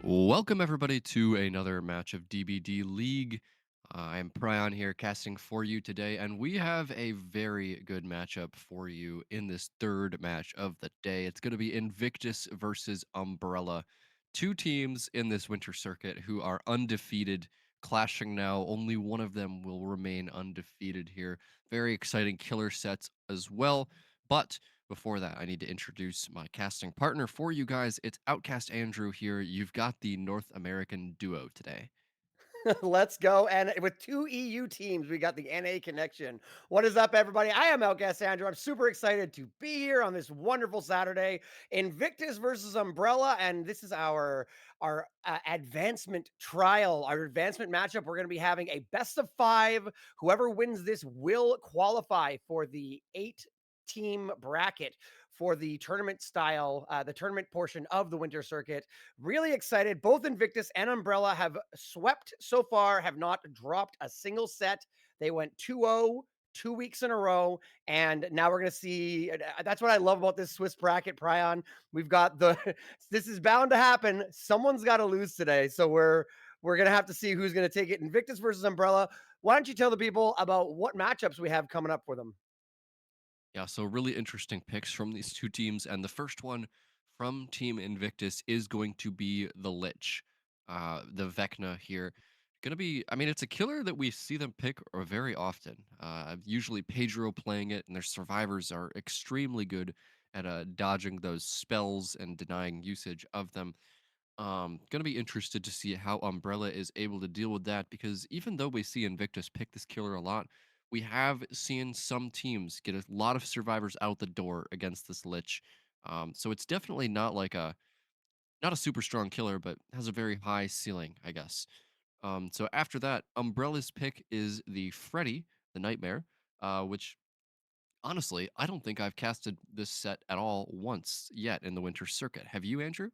Welcome everybody to another match of DBDLeague. I'm Prion here casting for you today, and we have a very good matchup for you in this third match of the day. It's going to be Invictus versus Umbrella. Two teams in this winter circuit who are undefeated, clashing now. Only one of them will remain undefeated here. Very exciting killer sets as well. But before that, I need to introduce my casting partner for you guys. It's OutcastAndrew here. You've got the North American duo today. Let's go. And with two EU teams, we got the NA connection. What is up, everybody? I am OutcastAndrew. I'm super excited to be here on this wonderful Saturday. Invictus versus Umbrella. And this is our advancement trial, our advancement matchup. We're going to be having a best of five. Whoever wins this will qualify for the eight-team bracket for the tournament style, the tournament portion of the winter circuit. Really excited. Both Invictus and Umbrella have swept so far, have not dropped a single set. They went 2-0 2 weeks in a row. And now we're going to see. That's what I love about this Swiss bracket, Prion. We've got this is bound to happen. Someone's got to lose today. So we're going to have to see who's going to take it. Invictus versus Umbrella. Why don't you tell the people about what matchups we have coming up for them? Yeah, so really interesting picks from these two teams. And the first one from Team Invictus is going to be the Lich, the Vecna here. Gonna be, I mean, it's a killer that we see them pick very often. Usually Pedro playing it, and their survivors are extremely good at dodging those spells and denying usage of them. Gonna be interested to see how Umbrella is able to deal with that because even though we see Invictus pick this killer a lot, we have seen some teams get a lot of survivors out the door against this Lich. So it's definitely not a super strong killer, but has a very high ceiling, I guess. So after that, Umbrella's pick is the Freddy, the Nightmare, which honestly, I don't think I've casted this set at all once yet in the Winter Circuit. Have you, Andrew?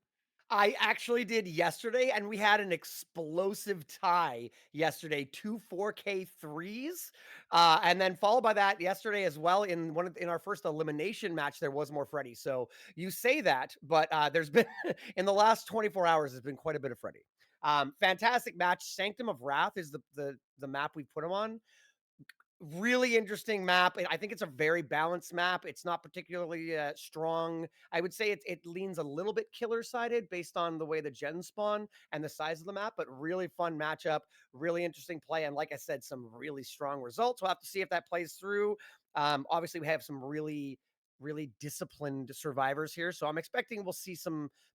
I actually did yesterday, and we had an explosive tie yesterday, two 4K threes, and then followed by that yesterday as well. In our first elimination match, there was more Freddy. So you say that, but there's been in the last 24 hours, there's been quite a bit of Freddy. Fantastic match. Sanctum of Wrath is the map we put him on. Really interesting map. I think it's a very balanced map. It's not particularly strong. I would say it leans a little bit killer sided based on the way the gens spawn and the size of the map, but really fun matchup, really interesting play. And like I said, some really strong results. We'll have to see if that plays through. Obviously, we have some really disciplined survivors here. So I'm expecting we'll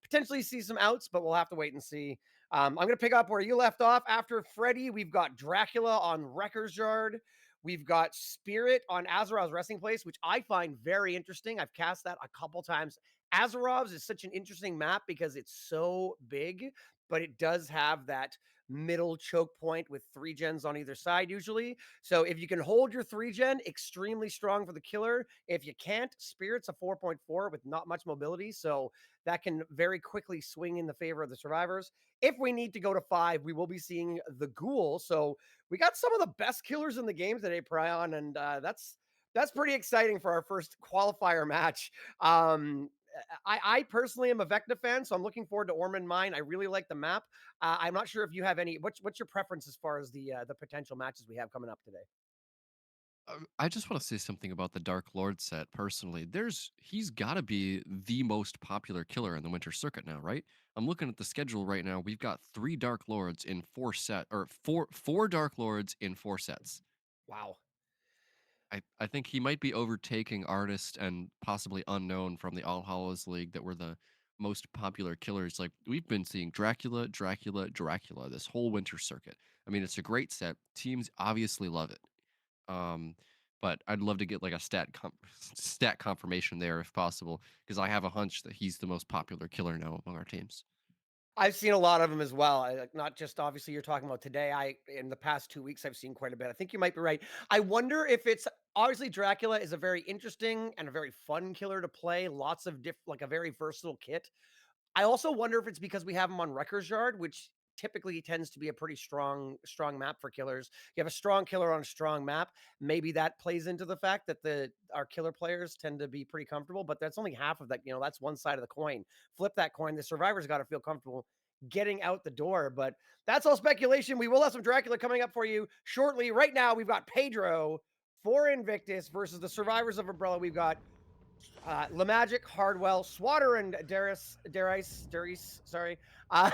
potentially see some outs, but we'll have to wait and see. I'm going to pick up where you left off. After Freddy, we've got Dracula on Wrecker's Yard. We've got Spirit on Azerov's Resting Place, which I find very interesting. I've cast that a couple times. Azerov's is such an interesting map because it's so big, but it does have that middle choke point with three gens on either side usually. So if you can hold your three gen, extremely strong for the killer. If you can't, Spirit's a 4.4 with not much mobility. So that can very quickly swing in the favor of the survivors. If we need to go to five, we will be seeing the Ghoul. So we got some of the best killers in the game today, Prion, and that's pretty exciting for our first qualifier match. I personally am a Vecna fan, so I'm looking forward to Ormond Mine. I really like the map. I'm not sure if you have any. What's your preference as far as the potential matches we have coming up today? I just want to say something about the Dark Lord set personally. He's got to be the most popular killer in the Winter Circuit now, right? I'm looking at the schedule right now. We've got three Dark Lords in four Dark Lords in four sets. Wow. I think he might be overtaking Artist and possibly Unknown from the All Hallows League that were the most popular killers. Like we've been seeing Dracula, Dracula, Dracula this whole Winter Circuit. I mean, it's a great set. Teams obviously love it. Um, but I'd love to get like a stat confirmation there if possible, because I have a hunch that he's the most popular killer now among our teams. I've seen a lot of them as well. Not just obviously you're talking about today. I in the past 2 weeks I've seen quite a bit. I think you might be right. I wonder if it's obviously Dracula is a very interesting and a very fun killer to play. Lots of like a very versatile kit. I also wonder if it's because we have him on Wrecker's Yard, which typically tends to be a pretty strong map for killers. You have a strong killer on a strong map. Maybe that plays into the fact that our killer players tend to be pretty comfortable, but that's only half of that. That's one side of the coin. Flip that coin. The survivors got to feel comfortable getting out the door. But that's all speculation. We will have some Dracula coming up for you shortly. Right now, we've got Pedro for Invictus versus the survivors of Umbrella. We've got Lemagic, Hardwell, Swatter, and Darice, sorry. Uh,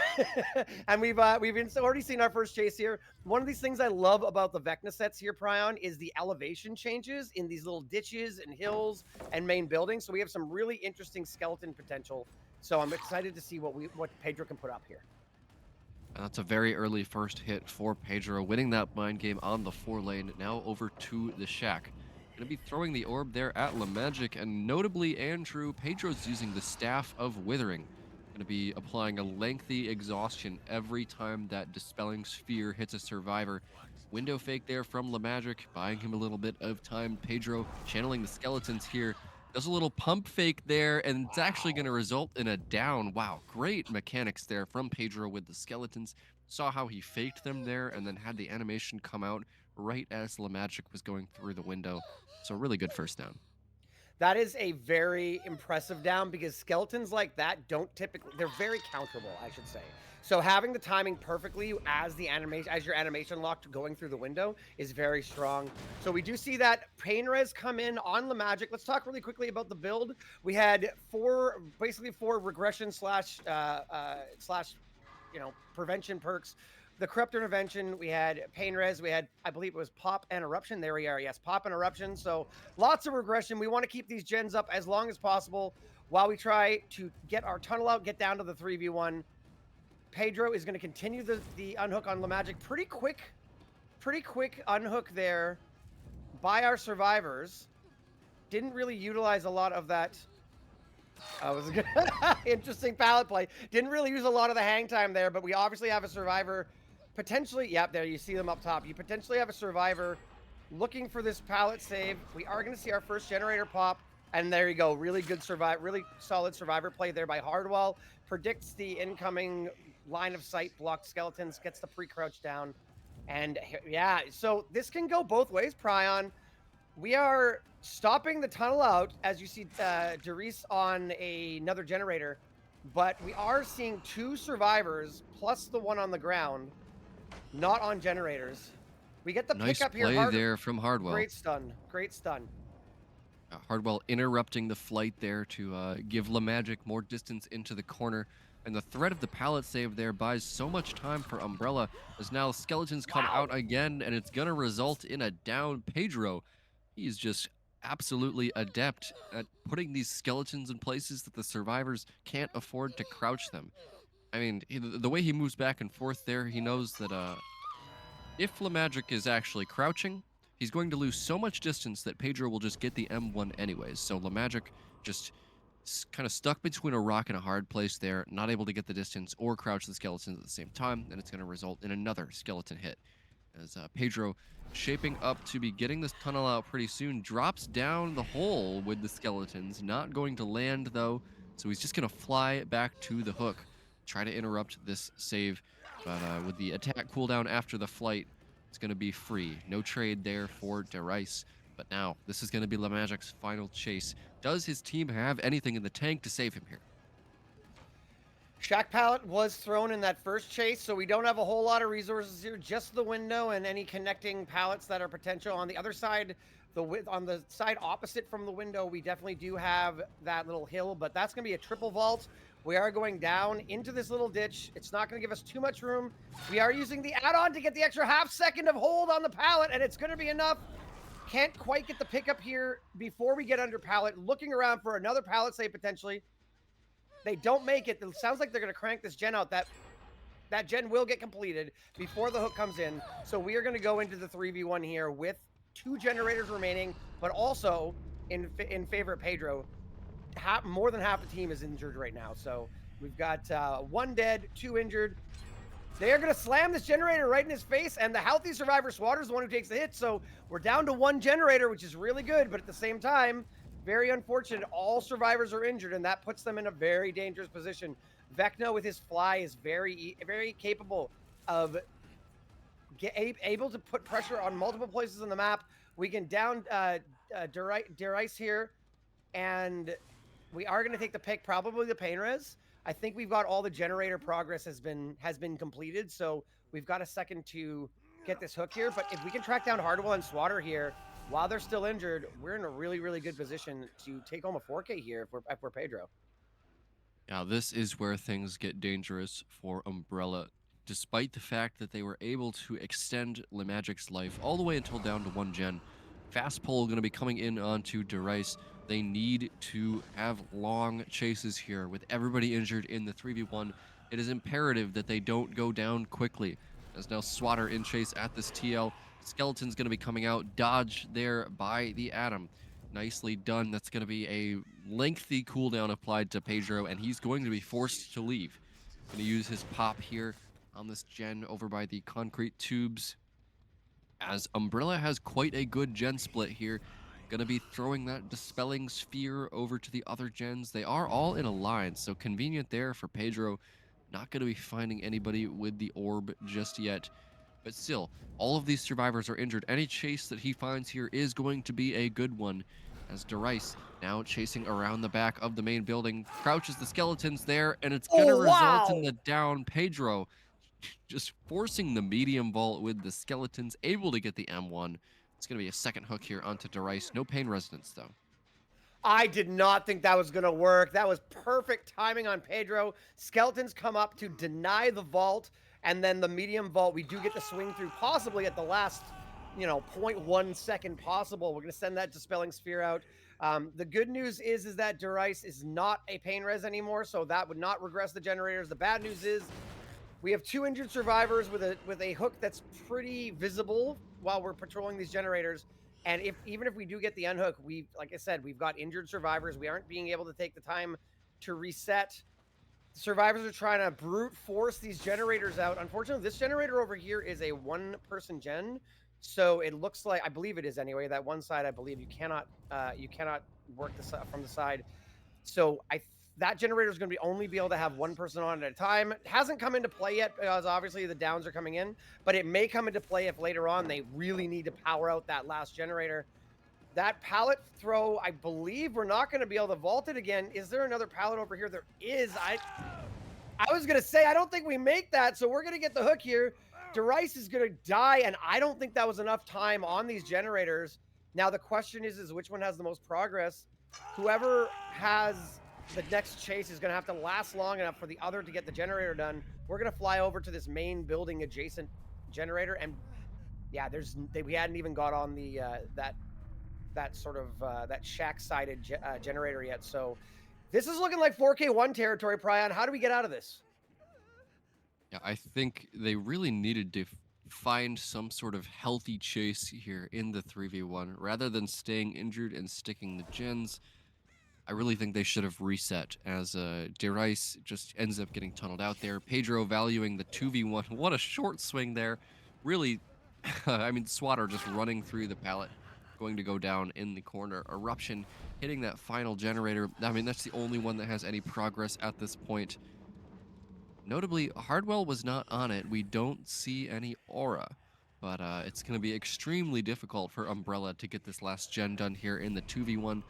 and we've already seen our first chase here. One of these things I love about the Vecna sets here, Prion, is the elevation changes in these little ditches and hills and main buildings. So we have some really interesting skeleton potential. So I'm excited to see what Pedro can put up here. And that's a very early first hit for Pedro, winning that mind game on the 4 lane, now over to the shack. Going to be throwing the orb there at Lemagic, and notably, Andrew, Pedro's using the Staff of Withering. Going to be applying a lengthy exhaustion every time that Dispelling Sphere hits a survivor. Window fake there from Lemagic, buying him a little bit of time. Pedro channeling the skeletons here. Does a little pump fake there, and it's actually going to result in a down. Wow, great mechanics there from Pedro with the skeletons. Saw how he faked them there and then had the animation come out right as Lemagic was going through the window. So really good first down. That is a very impressive down because skeletons like that they're very counterable, I should say. So having the timing perfectly as your animation locked going through the window is very strong. So we do see that pain res come in on Lemagic. Let's talk really quickly about the build. We had basically four regression slash prevention perks. The corrupt intervention, we had pain res, we had, I believe it was pop and eruption. There we are. Yes, pop and eruption. So lots of regression. We want to keep these gens up as long as possible while we try to get our tunnel out, get down to the 3v1. Pedro is going to continue the unhook on Lemagic. Pretty quick unhook there by our survivors. Didn't really utilize a lot of that. Was a good, interesting pallet play. Didn't really use a lot of the hang time there, but we obviously have a survivor potentially. Yep, there you see them up top. You potentially have a survivor looking for this pallet save. We are going to see our first generator pop, and there you go. Really solid survivor play there by Hardwell. Predicts the incoming line of sight, blocked skeletons, gets the pre-crouch down, and yeah. So this can go both ways, Prion. We are stopping the tunnel out, as you see Darice on another generator, but we are seeing two survivors plus the one on the ground, not on generators. We get the Nice pickup here. play there from Hardwell. Great stun. Hardwell interrupting the flight there to give Lemagic more distance into the corner. And the threat of the pallet save there buys so much time for Umbrella, as now skeletons come out again, and it's going to result in a down. Pedro, he's just absolutely adept at putting these skeletons in places that the survivors can't afford to crouch them. I mean, the way he moves back and forth there, he knows that if Lemagic is actually crouching, he's going to lose so much distance that Pedro will just get the M1 anyways. So Lemagic just kind of stuck between a rock and a hard place there, not able to get the distance or crouch the skeletons at the same time, and it's going to result in another skeleton hit. As Pedro, shaping up to be getting this tunnel out pretty soon, drops down the hole with the skeletons. Not going to land, though, so he's just going to fly back to the hook, try to interrupt this save. But with the attack cooldown after the flight, it's going to be free. No trade there for Darice. But now, this is going to be Lemagic's final chase. Does his team have anything in the tank to save him here? Shack pallet was thrown in that first chase, so we don't have a whole lot of resources here. Just the window and any connecting pallets that are potential. On the other side, on the side opposite from the window, we definitely do have that little hill, but that's going to be a triple vault. We are going down into this little ditch. It's not going to give us too much room. We are using the add-on to get the extra half second of hold on the pallet, and it's going to be enough. Can't quite get the pickup here before we get under pallet. Looking around for another pallet save potentially. They don't make it. It sounds like they're going to crank this gen out. That gen will get completed before the hook comes in. So we are going to go into the 3v1 here with 2 generators remaining, but also in favor of Pedro. More than half the team is injured right now. So we've got 1 dead, 2 injured. They are going to slam this generator right in his face, and the healthy survivor Swatter is the one who takes the hit. So we're down to 1 generator, which is really good, but at the same time, very unfortunate. All survivors are injured, and that puts them in a very dangerous position. Vecna with his fly is very capable of able to put pressure on multiple places on the map. We can down Derice here, and we are going to take the pick, probably the pain res. I think we've got all the generator progress has been completed, so we've got a second to get this hook here. But if we can track down Hardwell and Swatter here while they're still injured, we're in a really good position to take home a 4K here if we're Pedro. Now, this is where things get dangerous for Umbrella. Despite the fact that they were able to extend Lemagic's life all the way until down to 1 gen, Fast Pole going to be coming in onto Derice. They need to have long chases here. With everybody injured in the 3v1, it is imperative that they don't go down quickly. As now Swatter in chase at this TL. Skeleton's going to be coming out, dodge there by the Atom. Nicely done. That's going to be a lengthy cooldown applied to Pedro, and he's going to be forced to leave. Going to use his pop here on this gen over by the concrete tubes. As Umbrella has quite a good gen split here. Going to be throwing that Dispelling Sphere over to the other gens. They are all in a line, so convenient there for Pedro. Not going to be finding anybody with the orb just yet. But still, all of these survivors are injured. Any chase that he finds here is going to be a good one. As Derice now chasing around the back of the main building, crouches the skeletons there, and it's going to Oh result in wow! the down. Pedro just forcing the medium vault with the skeletons, able to get the M1. It's going to be a second hook here onto Derice. No pain resonance, though. I did not think that was going to work. That was perfect timing on Pedro. Skeletons come up to deny the vault, and then the medium vault, we do get the swing through possibly at the last, 0.1 second possible. We're going to send that Dispelling Sphere out. The good news is that Derice is not a pain res anymore, so that would not regress the generators. The bad news is we have 2 injured survivors with a hook that's pretty visible while we're patrolling these generators. And even if we do get the unhook, like I said, we've got injured survivors. We aren't being able to take the time to reset. The survivors are trying to brute force these generators out. Unfortunately, this generator over here is a 1-person gen, so it looks like, I believe it is anyway. That one side, I believe you cannot work from the side. So that generator is going to only be able to have 1 person on at a time. It hasn't come into play yet because obviously the downs are coming in, but it may come into play if later on they really need to power out that last generator. That pallet throw, I believe we're not going to be able to vault it again. Is there another pallet over here? There is. I was going to say, I don't think we make that, so we're going to get the hook here. Derice is going to die, and I don't think that was enough time on these generators. Now, the question is which one has the most progress? Whoever has the next chase is going to have to last long enough for the other to get the generator done. We're going to fly over to this main building adjacent generator, and yeah, we hadn't even got on the that sort of that shack-sided generator yet. So this is looking like 4K1 territory, Prion. How do we get out of this? Yeah, I think they really needed to find some sort of healthy chase here in the 3v1 rather than staying injured and sticking the gens. I really think they should have reset as Derice just ends up getting tunneled out there. Pedro valuing the 2v1. What a short swing there. Really, I mean, Swatter just running through the pallet, going to go down in the corner. Eruption hitting that final generator. I mean, that's the only one that has any progress at this point. Notably, Hardwell was not on it. We don't see any aura, but it's going to be extremely difficult for Umbrella to get this last gen done here in the 2v1.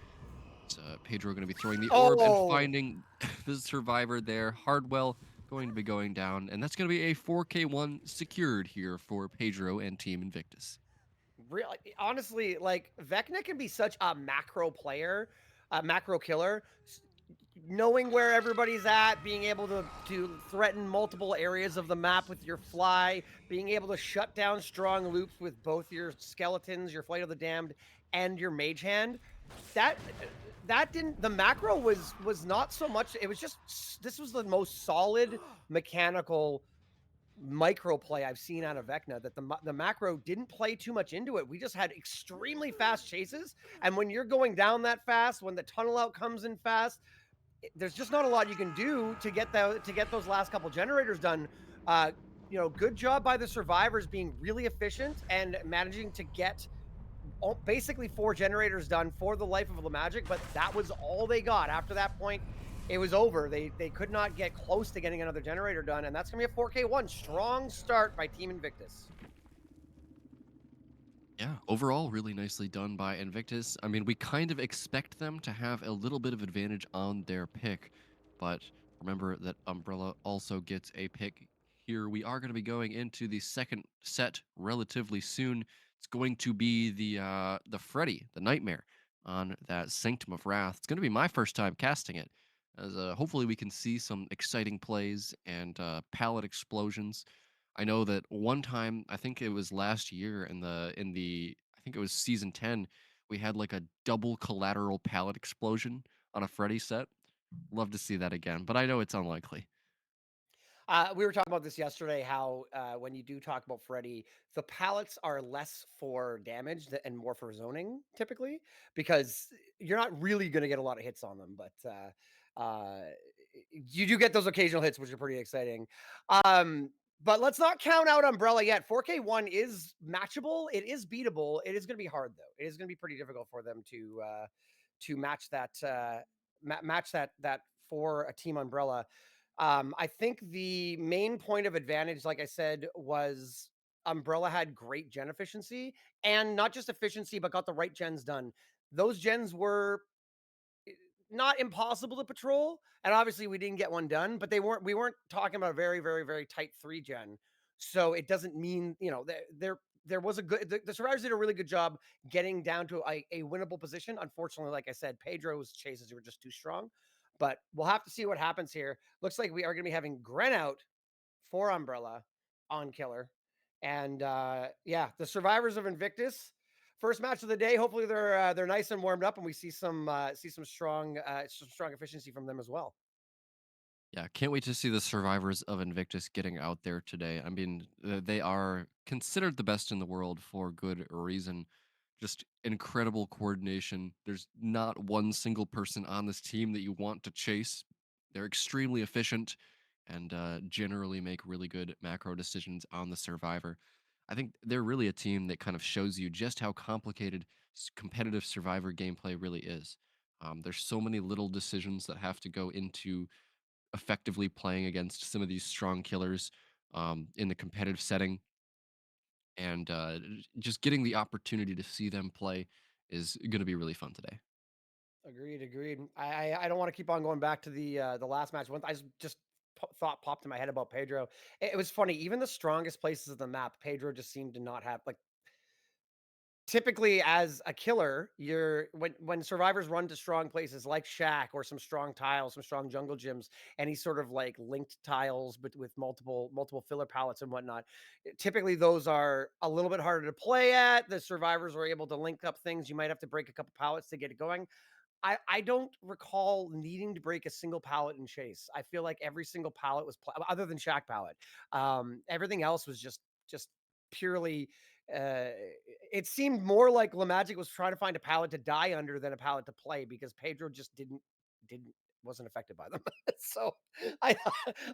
Pedro going to be throwing the orb and Oh, finding the survivor there. Hardwell going to be going down, and that's going to be a 4K1 secured here for Pedro and Team Invictus. really, honestly, like Vecna can be such a macro player, a macro killer. Knowing where everybody's at, being able to threaten multiple areas of the map with your fly, being able to shut down strong loops with both your skeletons, your Flight of the Damned, and your Mage Hand. That didn't, the macro was not so much. It was just, this was the most solid mechanical micro play I've seen out of Vecna, that the macro didn't play too much into it. We just had extremely fast chases, and when you're going down that fast, when the tunnel out comes in fast, there's just not a lot you can do to get those last couple generators done. Good job by the survivors being really efficient and managing to get basically 4 generators done for the life of the Magic, but that was all they got. After that point, it was over. They could not get close to getting another generator done, and that's gonna be a 4K1. Strong start by Team Invictus. Yeah, overall, really nicely done by Invictus. I mean, we kind of expect them to have a little bit of advantage on their pick, but remember that Umbrella also gets a pick here. We are going to be going into the second set relatively soon. It's going to be the Freddy, the Nightmare, on that Sanctum of Wrath. It's going to be my first time casting it. As hopefully we can see some exciting plays and palette explosions. I know that one time, I think it was last year in the I think it was season 10, we had like a double collateral pallet explosion on a Freddy set. Love to see that again, but I know it's unlikely. We were talking about this yesterday. How when you do talk about Freddy, the pallets are less for damage and more for zoning typically, because you're not really going to get a lot of hits on them. But you do get those occasional hits, which are pretty exciting. Um, but let's not count out Umbrella yet. 4K1 is matchable. It is beatable. It is going to be hard though. It is going to be pretty difficult for them to match that match that for a team Umbrella. I think the main point of advantage, like I said, was Umbrella had great gen efficiency, and not just efficiency, but got the right gens done. Those gens were not impossible to patrol, and obviously we didn't get one done, but they weren't. We weren't talking about a very, very, very tight 3 gen. So it doesn't mean there was a good. The survivors did a really good job getting down to a winnable position. Unfortunately, like I said, Pedro's chases were just too strong. But we'll have to see what happens here. Looks like we are going to be having Gren out for Umbrella on Killer. And yeah, the survivors of Invictus. First match of the day. Hopefully they're nice and warmed up, and we see some strong efficiency from them as well. Yeah, can't wait to see the survivors of Invictus getting out there today. I mean, they are considered the best in the world for good reason. Just incredible coordination. There's not one single person on this team that you want to chase. They're extremely efficient and generally make really good macro decisions on the survivor. I think they're really a team that kind of shows you just how complicated competitive survivor gameplay really is. There's so many little decisions that have to go into effectively playing against some of these strong killers in the competitive setting, and just getting the opportunity to see them play is going to be really fun today. Agreed, agreed. I don't want to keep on going back to the last match. One I just thought popped in my head about Pedro. It was funny. Even the strongest places of the map, Pedro just seemed to not have like typically as a killer, you're when survivors run to strong places like Shack or some strong tiles, some strong jungle gyms, any sort of like linked tiles, but with multiple filler palettes and whatnot. Typically, those are a little bit harder to play at. The survivors are able to link up things. You might have to break a couple pallets to get it going. I don't recall needing to break a single pallet in Chase. I feel like every single pallet was other than Shack pallet. Everything else was just purely. It seemed more like La Magic was trying to find a pallet to die under than a pallet to play, because Pedro just didn't wasn't affected by them. So I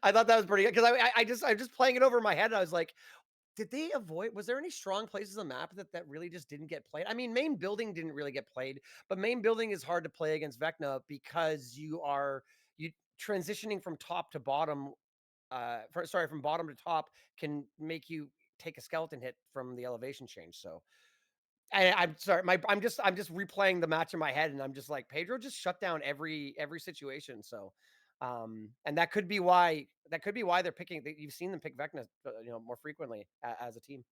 I thought that was pretty good, because I'm just playing it over in my head. And I was like, did they avoid, was there any strong places on the map that really just didn't get played? I mean, main building didn't really get played, but main building is hard to play against Vecna because you transitioning from top to bottom, from bottom to top can make you take a skeleton hit from the elevation change. So I'm sorry, I'm just replaying the match in my head, and I'm just like, Pedro just shut down every situation. So and that could be why they're picking. You've seen them pick Vecna, more frequently as a team.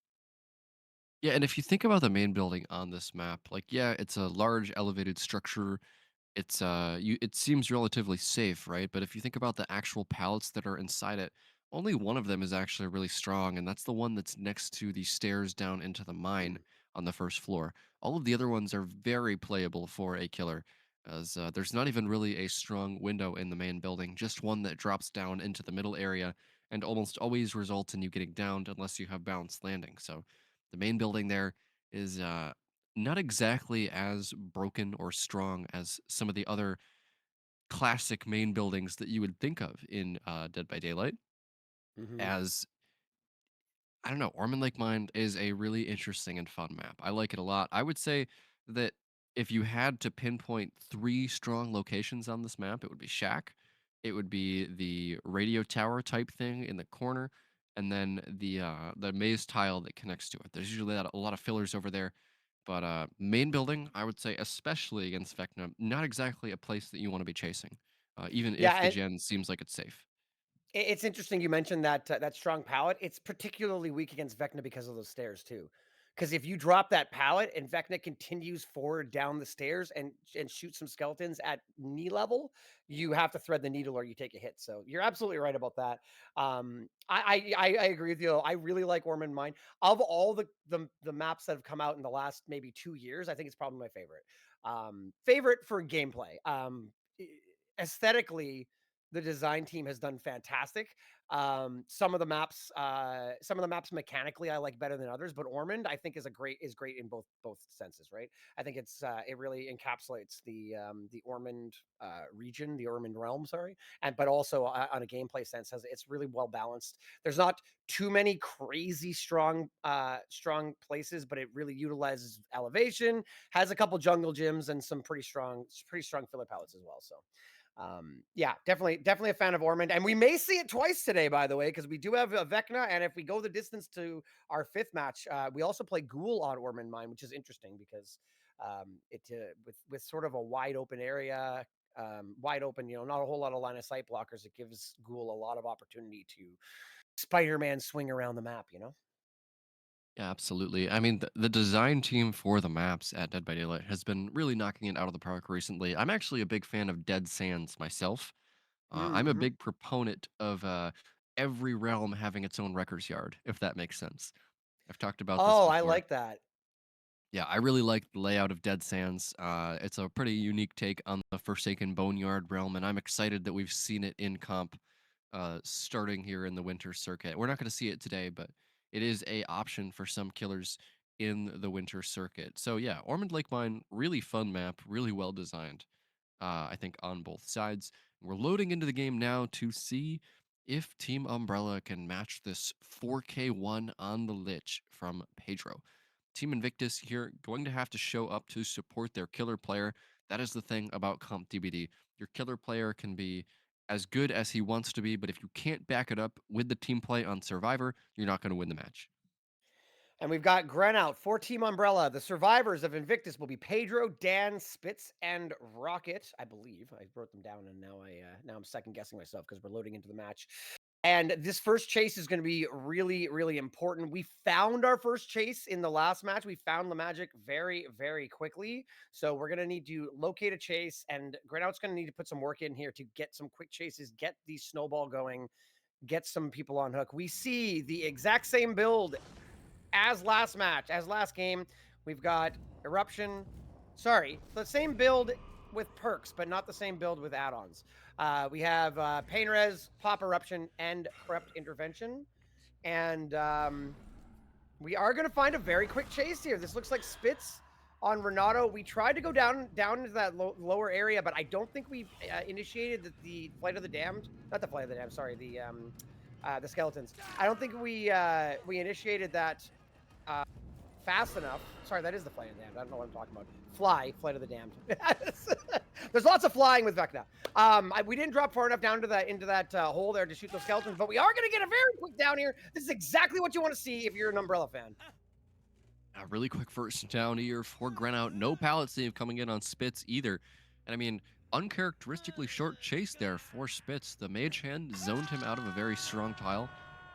Yeah, and if you think about the main building on this map, like yeah, it's a large elevated structure. It seems relatively safe, right? But if you think about the actual pallets that are inside it, only one of them is actually really strong, and that's the one that's next to the stairs down into the mine on the first floor. All of the other ones are very playable for a killer, as there's not even really a strong window in the main building, just one that drops down into the middle area, and almost always results in you getting downed unless you have balanced landing. So the main building there is not exactly as broken or strong as some of the other classic main buildings that you would think of in Dead by Daylight. Hmm. As I don't know, Ormond Lake Mine is a really interesting and fun map. I like it a lot. I would say that if you had to pinpoint 3 strong locations on this map, it would be Shack. it would be the radio tower type thing in the corner, and then the maze tile that connects to it. There's usually a lot of fillers over there, but main building, I would say, especially against Vecna, not exactly a place that you want to be chasing, even Yeah, if the and gen seems like it's safe. it's interesting you mentioned that that strong pallet. It's particularly weak against Vecna because of those stairs too. Because if you drop that pallet and Vecna continues forward down the stairs and shoot some skeletons at knee level, you have to thread the needle or you take a hit. So you're absolutely right about that. I agree with you. I really like Ormond Mine. Of all the maps that have come out in the last maybe 2 years, I think it's probably my favorite. Favorite for gameplay. Aesthetically, the design team has done fantastic. Some of the maps mechanically I like better than others, but Ormond I think is great in both senses, right? I think it really encapsulates the Ormond region, the Ormond realm, sorry, and but also on a gameplay sense, has it's really well balanced. There's not too many crazy strong places, but it really utilizes elevation, has a couple jungle gyms and some pretty strong filler palettes as well. So yeah, definitely a fan of Ormond, and we may see it twice today, by the way, because we do have a Vecna, and if we go the distance to our fifth match, we also play Ghoul on Ormond Mine, which is interesting because with sort of a wide open area, wide open, not a whole lot of line of sight blockers. It gives Ghoul a lot of opportunity to Spider-Man swing around the map. Yeah, absolutely. I mean, the design team for the maps at Dead by Daylight has been really knocking it out of the park recently. I'm actually a big fan of Dead Sands myself. I'm a Mm-hmm. big proponent of every realm having its own records yard, if that makes sense. I've talked about this Oh, I before. like that. Yeah, I really like the layout of Dead Sands. It's a pretty unique take on the Forsaken Boneyard realm, and I'm excited that we've seen it in comp starting here in the winter circuit. We're not going to see it today, but it is a option for some killers in the winter circuit. So yeah, Ormond Lake Mine, really fun map, really well designed. I think on both sides. We're loading into the game now to see if Team Umbrella can match this 4K1 on the Lich from Pedro. Team Invictus here going to have to show up to support their killer player. That is the thing about Comp DBD. Your killer player can be as good as he wants to be, but if you can't back it up with the team play on Survivor, you're not going to win the match. And we've got Gren out for Team Umbrella. The survivors of Invictus will be Pedro, Dan, Spitz, and Rocket. I believe I wrote them down, and now I'm second guessing myself because we're loading into the match. And this first chase is going to be really, really important. We found our first chase in the last match. We found the magic very, very quickly. So we're going to need to locate a chase, and Grenout's going to need to put some work in here to get some quick chases, get the snowball going, get some people on hook. We see the exact same build as last match, as last game. We've got Eruption. Sorry, the same build with perks, but not the same build with add-ons. We have Pain Res, Pop Eruption, and Corrupt Intervention. And we are going to find a very quick chase here. This looks like Spitz on Renato. We tried to go down into that lower area, but I don't think we initiated the Flight of the Damned. Not the Flight of the Damned, sorry, the skeletons. I don't think we initiated that fast enough. Sorry, that is the Flight of the Damned. I don't know what I'm talking about. Flight of the Damned. There's lots of flying with Vecna. We didn't drop far enough down into that hole there to shoot those skeletons, but we are going to get a very quick down here. This is exactly what you want to see if you're an Umbrella fan. A really quick first down here for Grenout. No pallet save coming in on Spitz either. And I mean, uncharacteristically short chase there for Spitz. The mage hand zoned him out of a very strong tile,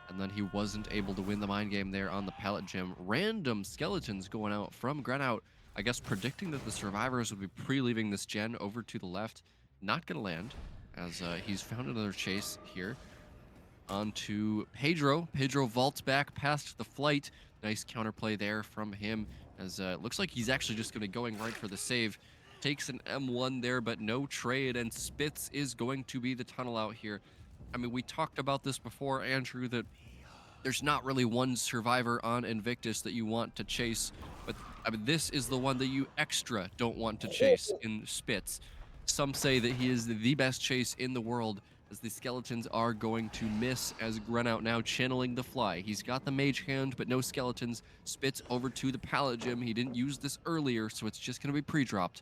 and then he wasn't able to win the mind game there on the pallet gym. Random skeletons going out from Grenout, I guess predicting that the survivors would be pre-leaving this gen over to the left. Not going to land, as he's found another chase here onto Pedro. Pedro vaults back past the flight. Nice counterplay there from him, as it looks like he's actually just going to going right for the save. Takes an M1 there, but no trade, and Spitz is going to be the tunnel out here. I mean, we talked about this before, Andrew, that there's not really one survivor on Invictus that you want to chase, but I mean, this is the one that you extra don't want to chase in Spitz. Some say that he is the best chase in the world, as the skeletons are going to miss, as Grenout now channeling the fly. He's got the mage hand, but no skeletons. Spitz over to the pallet gym. He didn't use this earlier, so it's just going to be pre-dropped.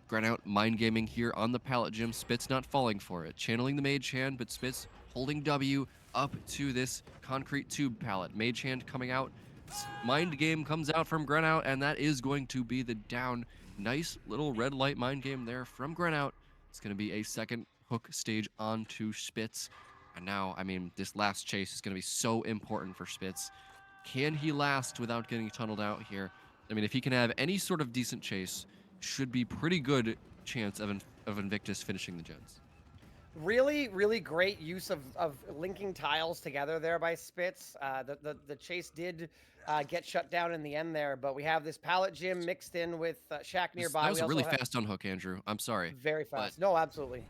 Granout mind gaming here on the pallet gym. Spitz not falling for it. Channeling the mage hand, but Spitz holding W up to this concrete tube pallet. Mage hand coming out. Mind game comes out from Granout, and that is going to be the down. Nice little red light mind game there from Granout. It's going to be a second hook stage onto Spitz. And now, I mean, this last chase is going to be so important for Spitz. Can he last without getting tunneled out here? I mean, if he can have any sort of decent chase, should be pretty good chance of Invictus finishing the gens. Really, really great use of linking tiles together there by Spitz. The chase did get shut down in the end there, but we have this pallet gym mixed in with Shack That nearby. was We a also really have fast unhook, Andrew. I'm sorry. very But fast. No, absolutely.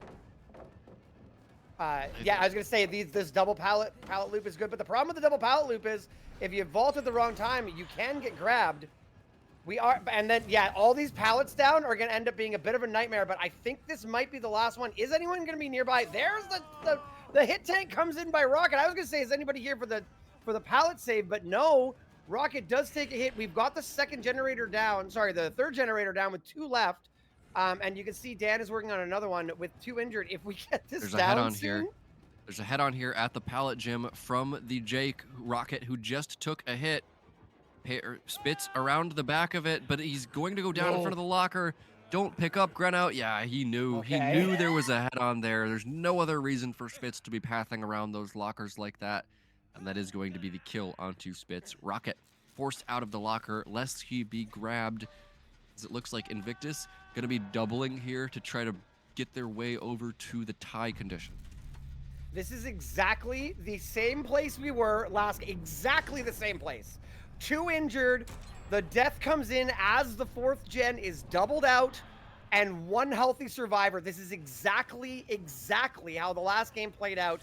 Yeah, I was gonna say this double pallet loop is good, but the problem with the double pallet loop is if you vault at the wrong time, you can get grabbed. And then yeah, all these pallets down are gonna end up being a bit of a nightmare. But I think this might be the last one. Is anyone gonna be nearby? There's the hit tank comes in by Rocket. I was gonna say, is anybody here for the pallet save? But no, Rocket does take a hit. We've got the second generator down. Sorry, the third generator down with 2 left. And you can see Dan is working on another one with 2 injured. If we get this there's a down head on soon, here. There's a head on here at the pallet gym from the Jake Rocket, who just took a hit. Spits around the back of it, but he's going to go down in front of the locker. Don't pick up Grenout. Yeah, he knew. Okay. He knew there was a head on there. There's no other reason for Spitz to be pathing around those lockers like that. And that is going to be the kill onto Spitz. Rocket forced out of the locker lest he be grabbed. As it looks like Invictus going to be doubling here to try to get their way over to the tie condition. This is exactly the same place we were last. Exactly the same place. 2 injured. The death comes in as the 4th gen is doubled out, and 1 healthy survivor. This is exactly how the last game played out.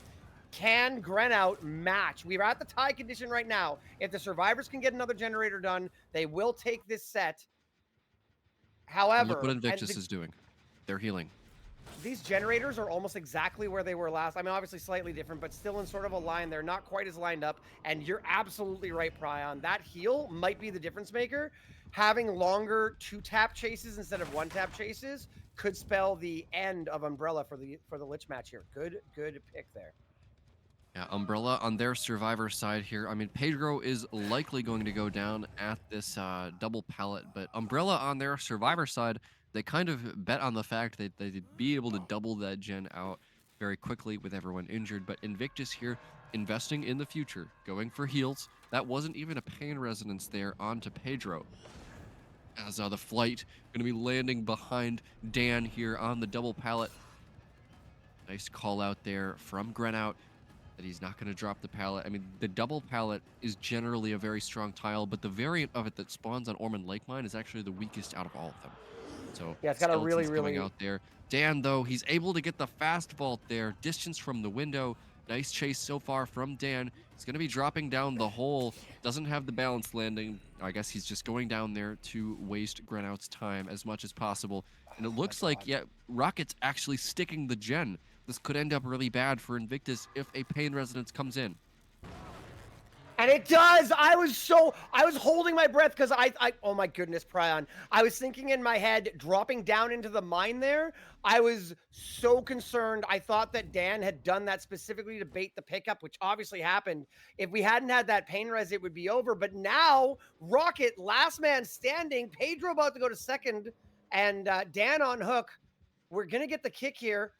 Can Grenout match? We're at the tie condition right now. If the survivors can get another generator done, they will take this set. However, and look what Invictus is doing. They're healing. These generators are almost exactly where they were last. I mean, obviously slightly different, but still in sort of a line. They're not quite as lined up. And you're absolutely right, Prion. That heal might be the difference maker. Having longer 2-tap chases instead of 1-tap chases could spell the end of Umbrella for the Lich match here. Good pick there. Yeah, Umbrella on their survivor side here. I mean, Pedro is likely going to go down at this double pallet, but Umbrella on their survivor side, they kind of bet on the fact that they'd be able to double that gen out very quickly with everyone injured. But Invictus here investing in the future, going for heals. That wasn't even a pain resonance there onto Pedro. As the flight going to be landing behind Dan here on the double pallet. Nice call out there from Grenout that he's not going to drop the pallet. I mean, the double pallet is generally a very strong tile, but the variant of it that spawns on Ormond Lake Mine is actually the weakest out of all of them. So yeah, it's got a really coming out there. Dan, though, he's able to get the fast vault there, distance from the window. Nice chase so far from Dan. He's going to be dropping down the hole. Doesn't have the balance landing. I guess he's just going down there to waste Grenout's time as much as possible. And it looks like, yeah, Rocket's actually sticking the gen. This could end up really bad for Invictus if a pain resonance comes in. And it does. I was holding my breath because oh my goodness, Prion. I was thinking in my head, dropping down into the mine there. I was so concerned. I thought that Dan had done that specifically to bait the pickup, which obviously happened. If we hadn't had that pain res, it would be over. But now, Rocket, last man standing, Pedro about to go to second, and Dan on hook. We're going to get the kick here.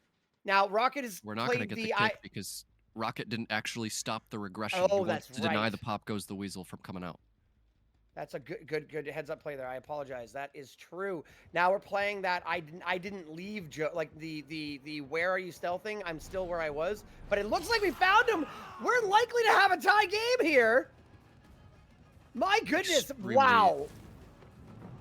Now, Rocket is We're not going to get the kick because Rocket didn't actually stop the regression. Oh, he wants to deny the pop goes the weasel from coming out. That's a good heads up play there. I apologize. That is true. Now we're playing that I didn't leave like the where are you stealthing? I'm still where I was. But it looks like we found him. We're likely to have a tie game here. My goodness. Extremely wow.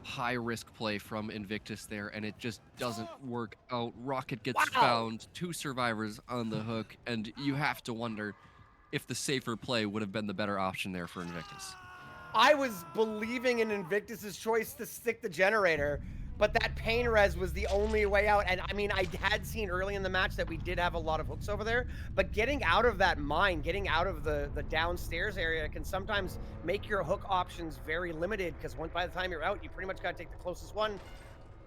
High risk play from Invictus there, and it just doesn't work out. Rocket gets found, 2 survivors on the hook, and you have to wonder if the safer play would have been the better option there for Invictus. I was believing in Invictus's choice to stick the generator, but that pain res was the only way out. And I mean, I had seen early in the match that we did have a lot of hooks over there, but getting out of that mine, getting out of the downstairs area can sometimes make your hook options very limited because by the time you're out, you pretty much got to take the closest one.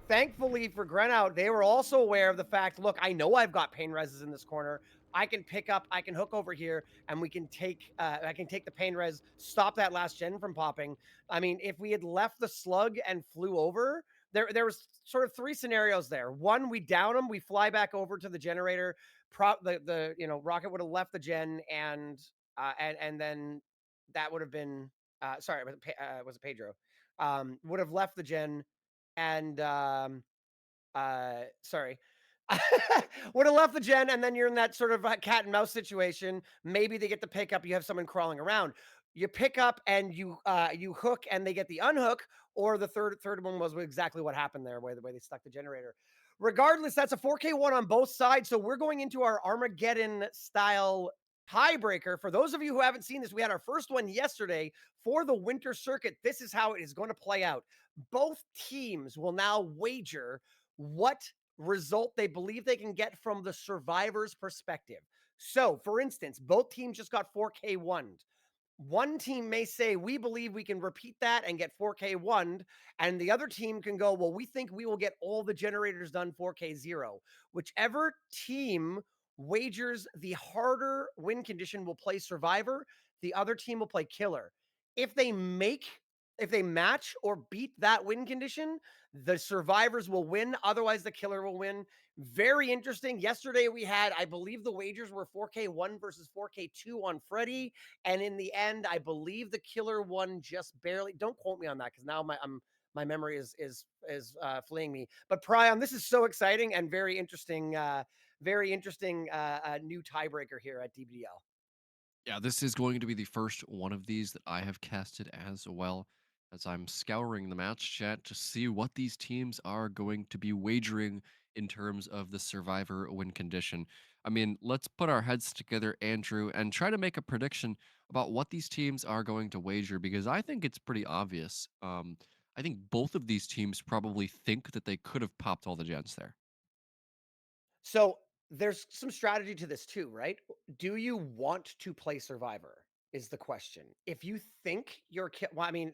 thankfully for Grenout, they were also aware of the fact, look, I know I've got pain reses in this corner. I can pick up, I can hook over here, and we can take I can take the pain res, stop that last gen from popping. I mean, if we had left the slug and flew over, there was sort of three scenarios there. One, we down them, we fly back over to the generator. The rocket would have left the gen, and then that would have been sorry, was it Pedro? Would have left the gen and sorry. Would have left the gen, and then you're in that sort of cat and mouse situation. Maybe they get the pickup, you have someone crawling around. You pick up and you hook and they get the unhook, or the third one was exactly what happened there, where the way they stuck the generator. Regardless, that's a 4K1 on both sides. So we're going into our Armageddon style tiebreaker. For those of you who haven't seen this, we had our first one yesterday for the winter circuit. This is how it is going to play out. Both teams will now wager what result they believe they can get from the survivor's perspective. So, for instance, both teams just got 4K1. One team may say, we believe we can repeat that and get 4K1. And the other team can go, well, we think we will get all the generators done 4K0. Whichever team wagers the harder win condition will play survivor, the other team will play killer. If they make if they match or beat that win condition, the survivors will win. Otherwise, the killer will win. Very interesting. Yesterday, we had, I believe the wagers were 4K1 versus 4K2 on Freddy. And in the end, I believe the killer won just barely. Don't quote me on that because now my memory is fleeing me. But Prion, this is so exciting and very interesting new tiebreaker here at DBDL. Yeah, this is going to be the first one of these that I have casted as well, as I'm scouring the match chat to see what these teams are going to be wagering in terms of the survivor win condition. I mean, let's put our heads together, Andrew, and try to make a prediction about what these teams are going to wager because I think it's pretty obvious. I think both of these teams probably think that they could have popped all the gens there. So there's some strategy to this too, right? Do you want to play Survivor? Is the question. If you think well, I mean,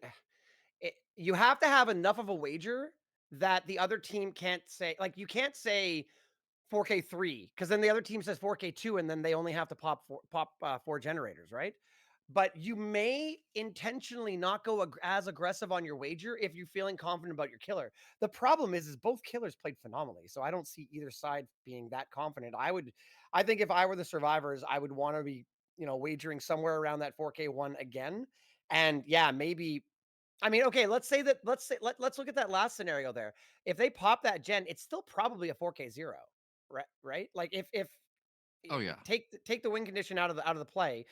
you have to have enough of a wager that the other team can't say, like, you can't say 4K3 because then the other team says 4K2 and then they only have to four generators, right? But you may intentionally not go as aggressive on your wager if you're feeling confident about your killer. The problem is both killers played phenomenally, so I don't see either side being that confident. I think if I were the survivors, I would want to be, wagering somewhere around that 4K1 again. And yeah, maybe I mean, okay, let's look at that last scenario there. If they pop that gen, it's still probably a 4K0, right? Like if Oh yeah. take the win condition out of the play,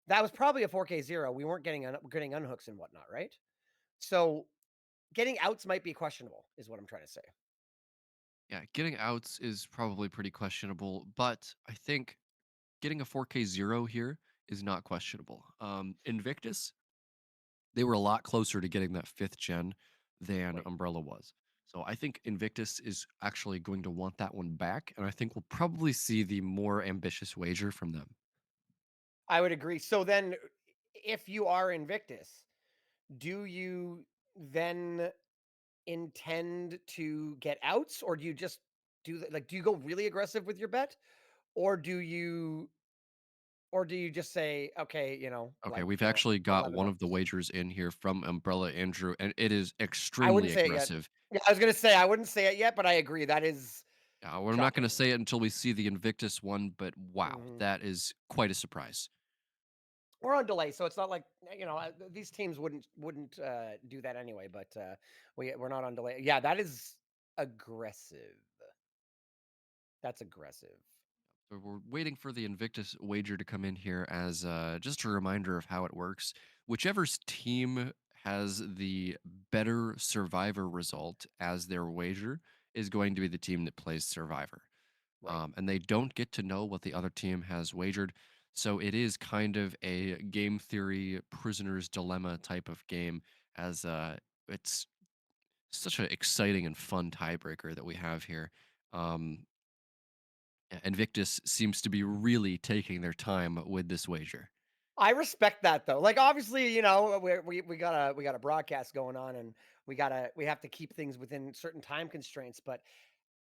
that was probably a 4K0. We weren't getting unhooks and whatnot, right? So getting outs might be questionable, is what I'm trying to say. Yeah, getting outs is probably pretty questionable, but I think getting a 4K zero here is not questionable. Invictus, they were a lot closer to getting that fifth gen than Right. Umbrella was. So I think Invictus is actually going to want that one back, and I think we'll probably see the more ambitious wager from them. I would agree. So then if you are Invictus, do you then intend to get outs or do you just do you go really aggressive with your bet or do you just say okay, Okay, we've actually got let it one up? of the wagers in here from Umbrella Andrew, and it is I wouldn't extremely say it yet. aggressive. Yeah, I was gonna say I wouldn't say it yet, but I agree that is Well, I'm not going to shocking. say it until we see the Invictus one, but wow, Mhm. that is quite a surprise. We're on delay, so it's not like these teams wouldn't do that anyway. But we're not on delay. Yeah, that is aggressive. That's aggressive. So we're waiting for the Invictus wager to come in here as just a reminder of how it works. Team has the better Survivor result as their wager is going to be the team that plays Survivor. Right. And they don't get to know what the other team has wagered. So it is kind of a game theory prisoner's dilemma type of game as it's such an exciting and fun tiebreaker that we have here. Um, Invictus seems to be really taking their time with this wager. I respect that though. Like obviously, we got a broadcast going on, and we have to keep things within certain time constraints. But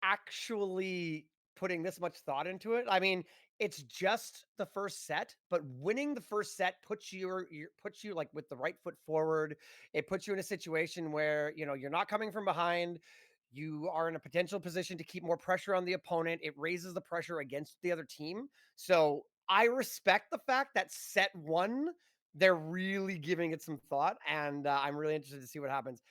actually putting this much thought into it, I mean, it's just the first set, but winning the first set puts you like with the right foot forward. It puts you in a situation where you're not coming from behind. You are in a potential position to keep more pressure on the opponent. It raises the pressure against the other team. So I respect the fact that set one, they're really giving it some thought, and I'm really interested to see what happens.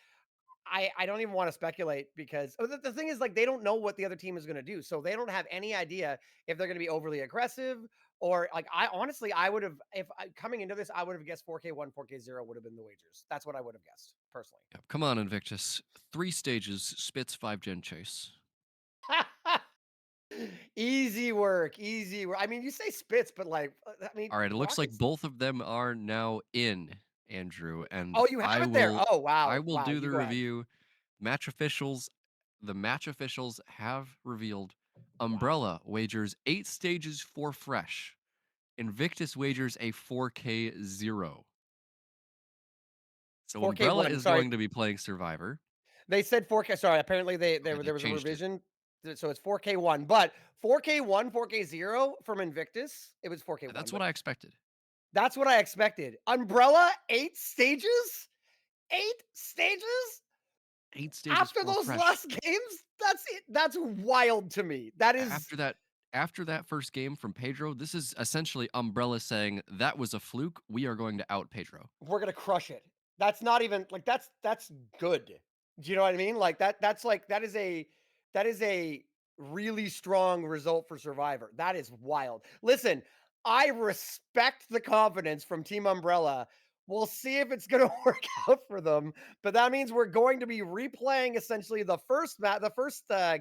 I don't even want to speculate because the thing is, like, they don't know what the other team is going to do, so they don't have any idea if they're going to be overly aggressive or like. I honestly, I would have if coming into this, I would have guessed 4K1, 4K0 would have been the wagers. That's what I would have guessed personally. Yeah, come on, Invictus. 3 stages, Spitz 5 gen chase. Easy work, easy work. I mean, you say spits, but like, I mean, All right, it looks like rockets. both of them are now in, Andrew, and Oh, you have it there. Oh, I wow, will wow. do the You go ahead. review. Match officials, the match officials have revealed Wow. Umbrella wagers 8 stages for fresh. Invictus wagers a 4K0. So Umbrella 4K1. is Sorry, going to be playing Survivor. they said 4K. Sorry, apparently Okay, they there was a changed it. revision, so it's 4K1. But 4K1, 4K0 from Invictus, it was 4K1. That's But what I expected. that's what I expected. Umbrella, 8 stages, 8 stages 8 stages after for those fresh. last games. That's it. That's wild to me. That is. After that first game from Pedro, this is essentially Umbrella saying that was a fluke. We are going to out Pedro. We're gonna crush it. That's not even like that's good. Do you know what I mean? Like that's like that is a really strong result for Survivor. That is wild. Listen, I respect the confidence from Team Umbrella. We'll see if it's going to work out for them, but that means we're going to be replaying essentially the first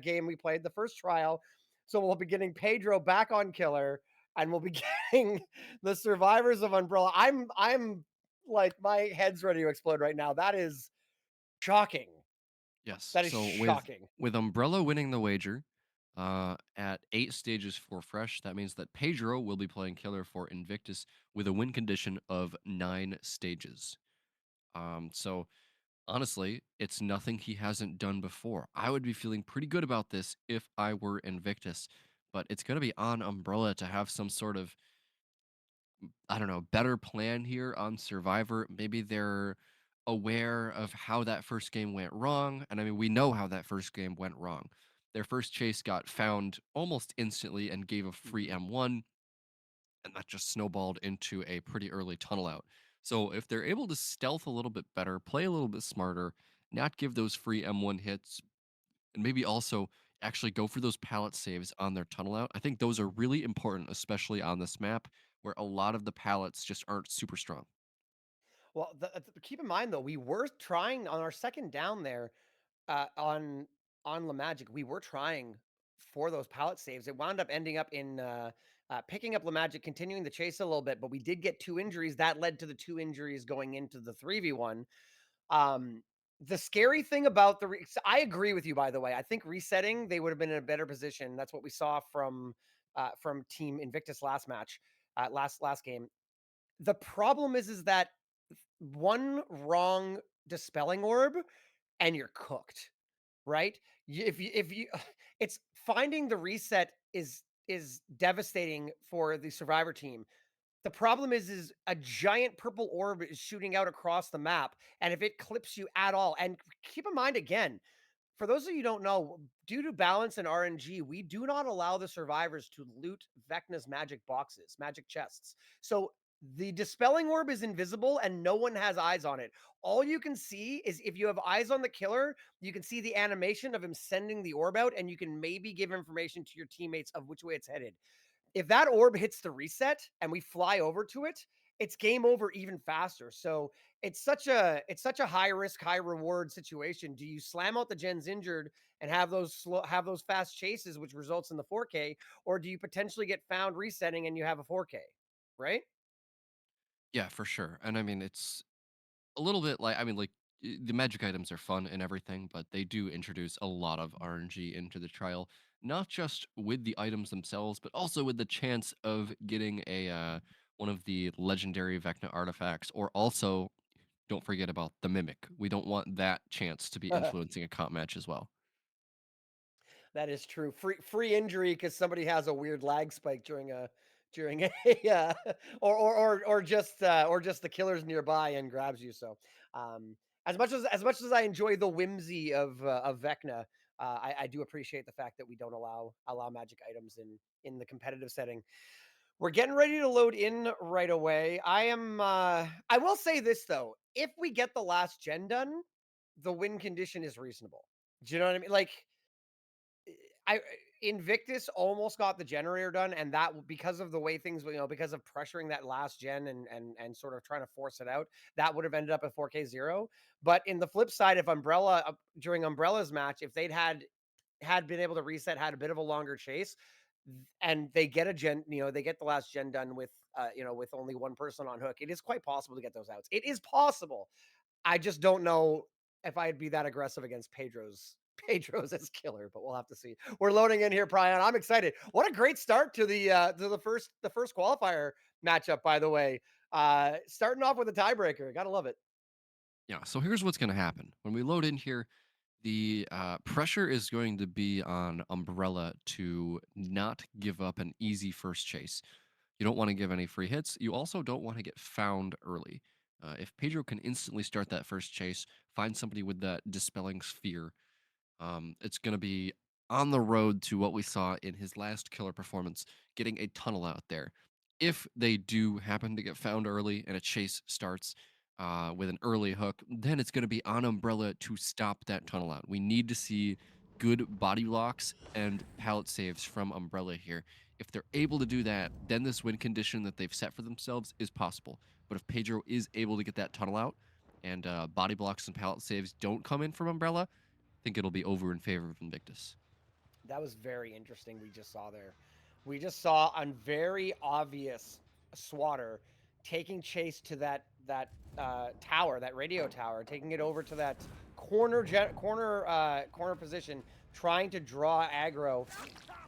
game we played, the first trial. So we'll be getting Pedro back on Killer, and we'll be getting the survivors of Umbrella. I'm like my head's ready to explode right now. That is shocking. Yes. That is So with shocking. Umbrella winning the wager at 8 stages for fresh, that means that Pedro will be playing killer for Invictus with a win condition of 9 stages. So honestly, it's nothing he hasn't done before. I would be feeling pretty good about this if I were Invictus, but it's going to be on Umbrella to have some sort of, I don't know, better plan here on Survivor. Maybe they're aware of how that first game went wrong. And I mean, we know how that first game went wrong. Their first chase got found almost instantly and gave a free Mhm. M1, and that just snowballed into a pretty early tunnel out. So if they're able to stealth a little bit better, play a little bit smarter, not give those free M1 hits, and maybe also actually go for those pallet saves on their tunnel out. I think those are really important, especially on this map where a lot of the pallets just aren't super strong. Well, keep in mind though, we were trying on our second down there on La Magic. We were trying for those pallet saves. It wound up ending up in picking up La Magic, continuing the chase a little bit, but we did get two injuries. That led to the two injuries going into the 3v1. Um, the scary thing about I agree with you, by the way. I think resetting, they would have been in a better position. That's what we saw from Team Invictus last match, last game. The problem is that one wrong dispelling orb and you're cooked, right? If you it's finding the reset is devastating for the survivor team. The problem is a giant purple orb is shooting out across the map, and if it clips you at all, and keep in mind again, for those of you who don't know, due to balance and RNG, we do not allow the survivors to loot Vecna's magic boxes, magic chests. So the dispelling orb is invisible and no one has eyes on it. All you can see is if you have eyes on the killer, you can see the animation of him sending the orb out, and you can maybe give information to your teammates of which way it's headed. If that orb hits the reset and we fly over to it, it's game over even faster. So it's such a high risk, high reward situation. Do you slam out the gens injured and have those fast chases, which results in the 4K, or do you potentially get found resetting and you have a 4K, right? Yeah, for sure. And I mean, it's a little bit like, I mean, like, the magic items are fun and everything, but they do introduce a lot of RNG into the trial, not just with the items themselves, but also with the chance of getting a one of the legendary Vecna artifacts, or also don't forget about the Mimic. We don't want that chance to be influencing a comp match as well. That is true. Free injury because somebody has a weird lag spike during a or just the killer's nearby and grabs you. So um, as much as I enjoy the whimsy of Vecna, I do appreciate the fact that we don't allow magic items in the competitive setting. We're getting ready to load in right away. I will say this though, if we get the last gen done, the win condition is reasonable. Do you know what I mean? Like I Invictus almost got the generator done, and because of the way things, because of pressuring that last gen and sort of trying to force it out, that would have ended up at 4K0. But in the flip side, if Umbrella during Umbrella's match, if they'd had been able to reset, had a bit of a longer chase, and they get a gen, they get the last gen done with with only one person on hook, it is quite possible to get those outs. It is possible. I just don't know if I'd be that aggressive against Pedro's as killer, but we'll have to see. We're loading in here, Prion. I'm excited. What a great start to the first qualifier matchup, by the way. Starting off with a tiebreaker. Gotta love it. Yeah, so here's what's going to happen. When we load in here, the pressure is going to be on Umbrella to not give up an easy first chase. You don't want to give any free hits. You also don't want to get found early. If Pedro can instantly start that first chase, find somebody with that dispelling sphere, it's going to be on the road to what we saw in his last killer performance, getting a tunnel out there. If they do happen to get found early and a chase starts with an early hook, then it's going to be on Umbrella to stop that tunnel out. We need to see good body blocks and pallet saves from Umbrella here. If they're able to do that, then this win condition that they've set for themselves is possible. But if Pedro is able to get that tunnel out and body blocks and pallet saves don't come in from Umbrella, think it'll be over in favor of Invictus. That was very interesting. We just saw there. We just saw a very obvious swatter taking chase to that tower, that radio tower, taking it over to that corner position, trying to draw aggro.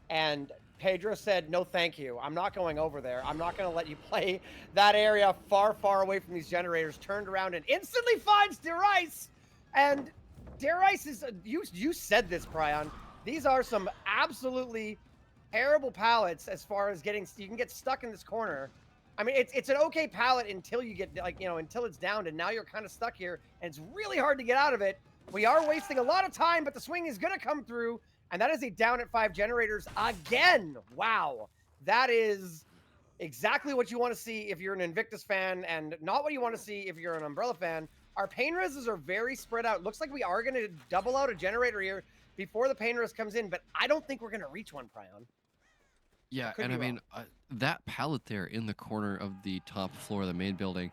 And Pedro said, "No, thank you. I'm not going over there. I'm not going to let you play that area far, far away from these generators." Turned around and instantly finds Derice. And Derice is you said this, Prion. These are some absolutely terrible pallets as far as you can get stuck in this corner. I mean, it's an okay pallet until you get until it's downed, and now you're kind of stuck here, and it's really hard to get out of it. We are wasting a lot of time, but the swing is going to come through, and that is a down at 5 generators again. Wow, that is exactly what you want to see if you're an Invictus fan, and not what you want to see if you're an Umbrella fan. Our pain reses are very spread out. Looks like we are going to double out a generator here before the pain res comes in, but I don't think we're going to reach one, Prion. I Yeah, could and be I wrong. mean, that pallet there in the corner of the top floor of the main building,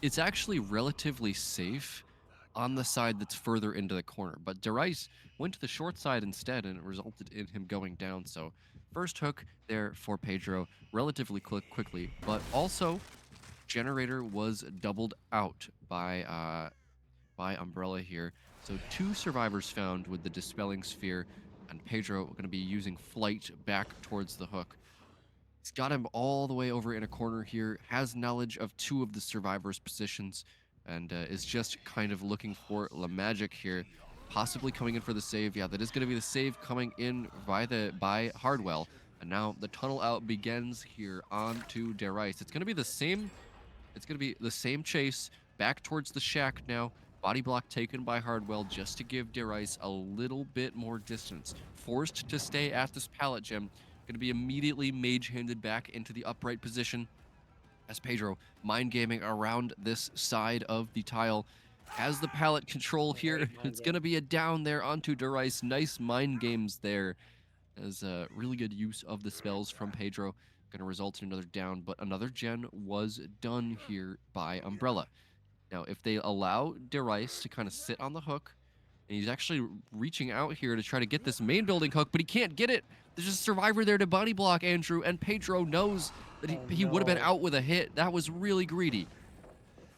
it's actually relatively safe on the side that's further into the corner. But Derice went to the short side instead, and it resulted in him going down. So, first hook there for Pedro, relatively quickly, but also generator was doubled out by Umbrella here. So two survivors found with the dispelling sphere, and Pedro going to be using flight back towards the hook. He's got him all the way over in a corner here, has knowledge of two of the survivors' positions, and is just kind of looking for La Magic here, possibly coming in for the save. Yeah, that is going to be the save coming in by Hardwell. And now the tunnel out begins here onto Derice. It's going to be the same chase back towards the shack now. Body block taken by Hardwell just to give Derice a little bit more distance. Forced to stay at this pallet gem. Going to be immediately mage-handed back into the upright position as Pedro mind gaming around this side of the tile. Has the pallet control here. Great mind It's going game. to be a down there onto Derice. Nice mind games there as really good use of the spells from Pedro. Going to result in another down, but another gen was done here by Umbrella. Now, if they allow Derice to kind of sit on the hook, and he's actually reaching out here to try to get this main building hook, but he can't get it. There's a survivor there to body block Andrew, and Pedro knows that Oh he would have been no. out with a hit. That was really greedy.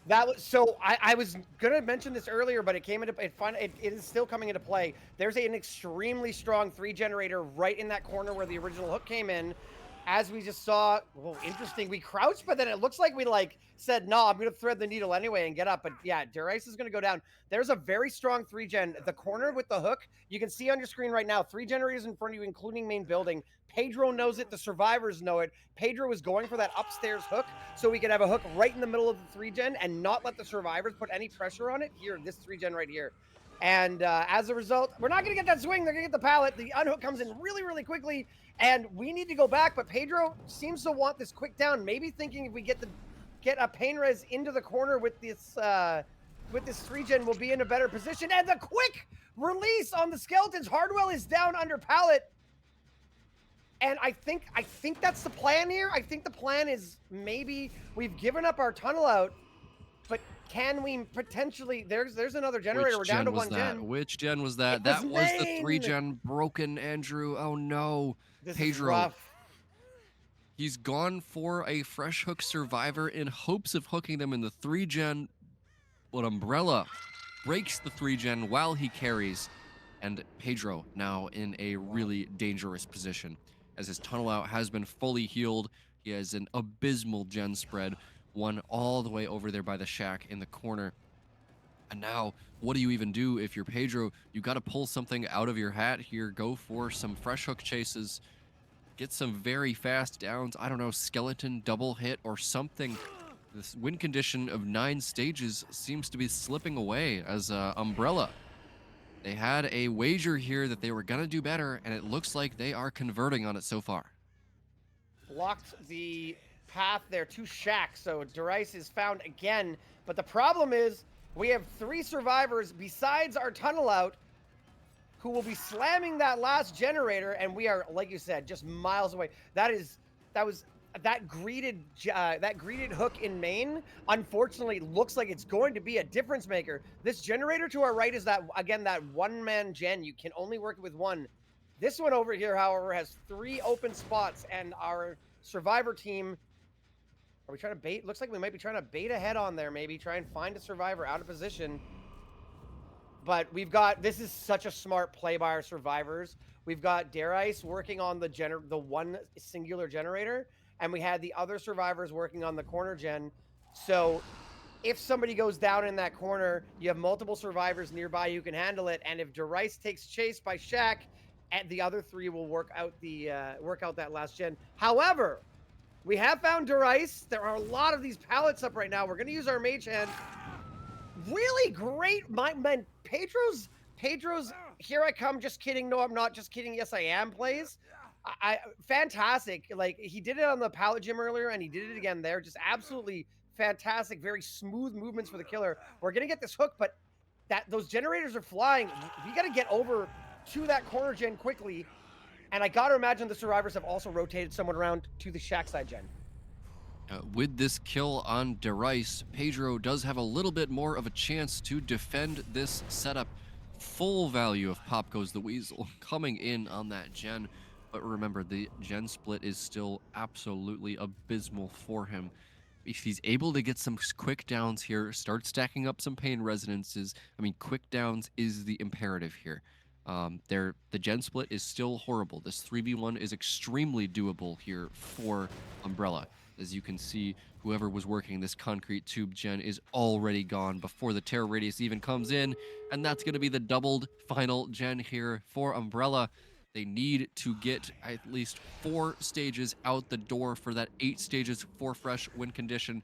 That was so. I was gonna mention this earlier, but it came into it is still coming into play. There's an extremely strong 3 generator right in that corner where the original hook came in. as we just saw, well, interesting. We crouched, but then it looks like we like said, no, I'm going to thread the needle anyway and get up. But yeah, Darice is going to go down. There's a very strong 3-gen. The corner with the hook, you can see on your screen right now, 3 generators in front of you, including main building. Pedro knows it. The survivors know it. Pedro is going for that upstairs hook so we could have a hook right in the middle of the 3-gen and not let the survivors put any pressure on it. Here, this 3-gen right here. And as a result, we're not going to get that swing. They're going to get the pallet. The unhook comes in really, really quickly. And we need to go back, but Pedro seems to want this quick down, maybe thinking if we get a pain res into the corner with this 3-gen, we'll be in a better position. And the quick release on the skeletons. Hardwell is down under pallet. And I think that's the plan here. I think the plan is maybe we've given up our tunnel out, but can we potentially there's another generator. We're down to 1 gen. Which gen was It that? was That was the main. 3-gen broken, Andrew. Oh no. This is Pedro, rough. he's gone for a fresh hook survivor in hopes of hooking them in the 3-gen, but Umbrella breaks the 3-gen while he carries, and Pedro now in a really dangerous position as his tunnel out has been fully healed. He has an abysmal gen spread, one all the way over there by the shack in the corner. And now, what do you even do if you're Pedro? You got to pull something out of your hat here, go for some fresh hook chases, get some very fast downs. I don't know, skeleton double hit or something. This win condition of 9 stages seems to be slipping away as Umbrella. They had a wager here that they were going to do better, and it looks like they are converting on it so far. Blocked the path there to Shack, so Darice is found again. But the problem is we have 3 survivors besides our tunnel out who will be slamming that last generator, and we are, like you said, just miles away. That greeted hook in main, unfortunately, looks like it's going to be a difference maker. This generator to our right is that, again, that one-man gen. You can only work with one. This one over here, however, has 3 open spots, and our survivor team, are we trying to bait? Looks like we might be trying to bait ahead on there, maybe try and find a survivor out of position. But we've got, this is such a smart play by our survivors. We've got Darice working on the one singular generator, and we had the other survivors working on the corner gen. So if somebody goes down in that corner, you have multiple survivors nearby who can handle it. And if Darice takes chase by Shack, and the other 3 will work out that last gen. However, we have found Darice. There are a lot of these pallets up right now. We're going to use our mage hand. Really great, man. Pedro's here I come, just kidding. No, I'm not just kidding. Yes, I am plays. Fantastic. Like, he did it on the pallet gym earlier, and he did it again there. Just absolutely fantastic. Very smooth movements for the killer. We're gonna get this hook, but those generators are flying. We got to get over to that corner gen quickly. And I got to imagine the survivors have also rotated someone around to the shack side gen. With this kill on Darice, Pedro does have a little bit more of a chance to defend this setup. Full value of Pop Goes the Weasel coming in on that gen. But remember, the gen split is still absolutely abysmal for him. If he's able to get some quick downs here, start stacking up some pain resonances. I mean, quick downs is the imperative here. The gen split is still horrible. This 3v1 is extremely doable here for Umbrella. As you can see, whoever was working this concrete tube gen is already gone before the terror radius even comes in, and that's going to be the doubled final gen here for Umbrella. They need to get at least 4 stages out the door for that 8 stages for fresh win condition,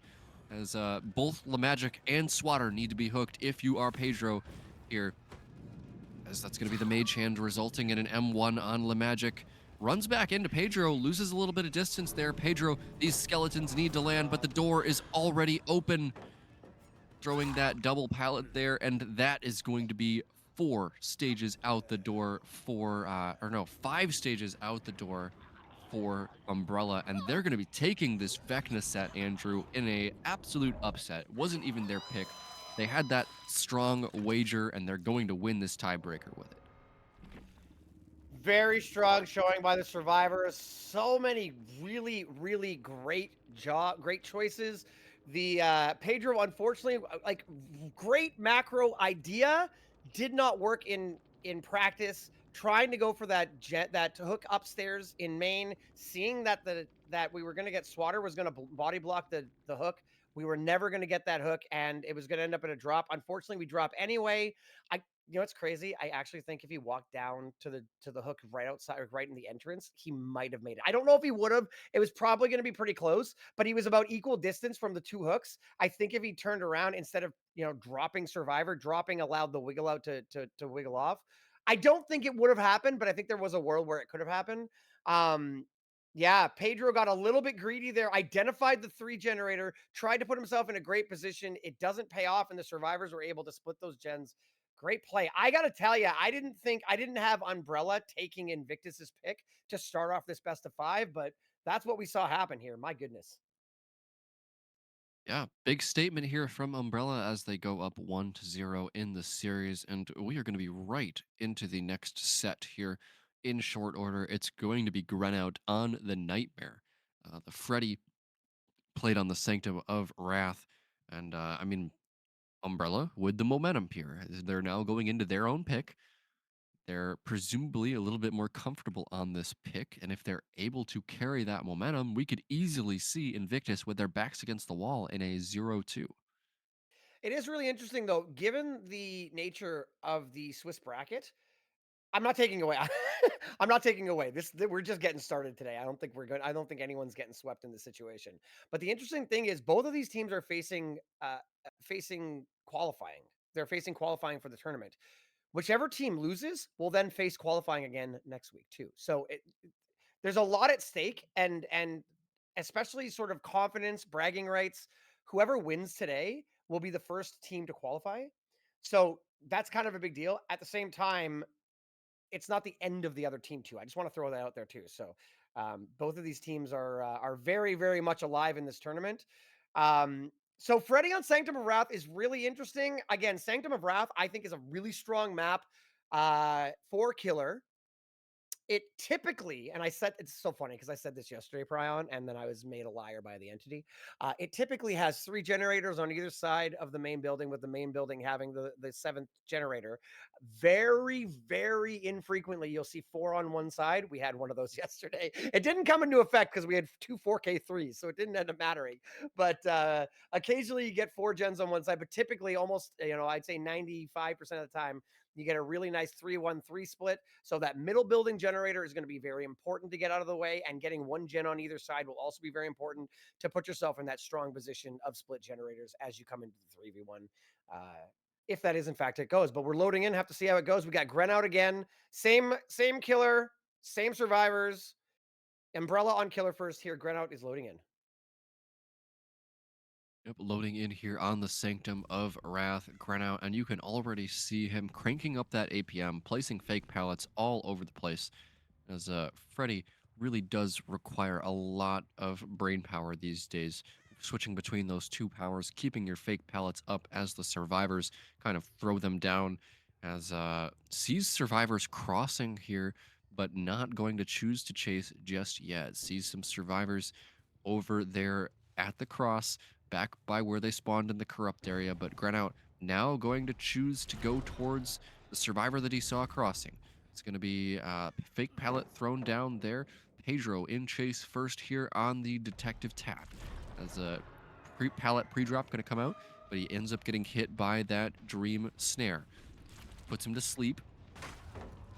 as both LaMagic and Swatter need to be hooked if you are Pedro here, as that's going to be the mage hand, resulting in an M1 on LaMagic. Runs back into Pedro, loses a little bit of distance there. Pedro, these skeletons need to land, but the door is already open. Throwing that double pallet there, and that is going to be 4 stages out the door for, 5 stages out the door for Umbrella, and they're going to be taking this Vecna set, Andrew, in a absolute upset. It wasn't even their pick. They had that strong wager, and they're going to win this tiebreaker with it. Very strong showing by the survivors. So many really, really great choices. The Pedro, unfortunately, like, great macro idea, did not work in practice. trying to go for that hook upstairs in main, seeing that that we were going to get Swatter was going to body block the hook. We were never going to get that hook, and it was going to end up in a drop. Unfortunately, we drop anyway. It's crazy. I actually think if he walked down to the hook right outside, or right in the entrance, he might have made it. I don't know if he would have. It was probably going to be pretty close, but he was about equal distance from the two hooks. I think if he turned around instead of dropping Survivor, dropping allowed the wiggle out to wiggle off. I don't think it would have happened, but I think there was a world where it could have happened. Um, yeah, Pedro got a little bit greedy there, identified the 3 generator, tried to put himself in a great position. It doesn't pay off, and the survivors were able to split those gens. Great play. I got to tell you, I didn't have Umbrella taking Invictus's pick to start off this best of 5, but that's what we saw happen here. My goodness. Yeah, big statement here from Umbrella as they go up 1-0 in the series. And we are going to be right into the next set here in short order. It's going to be Grenout on the Nightmare. The Freddy played on the Sanctum of Wrath. And Umbrella with the momentum here. They're now going into their own pick. They're presumably a little bit more comfortable on this pick, and if they're able to carry that momentum, we could easily see Invictus with their backs against the wall in a 0-2. It is really interesting though, given the nature of the Swiss bracket. I'm not taking away. I'm not taking away. We're just getting started today. I don't think we're good. I don't think anyone's getting swept in this situation. But the interesting thing is, both of these teams are facing qualifying. They're facing qualifying for the tournament. Whichever team loses will then face qualifying again next week too. So there's a lot at stake, and especially sort of confidence, bragging rights. Whoever wins today will be the first team to qualify. So that's kind of a big deal. At the same time, it's not the end of the other team too. I just want to throw that out there too. So both of these teams are very, very much alive in this tournament. So Freddy on Sanctum of Wrath is really interesting. Again, Sanctum of Wrath I think is a really strong map for killer. It typically, and I said it's so funny because I said this yesterday, Prion, and then I was made a liar by the entity. It typically has 3 generators on either side of the main building, with the main building having the 7th generator. Very, very infrequently, you'll see 4 on one side. We had one of those yesterday. It didn't come into effect because we had 2 4K3s, so it didn't end up mattering. But occasionally you get 4 gens on one side, but typically almost, I'd say 95% of the time, you get a really nice 3-1-3 split. So that middle building generator is going to be very important to get out of the way, and getting 1 gen on either side will also be very important to put yourself in that strong position of split generators as you come into the 3v1. If that is in fact it goes, but we're loading in, have to see how it goes. We got Gren out again, same killer, same survivors. Umbrella on killer first here. Gren out is loading in. Yep, loading in here on the Sanctum of Wrath, Grenout, and you can already see him cranking up that APM, placing fake pallets all over the place, as Freddy really does require a lot of brain power these days. Switching between those two powers, keeping your fake pallets up as the survivors kind of throw them down, as sees survivors crossing here, but not going to choose to chase just yet. Sees some survivors over there at the cross, back by where they spawned in the corrupt area, but Grenout now going to choose to go towards the survivor that he saw crossing. It's going to be fake pallet thrown down there. Pedro in chase first here on the detective tap. As a pallet pre-drop going to come out, but he ends up getting hit by that dream snare. Puts him to sleep.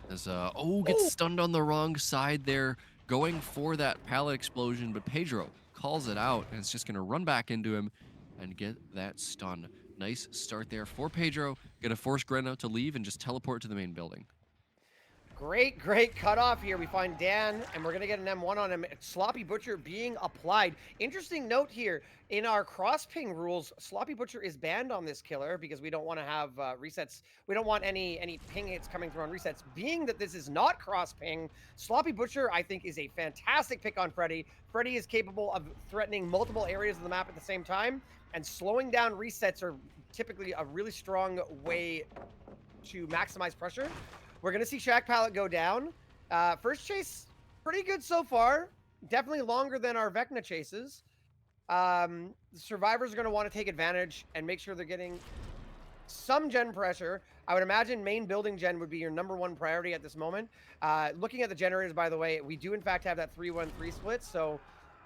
As gets stunned on the wrong side there, going for that pallet explosion, but Pedro calls it out, and it's just going to run back into him and get that stun. Nice start there for Pedro. Gonna force Greno to leave and just teleport to the main building. Great cutoff here. We find Dan, and we're going to get an M1 on him. Sloppy Butcher being applied. Interesting note here. In our cross ping rules, Sloppy Butcher is banned on this killer because we don't want to have resets. We don't want any ping hits coming through on resets. Being that this is not cross ping, Sloppy Butcher, I think, is a fantastic pick on Freddy. Freddy is capable of threatening multiple areas of the map at the same time, and slowing down resets are typically a really strong way to maximize pressure. We're going to see Shack Pallet go down. First chase, pretty good so far. Definitely longer than our Vecna chases. The survivors are going to want to take advantage and make sure they're getting some gen pressure. I would imagine main building gen would be your number one priority at this moment. Looking at the generators, by the way, we do in fact have that 3-1-3 split. So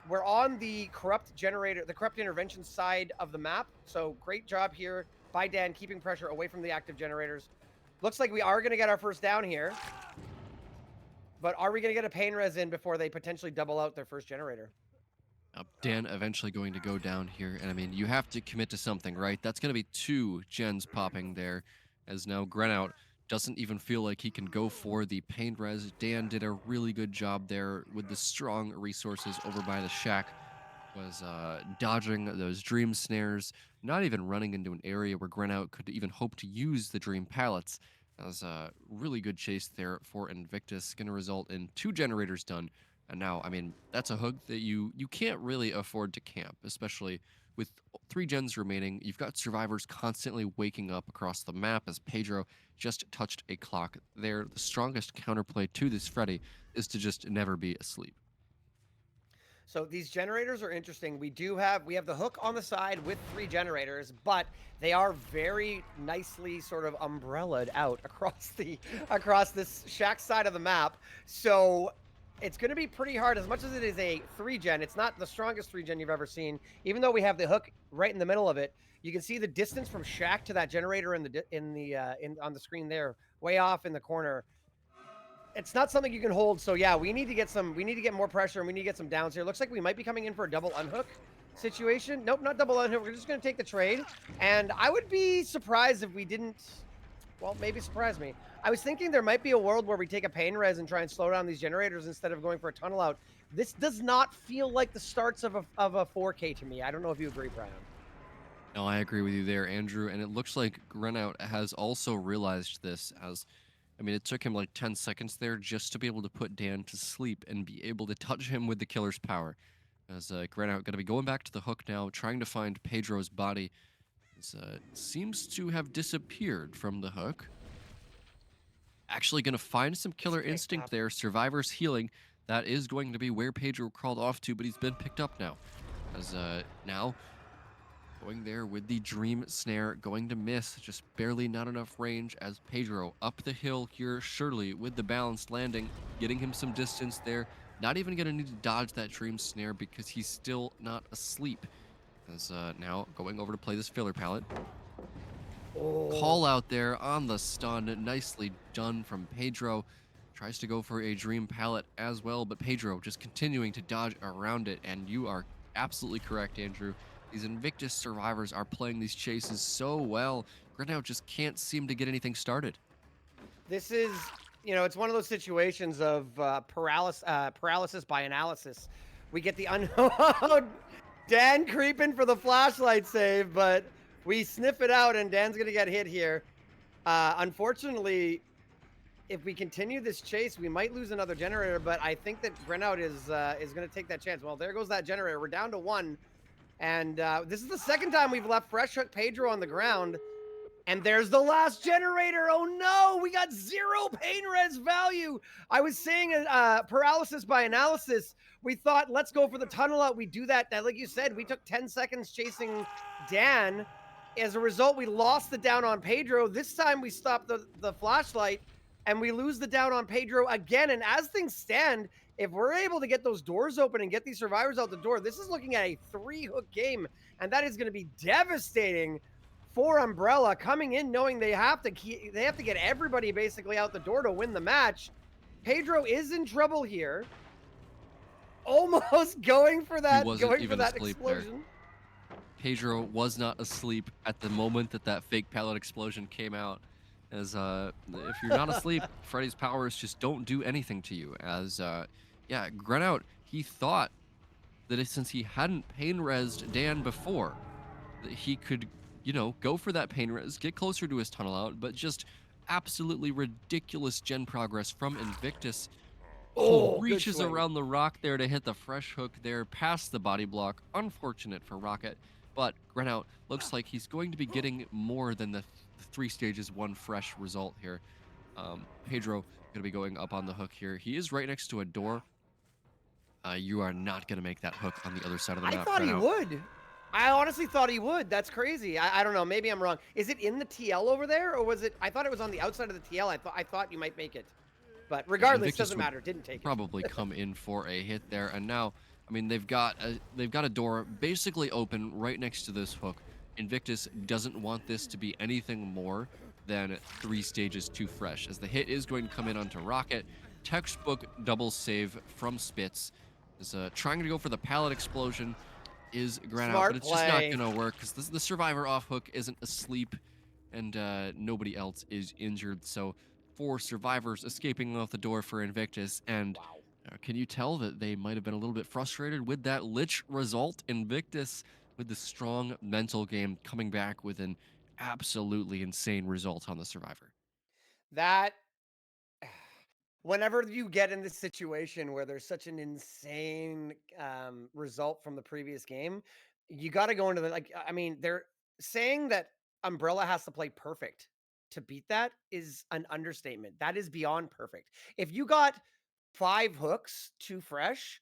we're on the corrupt generator, the corrupt intervention side of the map. So great job here by Dan, keeping pressure away from the active generators. Looks like we are going to get our first down here. But are we going to get a pain res in before they potentially double out their first generator? Dan eventually going to go down here, and I mean, you have to commit to something, right? That's going to be 2 gens popping there, as now Grenout doesn't even feel like he can go for the pain res. Dan did a really good job there with the strong resources over by the shack, was dodging those dream snares, not even running into an area where Grenout could even hope to use the dream pallets. That was a really good chase there for Invictus, going to result in 2 generators done. And now, I mean, that's a hook that you can't really afford to camp, especially with 3 gens remaining. You've got survivors constantly waking up across the map as Pedro just touched a clock there. The strongest counterplay to this Freddy is to just never be asleep. So these generators are interesting. We have the hook on the side with 3 generators, but they are very nicely sort of umbrellaed out across this shack side of the map. So it's going to be pretty hard. As much as it is a 3 gen, it's not the strongest 3 gen you've ever seen. Even though we have the hook right in the middle of it, you can see the distance from shack to that generator on the screen there, way off in the corner. It's not something you can hold. So yeah, we need to get more pressure, and we need to get some downs here. Looks like we might be coming in for a double unhook situation. Nope, not double unhook. We're just going to take the trade. And I would be surprised if we didn't, well, maybe surprise me. I was thinking there might be a world where we take a pain res and try and slow down these generators instead of going for a tunnel out. This does not feel like the starts of a 4K to me. I don't know if you agree, Prion. No, I agree with you there, Andrew. And it looks like Grenout has also realized this as, I mean, it took him like 10 seconds there just to be able to put Dan to sleep and be able to touch him with the killer's power. As Grenout going to be going back to the hook now, trying to find Pedro's body. It seems to have disappeared from the hook. Actually going to find some killer instinct there. Survivor's healing. That is going to be where Pedro crawled off to, but he's been picked up now. As now going there with the dream snare, going to miss, just barely not enough range as Pedro up the hill here, surely with the balanced landing, getting him some distance there. Not even going to need to dodge that dream snare because he's still not asleep. As now going over to play this filler pallet. Call out there on the stun, nicely done from Pedro. Tries to go for a dream pallet as well, but Pedro just continuing to dodge around it, and you are absolutely correct, Andrew. These Invictus survivors are playing these chases so well. Grenout just can't seem to get anything started. This is, it's one of those situations of paralysis by analysis. We get the Dan creeping for the flashlight save, but we sniff it out, and Dan's going to get hit here. Unfortunately, if we continue this chase, we might lose another generator, but I think that Grenout is going to take that chance. Well, there goes that generator. We're down to 1. And this is the second time we've left Fresh Hook Pedro on the ground. And there's the last generator. Oh no, we got 0 pain res value. I was saying paralysis by analysis. We thought, let's go for the tunnel out. We do that. Like you said, we took 10 seconds chasing Dan. As a result, we lost the down on Pedro. This time we stopped the flashlight, and we lose the down on Pedro again. And as things stand, if we're able to get those doors open and get these survivors out the door, this is looking at a 3-hook game, and that is going to be devastating for Umbrella, coming in knowing they have to get everybody basically out the door to win the match. Pedro is in trouble here, almost going for that explosion. There. Pedro was not asleep at the moment that fake pallet explosion came out. As if you're not asleep, Freddy's powers just don't do anything to you. As yeah, Grenout, he thought that since he hadn't pain resed Dan before, that he could, go for that pain res, get closer to his tunnel out, but just absolutely ridiculous gen progress from Invictus. Reaches around the rock there to hit the fresh hook there past the body block. Unfortunate for Rocket, but Grenout looks like he's going to be getting more than the 3 stages, 1 fresh result here. Pedro going to be going up on the hook here. He is right next to a door. You are not going to make that hook on the other side of the map. I thought he would. I honestly thought he would. That's crazy. I don't know. Maybe I'm wrong. Is it in the TL over there, or was it? I thought it was on the outside of the TL. I thought you might make it, but Yeah, regardless, Invictus doesn't would matter. Didn't take it. probably come in for a hit there, and now, I mean, they've got a door basically open right next to this hook. Invictus doesn't want this to be anything more than 3 stages too fresh, as the hit is going to come in onto Rocket. Textbook double save from Spitz is trying to go for the pallet explosion is Grant out, but Smart it's just not play. gonna work because the survivor off hook isn't asleep, and nobody else is injured. So 4 survivors escaping out the door for Invictus, and Wow. can you tell that they might have been a little bit frustrated with that Lich result? Invictus with the strong mental game coming back with an absolutely insane result on the survivor. That whenever you get in this situation where there's such an insane result from the previous game, you got to go into the like. I mean, they're saying that Umbrella has to play perfect to beat that is an understatement. That is beyond perfect. If you got 5 hooks too fresh,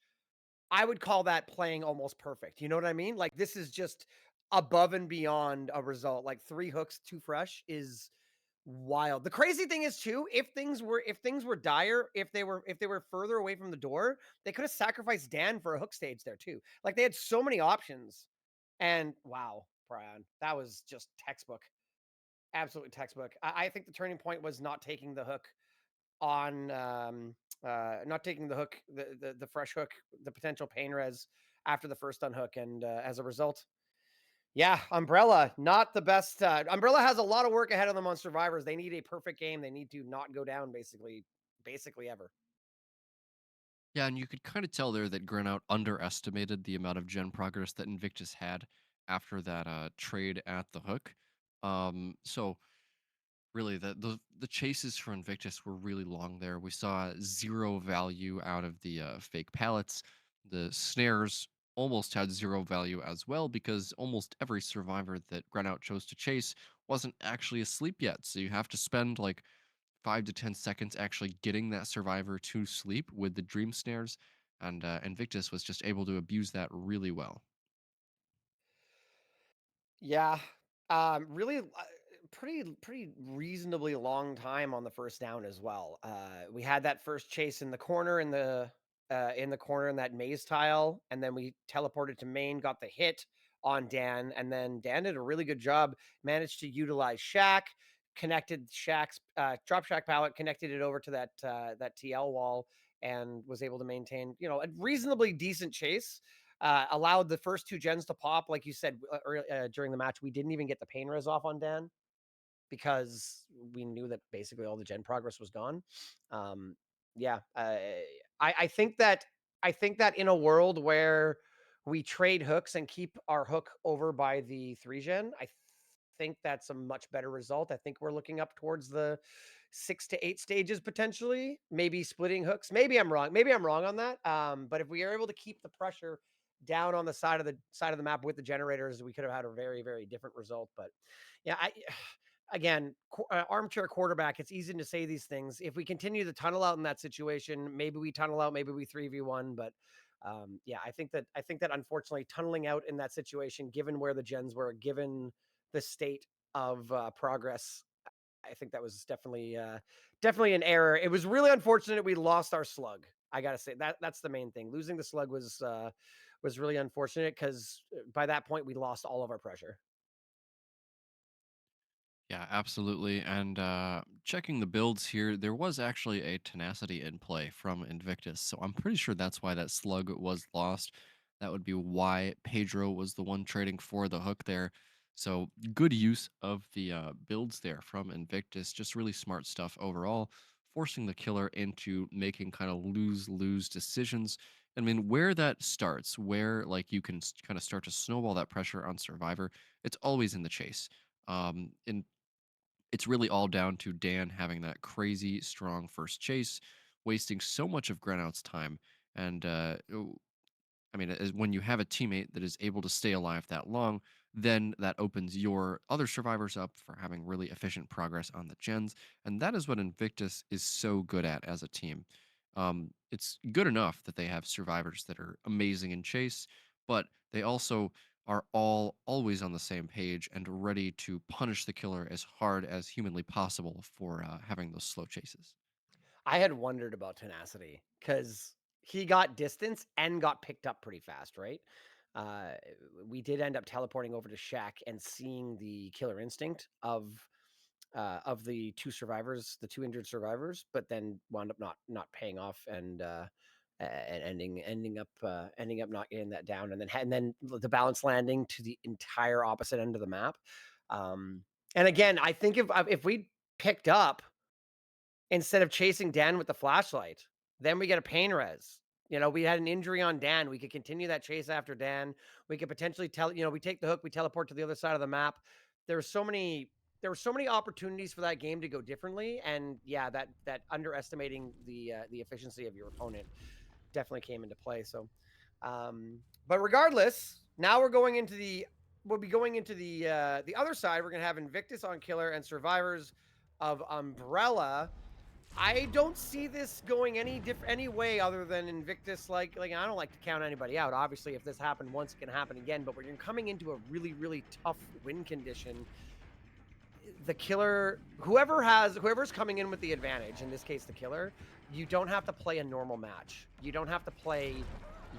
I would call that playing almost perfect. You know what I mean? Like this is just above and beyond a result. Like 3 hooks too fresh is wild. The crazy thing is too, if things were dire, if they were further away from the door, they could have sacrificed Dan for a hook stage there too. Like they had so many options. And wow, Prion, that was just textbook. Absolutely textbook. I think the turning point was not taking the hook on not taking the hook, the fresh hook, the potential pain res after the first unhook. And as a result, yeah, Umbrella, not the best. Umbrella has a lot of work ahead of them on Survivors. They need a perfect game. They need to not go down basically ever. Yeah, and you could kind of tell there that Granout underestimated the amount of gen progress that Invictus had after that trade at the hook. So really, the chases for Invictus were really long there. We saw zero value out of the fake pallets. The snares almost had zero value as well because almost every survivor that Granout chose to chase wasn't actually asleep yet. So you have to spend like 5 to 10 seconds actually getting that survivor to sleep with the dream snares, and Invictus was just able to abuse that really well. Yeah. Really pretty reasonably long time on the first down as well. We had that first chase in the corner in the corner in that maze tile, and then we teleported to main, got the hit on Dan, and then Dan did a really good job, managed to utilize Shack, connected Shack's drop Shack pallet, connected it over to that TL wall, and was able to maintain, a reasonably decent chase. Allowed the first 2 gens to pop, like you said during the match. We didn't even get the pain res off on Dan because we knew that basically all the gen progress was gone. Um, yeah, I think that in a world where we trade hooks and keep our hook over by the 3 gen, I think that's a much better result. I think we're looking up towards the 6 to 8 stages potentially, maybe splitting hooks. Maybe I'm wrong. Maybe I'm wrong on that. But if we are able to keep the pressure down on the side of the map with the generators, we could have had a very, very different result. But yeah, again, armchair quarterback. It's easy to say these things. If we continue to tunnel out in that situation, maybe we tunnel out, maybe we 3v1. But yeah, I think that unfortunately tunneling out in that situation, given where the gens were, given the state of progress, I think that was definitely an error. It was really unfortunate we lost our slug. I gotta say that's the main thing. Losing the slug was really unfortunate because by that point we lost all of our pressure. Yeah, absolutely. And checking the builds here, there was actually a tenacity in play from Invictus. So I'm pretty sure that's why that slug was lost. That would be why Pedro was the one trading for the hook there. So good use of the builds there from Invictus. Just really smart stuff overall, forcing the killer into making kind of lose lose decisions. I mean, where that starts, where like you can kind of start to snowball that pressure on Survivor, it's always in the chase. In It's really all down to Dan having that crazy strong first chase, wasting so much of Grenout's time. And I mean, when you have a teammate that is able to stay alive that long, then that opens your other survivors up for having really efficient progress on the gens. And that is what Invictus is so good at as a team. It's good enough that they have survivors that are amazing in chase, but they also are all always on the same page and ready to punish the killer as hard as humanly possible for having those slow chases. I had wondered about Tenacity because he got distance and got picked up pretty fast, right? Uh, we did end up teleporting over to Shaq and seeing the killer instinct of the two survivors, the two injured survivors, but then wound up not paying off and ending up not getting that down, and then the balance landing to the entire opposite end of the map. Um, and again, I think if we picked up instead of chasing Dan with the flashlight, then we get a pain res. You know, we had an injury on Dan. We could continue that chase after Dan. We could potentially we take the hook, we teleport to the other side of the map. There were so many there were so many opportunities for that game to go differently. And yeah, that underestimating the efficiency of your opponent definitely came into play. So but regardless, now we'll be going into the other side. We're gonna have Invictus on killer and survivors of Umbrella. I don't see this going any way other than Invictus. Like I don't like to count anybody out. Obviously, if this happened once, it can happen again. But when you're coming into a really tough win condition, the killer, whoever's coming in with the advantage, in this case the killer, you don't have to play a normal match. You don't have to play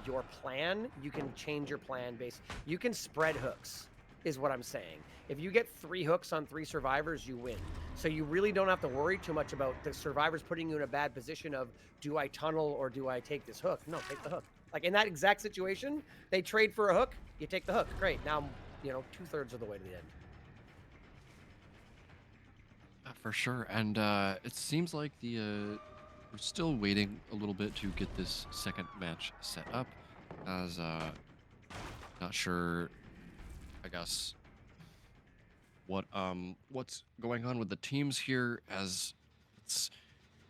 your plan. You can change your plan based. You can spread hooks, is what I'm saying. If you get 3 hooks on 3 survivors, you win. So you really don't have to worry too much about the survivors putting you in a bad position of, do I tunnel or do I take this hook? No, take the hook. Like in that exact situation, they trade for a hook, you take the hook. Great. Now, 2/3 of the way to the end. For sure. And it seems like we're still waiting a little bit to get this second match set up, as not sure, I guess, what's going on with the teams here, as it's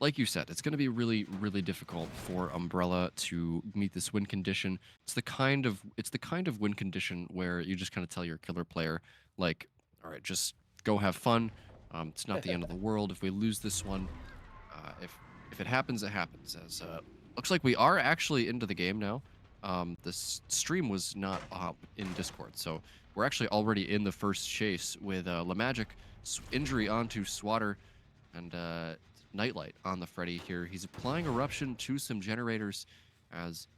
like you said, it's going to be really difficult for Umbrella to meet this win condition. It's the kind of win condition where you just kind of tell your killer player, like, all right, just go have fun. It's not the end of the world if we lose this one. If it happens, it happens. As looks like we are actually into the game now. This stream was not up in Discord, so we're actually already in the first chase with LaMagic injury onto Swatter and Nightlight on the Freddy here. He's applying Eruption to some generators, as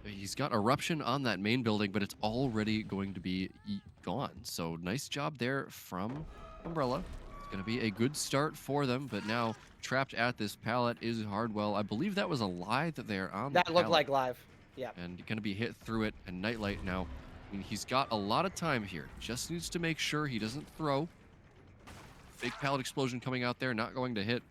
he's got Eruption on that main building, but it's already going to be gone. So nice job there from Umbrella. It's going to be a good start for them, but now trapped at this pallet is Hardwell. I believe that was a lie that they're on the That looked pallet like live. Yeah. and going to be hit through it. And Nightlight now, I mean, he's got a lot of time here. Just needs to make sure he doesn't throw. Big pallet explosion coming out there, not going to hit.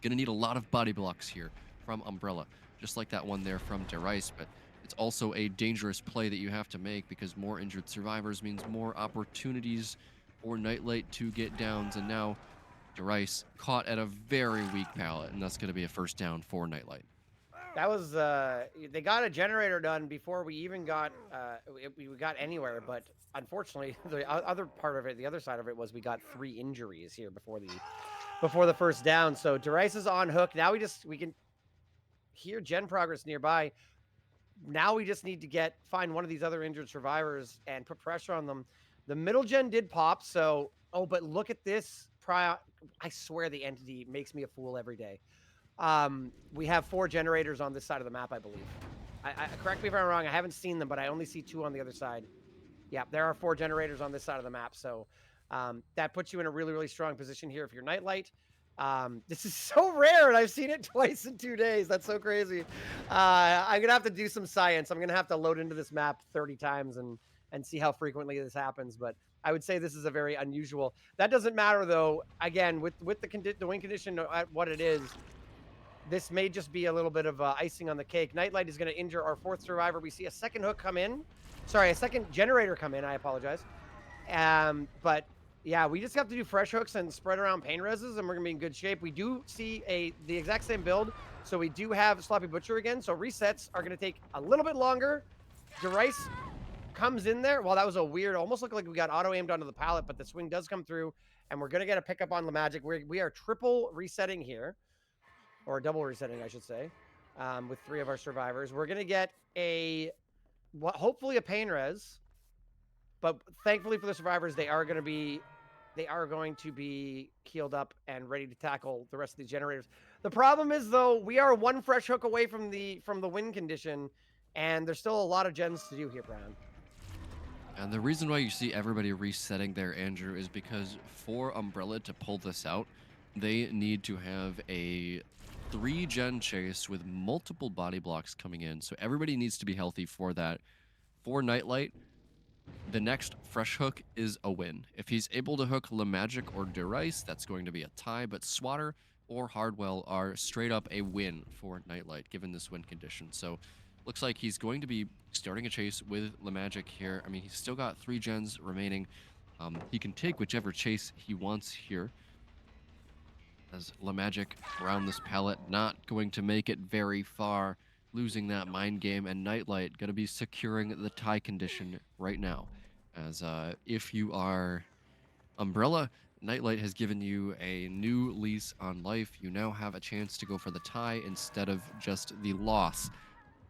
Gonna need a lot of body blocks here from Umbrella, just like that one there from DeRice, but it's also a dangerous play that you have to make, because more injured survivors means more opportunities for Nightlight to get downs, and now DeRice caught at a very weak pallet, and that's gonna be a first down for Nightlight. That was they got a generator done before we even got we got anywhere, but unfortunately the other part of it, the other side of it, was we got 3 injuries here before the first down. So DeRice is on hook. Now we can hear gen progress nearby. Now we just need to find one of these other injured survivors and put pressure on them. The middle gen did pop, so but look at this. Prion, I swear the entity makes me a fool every day. We have 4 generators on this side of the map, I believe. I correct me if I'm wrong. I haven't seen them, but I only see 2 on the other side. Yeah, there are 4 generators on this side of the map. So that puts you in a really strong position here if you're Nightlight. This is so rare, and I've seen it twice in 2 days. That's so crazy. I'm gonna have to do some science. I'm gonna have to load into this map 30 times and see how frequently this happens. But I would say this is a very unusual. That doesn't matter though. Again, with the win condition at what it is, this may just be a little bit of icing on the cake. Nightlight is going to injure our 4th survivor. We see a second hook come in. Sorry, a second generator come in. I apologize. But yeah, we just have to do fresh hooks and spread around pain reses, and we're going to be in good shape. We do see the exact same build. So we do have Sloppy Butcher again. So resets are going to take a little bit longer. DeRice comes in there. Well, that was a weird, almost looked like we got auto-aimed onto the pallet, but the swing does come through, and we're going to get a pickup on LaMagic. We are triple resetting here. Or double resetting, I should say, with 3 of our survivors. We're going to get a hopefully a pain res, but thankfully for the survivors, they are going to be healed up and ready to tackle the rest of these generators. The problem is though, we are one fresh hook away from the win condition, and there's still a lot of gens to do here, Brown. And the reason why you see everybody resetting there, Andrew, is because for Umbrella to pull this out, they need to have a 3-gen chase with multiple body blocks coming in. So everybody needs to be healthy for that. For Nightlight, the next fresh hook is a win. If he's able to hook Lemagic or Derice, that's going to be a tie, but Swatter or Hardwell are straight up a win for Nightlight, given this win condition. So looks like he's going to be starting a chase with Lemagic here. I mean, he's still got 3 gens remaining. He can take whichever chase he wants here. As Lemagic around this pallet, not going to make it very far, losing that mind game, and Nightlight going to be securing the tie condition right now. As if you are Umbrella, Nightlight has given you a new lease on life. You now have a chance to go for the tie instead of just the loss.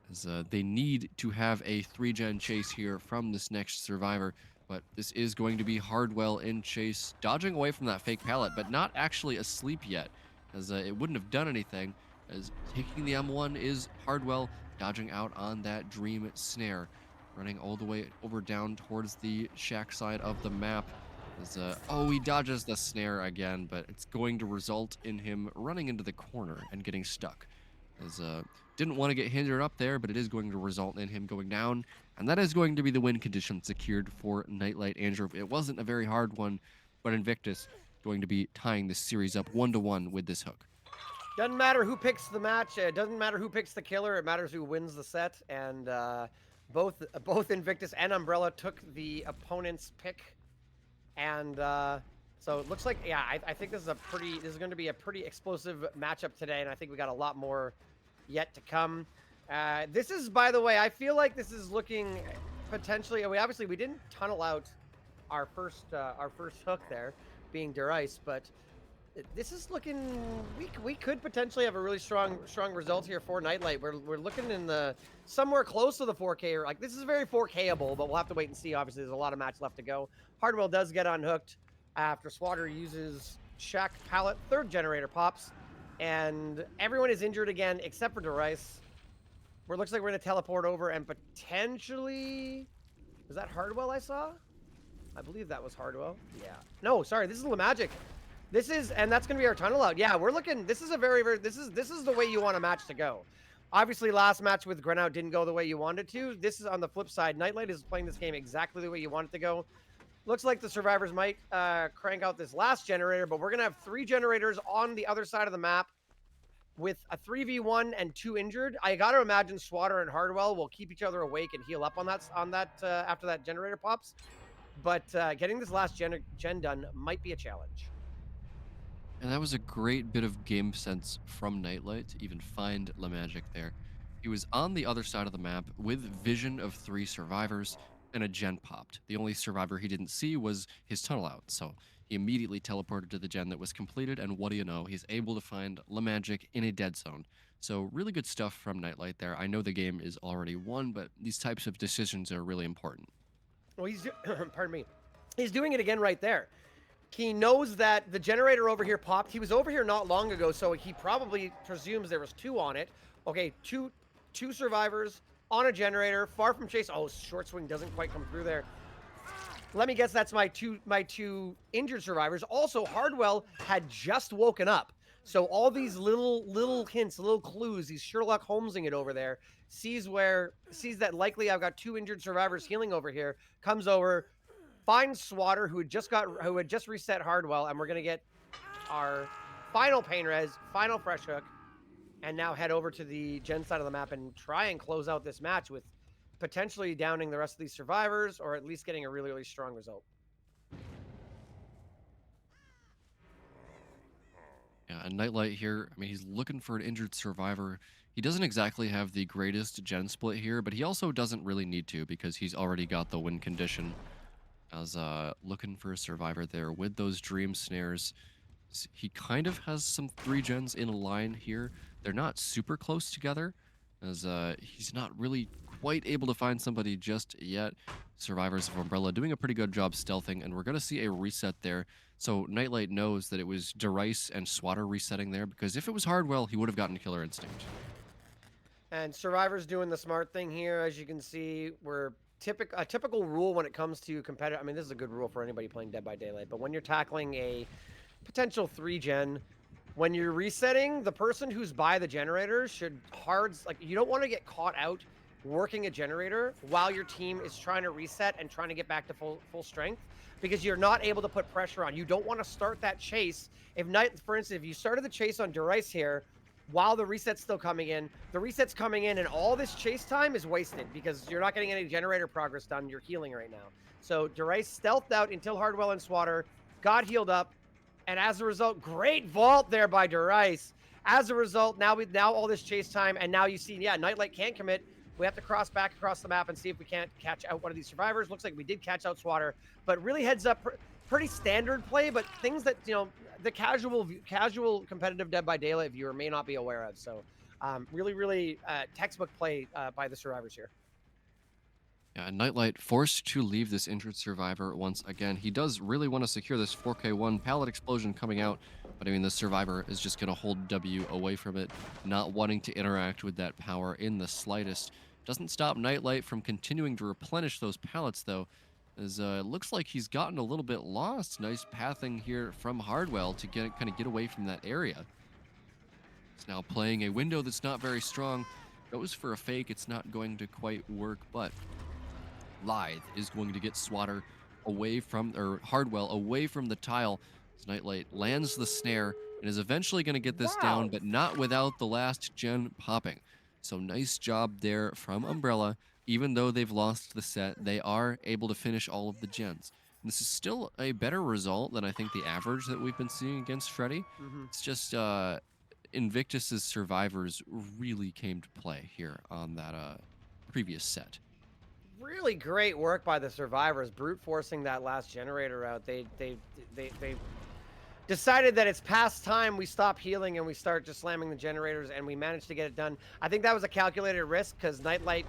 As they need to have a 3-gen chase here from this next survivor, but this is going to be Hardwell in chase, dodging away from that fake pallet, but not actually asleep yet, as it wouldn't have done anything, as taking the M1 is Hardwell, dodging out on that Dream Snare, running all the way over down towards the shack side of the map. As, oh, he dodges the snare again, but it's going to result in him running into the corner and getting stuck. As didn't want to get hindered up there, but it is going to result in him going down, and that is going to be the win condition secured for Nightlight Andrew. It wasn't a very hard one, but Invictus going to be tying this series up 1-1 with this hook. Doesn't matter who picks the match. It doesn't matter who picks the killer. It matters who wins the set. And both Invictus and Umbrella took the opponent's pick. And so it looks like, yeah, I think this is going to be a pretty explosive matchup today. And I think we got a lot more yet to come. This is, by the way, I feel like this is looking potentially. We didn't tunnel out our first hook there, being Derice, but this is looking. We could potentially have a really strong result here for Nightlight. We're looking in the somewhere close to the 4K. Or like this is very 4Kable, but we'll have to wait and see. Obviously, there's a lot of match left to go. Hardwell does get unhooked after Swatter uses Shack Pallet. 3rd generator pops, and everyone is injured again except for Derice. Where it looks like we're gonna teleport over and potentially. Was that Hardwell I saw? I believe that was Hardwell. Yeah. No, sorry. This is Lemagic. This is, and that's going to be our tunnel out. Yeah, we're looking, this is a this is the way you want a match to go. Obviously, last match with Grenout didn't go the way you wanted to. This is on the flip side. Nightlight is playing this game exactly the way you want it to go. Looks like the survivors might crank out this last generator, but we're going to have 3 generators on the other side of the map with a 3v1 and 2 injured. I got to imagine Swatter and Hardwell will keep each other awake and heal up on that after that generator pops. But getting this last gen done might be a challenge. And that was a great bit of game sense from Nightlight to even find Lemagic there. He was on the other side of the map with vision of 3 survivors, and a gen popped. The only survivor he didn't see was his tunnel out, so he immediately teleported to the gen that was completed, and what do you know, he's able to find Lemagic in a dead zone. So really good stuff from Nightlight there. I know the game is already won, but these types of decisions are really important. Well, pardon me. He's doing it again right there. He knows that the generator over here popped. He was over here not long ago, so he probably presumes there was 2 on it. Okay, two survivors on a generator, far from chase. Oh, short swing doesn't quite come through there. Let me guess, that's my two injured survivors. Also, Hardwell had just woken up. So all these little hints, little clues, he's Sherlock Holmesing it over there. Sees that likely I've got 2 injured survivors healing over here. Comes over, finds Swatter, who had just reset Hardwell, and we're gonna get our final pain res, final fresh hook, and now head over to the gen side of the map and try and close out this match with potentially downing the rest of these survivors, or at least getting a really, really strong result. Yeah, and Nightlight here, I mean, he's looking for an injured survivor. He doesn't exactly have the greatest gen split here, but he also doesn't really need to because he's already got the win condition. As looking for a survivor there with those dream snares. He kind of has some 3 gens in a line here. They're not super close together, as he's not really quite able to find somebody just yet. Survivors of Umbrella doing a pretty good job stealthing, and we're going to see a reset there. So Nightlight knows that it was Derice and Swatter resetting there, because if it was Hardwell, he would have gotten Killer Instinct. And Survivor's doing the smart thing here, as you can see. We're a typical rule when it comes to competitive. I mean, this is a good rule for anybody playing Dead by Daylight, but when you're tackling a potential 3 gen, when you're resetting, the person who's by the generator should like, you don't want to get caught out working a generator while your team is trying to reset and trying to get back to full strength, because you're not able to put pressure on. You don't want to start that chase. If night, for instance, if you started the chase on Derice here while the reset's still coming in, the reset's coming in and all this chase time is wasted because you're not getting any generator progress done. You're healing right now. So Derice stealthed out until Hardwell and Swatter got healed up, and as a result, great vault there by Derice. As a result, now all this chase time, and now you see, yeah, Nightlight can't commit. We have to cross back across the map and see if we can't catch out one of these survivors. Looks like we did catch out Swatter, but really heads up, pretty standard play, but things that, the casual competitive Dead by Daylight viewer may not be aware of. So really textbook play by the survivors here. Yeah, Nightlight forced to leave this injured survivor once again. He does really want to secure this 4K1 pallet explosion coming out, but I mean, the survivor is just going to hold W away from it, not wanting to interact with that power in the slightest. Doesn't stop Nightlight from continuing to replenish those pallets, though, as it looks like he's gotten a little bit lost. Nice pathing here from Hardwell to get away from that area. He's now playing a window that's not very strong. Goes for a fake. It's not going to quite work, but Lithe is going to get Swatter away from, or Hardwell away from the tile. As Nightlight lands the snare and is eventually going to get this down, Wow. but not without the last gen popping. So nice job there from Umbrella. Even though they've lost the set, they are able to finish all of the gens. And this is still a better result than I think the average that we've been seeing against Freddy. Mm-hmm. It's just Invictus's survivors really came to play here on that previous set. Really great work by the survivors, brute forcing that last generator out. They decided that it's past time we stop healing and we start just slamming the generators, and we managed to get it done. I think that was a calculated risk because Nightlight,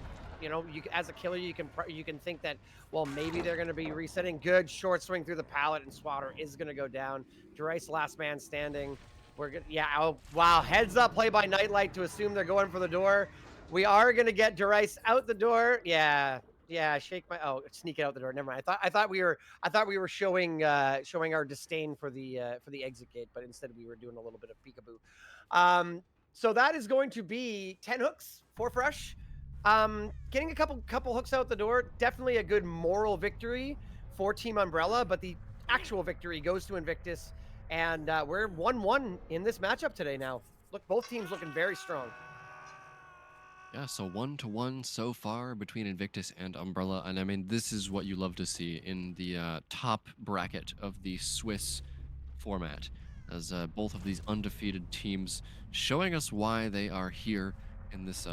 as a killer, you can think that, well, maybe they're going to be resetting. Good short swing through the pallet, and Swatter is going to go down. Derice last man standing. We're good. Yeah. Oh wow. Heads up play by Nightlight to assume they're going for the door. We are going to get Derice out the door. Yeah. Yeah, shake my sneak it out the door. Never mind. I thought we were showing our disdain for the exit gate, but instead we were doing a little bit of peekaboo. So that is going to be 10 hooks for Fresh. Getting a couple hooks out the door, definitely a good moral victory for Team Umbrella, but the actual victory goes to Invictus, and we're 1-1 in this matchup today now. Look, both teams looking very strong. Yeah, so 1-1 so far between Invictus and Umbrella, and I mean, this is what you love to see in the top bracket of the Swiss format, as both of these undefeated teams showing us why they are here in this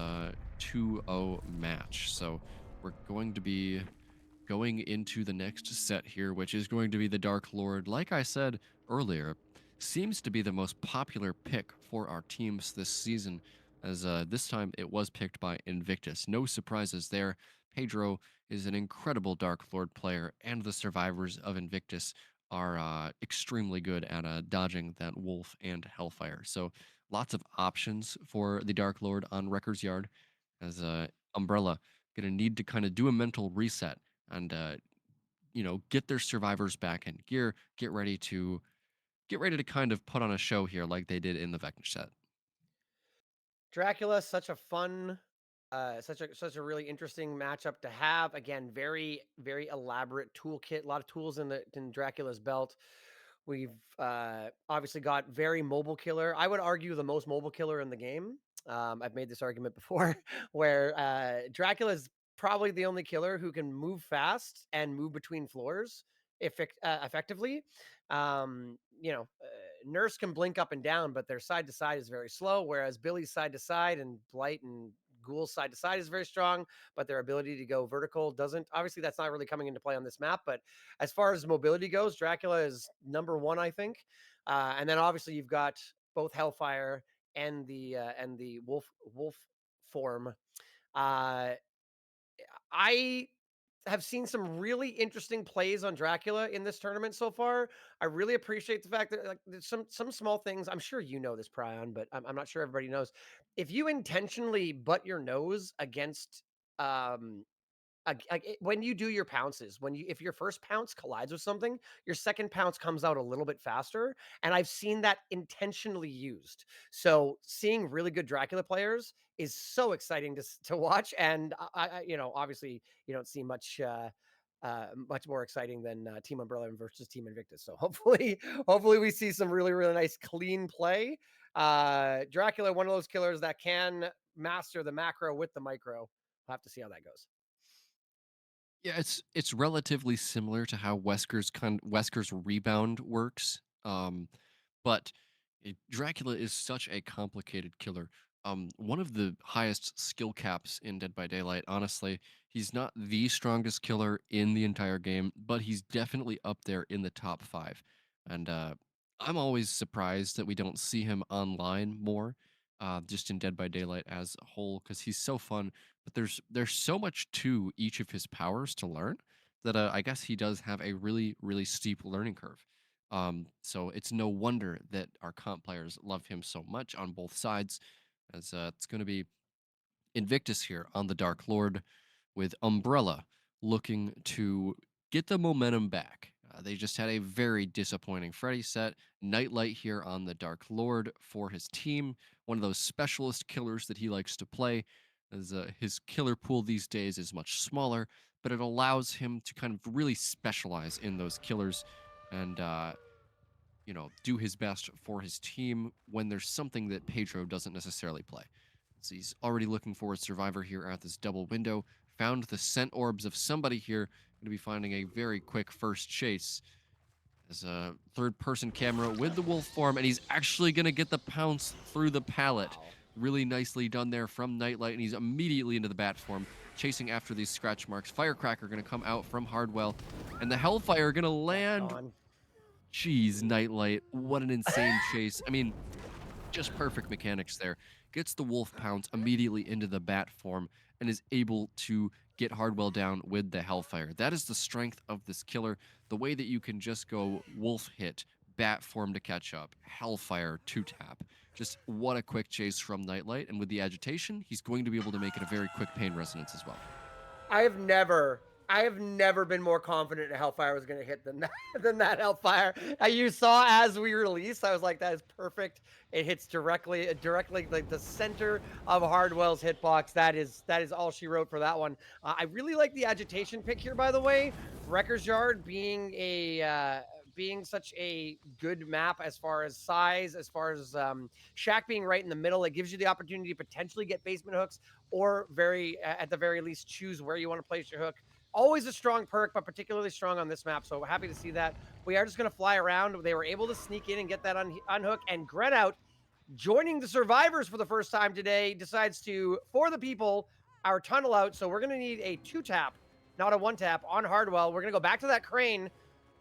2-0 match. So we're going to be going into the next set here, which is going to be the Dark Lord. Like I said earlier, seems to be the most popular pick for our teams this season, as this time it was picked by Invictus. No surprises there. Pedro is an incredible Dark Lord player, and the survivors of Invictus are extremely good at dodging that wolf and hellfire. So lots of options for the Dark Lord on Wrecker's Yard, as Umbrella gonna need to kind of do a mental reset and get their survivors back in gear, get ready to kind of put on a show here like they did in the vecna set. Dracula, such a fun, such a really interesting matchup to have. Again, very elaborate toolkit. A lot of tools in Dracula's belt. We've obviously got very mobile killer. I would argue the most mobile killer in the game. I've made this argument before, where Dracula is probably the only killer who can move fast and move between floors effectively. Nurse can blink up and down, but their side to side is very slow, whereas Billy's side to side and Blight and Ghoul's side to side is very strong, but their ability to go vertical doesn't. Obviously, that's not really coming into play on this map, but as far as mobility goes, Dracula is number one, I think. And then obviously you've got both Hellfire and the wolf form. Uh, I have seen some really interesting plays on Dracula in this tournament so far. I really appreciate the fact that like there's some small things. I'm sure you know this, Prion, but I'm not sure everybody knows. If you intentionally butt your nose against um when you do your pounces, when you if your first pounce collides with something, your second pounce comes out a little bit faster, and I've seen that intentionally used. So, seeing really good Dracula players is so exciting to watch, and obviously, you don't see much more exciting than Team Umbrella versus Team Invictus. So hopefully we see some really really nice clean play. Dracula, one of those killers that can master the macro with the micro. We'll have to see how that goes. Yeah, it's relatively similar to how Wesker's rebound works. But Dracula is such a complicated killer. One of the highest skill caps in Dead by Daylight. Honestly, he's not the strongest killer in the entire game, but he's definitely up there in the top 5. And I'm always surprised that we don't see him online more, just in Dead by Daylight as a whole, because he's so fun. But there's so much to each of his powers to learn that I guess he does have a really steep learning curve. So it's no wonder that our comp players love him so much on both sides, as it's going to be Invictus here on the Dark Lord with Umbrella looking to get the momentum back. They just had a very disappointing Freddy set. Nightlight here on the Dark Lord for his team. One of those specialist killers that he likes to play, as his killer pool these days is much smaller, but it allows him to kind of really specialize in those killers and do his best for his team when there's something that Pedro doesn't necessarily play. So he's already looking for a survivor here at this double window. Found the scent orbs of somebody here. Going to be finding a very quick first chase as a third person camera with the wolf form, and he's actually going to get the pounce through the pallet. Wow. Really nicely done there from Nightlight, and he's immediately into the bat form, chasing after these scratch marks. Firecracker going to come out from Hardwell, and the Hellfire going to That's land. gone. Jeez, Nightlight, what an insane chase. I mean, just perfect mechanics there. Gets the Wolf Pounce immediately into the bat form and is able to get Hardwell down with the Hellfire. That is the strength of this killer. The way that you can just go Wolf hit, bat form to catch up, Hellfire to tap. Just what a quick chase from Nightlight. And with the agitation, he's going to be able to make it a very quick pain resonance as well. I have never been more confident a Hellfire was going to hit than that, than that Hellfire. You saw as we released, I was like, that is perfect. It hits directly like the center of Hardwell's hitbox. That is all she wrote for that one. I really like the agitation pick here, by the way. Wrecker's Yard being such a good map as far as size, as far as Shack being right in the middle, it gives you the opportunity to potentially get basement hooks, or at the very least choose where you want to place your hook. Always a strong perk, but particularly strong on this map. So happy to see that. We are just going to fly around. They were able to sneak in and get that unhook. And Grenout, joining the survivors for the first time today, decides to, for the people, our tunnel out. So we're going to need a 2-tap, not a 1-tap on Hardwell. We're going to go back to that crane.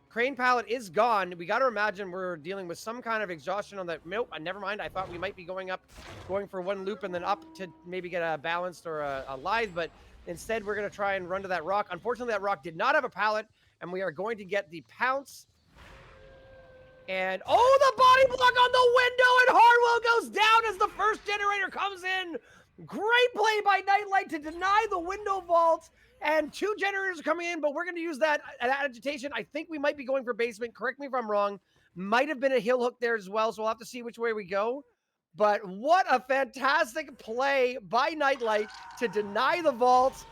Crane pallet is gone. We got to imagine we're dealing with some kind of exhaustion on that. Nope, never mind. I thought we might be going for one loop and then up to maybe get a balanced or a lithe, but instead we're going to try and run to that rock. Unfortunately, that rock did not have a pallet, and we are going to get the pounce. And the body block on the window, and Hardwell goes down as the first generator comes in. Great play by Nightlight to deny the window vault. And 2 generators are coming in, but we're going to use that agitation. I think we might be going for basement. Correct me if I'm wrong. Might have been a hill hook there as well, so we'll have to see which way we go. But what a fantastic play by Nightlight to deny the vault.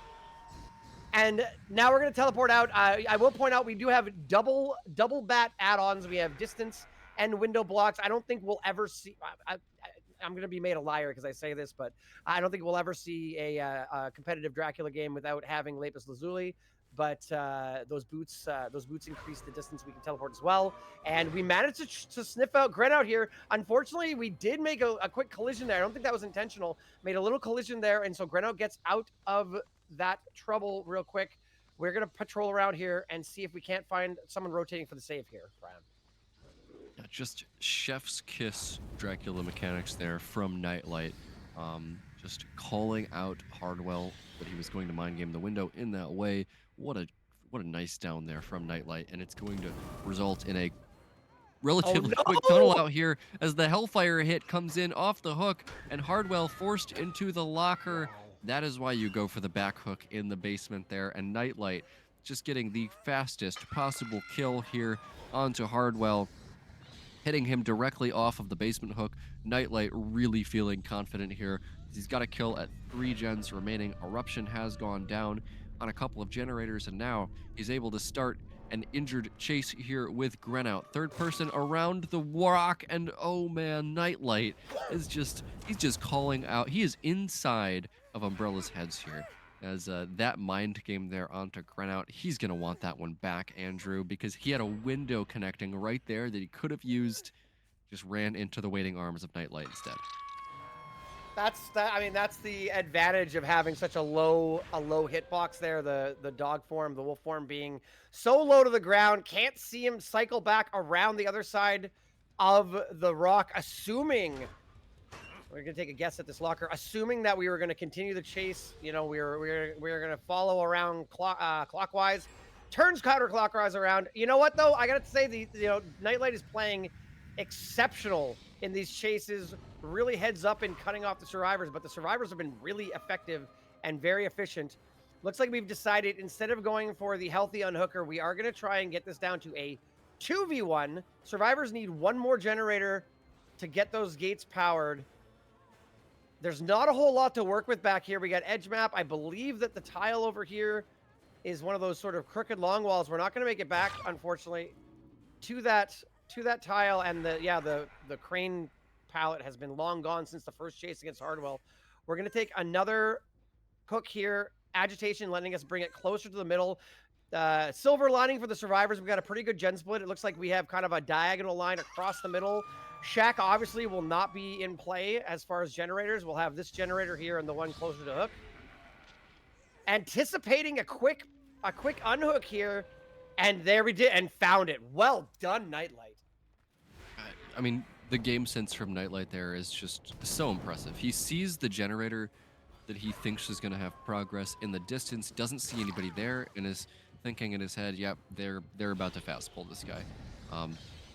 And now we're going to teleport out. I will point out we do have double bat add-ons. We have distance and window blocks. I don't think we'll ever see. I'm going to be made a liar because I say this, but I don't think we'll ever see a competitive Dracula game without having Lapis Lazuli. But those boots increase the distance we can teleport as well. And we managed to sniff out Gren out here. Unfortunately, we did make a quick collision there. I don't think that was intentional. Made a little collision there, and so Grenout gets out of that trouble real quick. We're going to patrol around here and see if we can't find someone rotating for the save here, Brian. Yeah, just chef's kiss Dracula mechanics there from Nightlight. just calling out Hardwell that he was going to mind game the window in that way. What a what a nice down there from Nightlight, and it's going to result in a Oh, relatively quick tunnel no! out here as the Hellfire hit comes in off the hook and Hardwell forced into the locker. Wow. That is why you go for the back hook in the basement there. And Nightlight just getting the fastest possible kill here onto Hardwell, hitting him directly off of the basement hook. Nightlight really feeling confident here. He's got a kill at 3 gens remaining. Eruption has gone down on a couple of generators, and now he's able to start an injured chase here with Grenout. Third person around the rock, and oh man, Nightlight is he's just calling out. He is inside of Umbrella's heads here as that mind game there onto Grenout. He's going to want that one back, Andrew, because he had a window connecting right there that he could have used, just ran into the waiting arms of Nightlight instead. I mean, that's the advantage of having such a low hitbox there. The dog form, the wolf form being so low to the ground, can't see him cycle back around the other side of the rock, assuming we're gonna take a guess at this locker, assuming that we were gonna continue the chase. You know, we were gonna follow around clockwise, turns counterclockwise around. You know what though? I gotta say Nightlight is playing exceptional in these chases. Really heads up in cutting off the survivors, but the survivors have been really effective and very efficient. Looks like we've decided instead of going for the healthy unhooker, we are gonna try and get this down to a 2v1. Survivors need one more generator to get those gates powered. There's not a whole lot to work with back here. We got edge map. I believe that the tile over here is one of those sort of crooked long walls. We're not going to make it back, unfortunately, to that tile. And the crane pallet has been long gone since the first chase against Hardwell. We're going to take another hook here. Agitation letting us bring it closer to the middle. Silver lining for the survivors. We've got a pretty good gen split. It looks like we have kind of a diagonal line across the middle. Shack obviously will not be in play as far as generators. We'll have this generator here and the one closer to hook. Anticipating a quick unhook here, and there we did, and found it. Well done, Nightlight. I mean, the game sense from Nightlight there is just so impressive. He sees the generator that he thinks is going to have progress in the distance, doesn't see anybody there, and is thinking in his head, yep, they're about to fast pull this guy.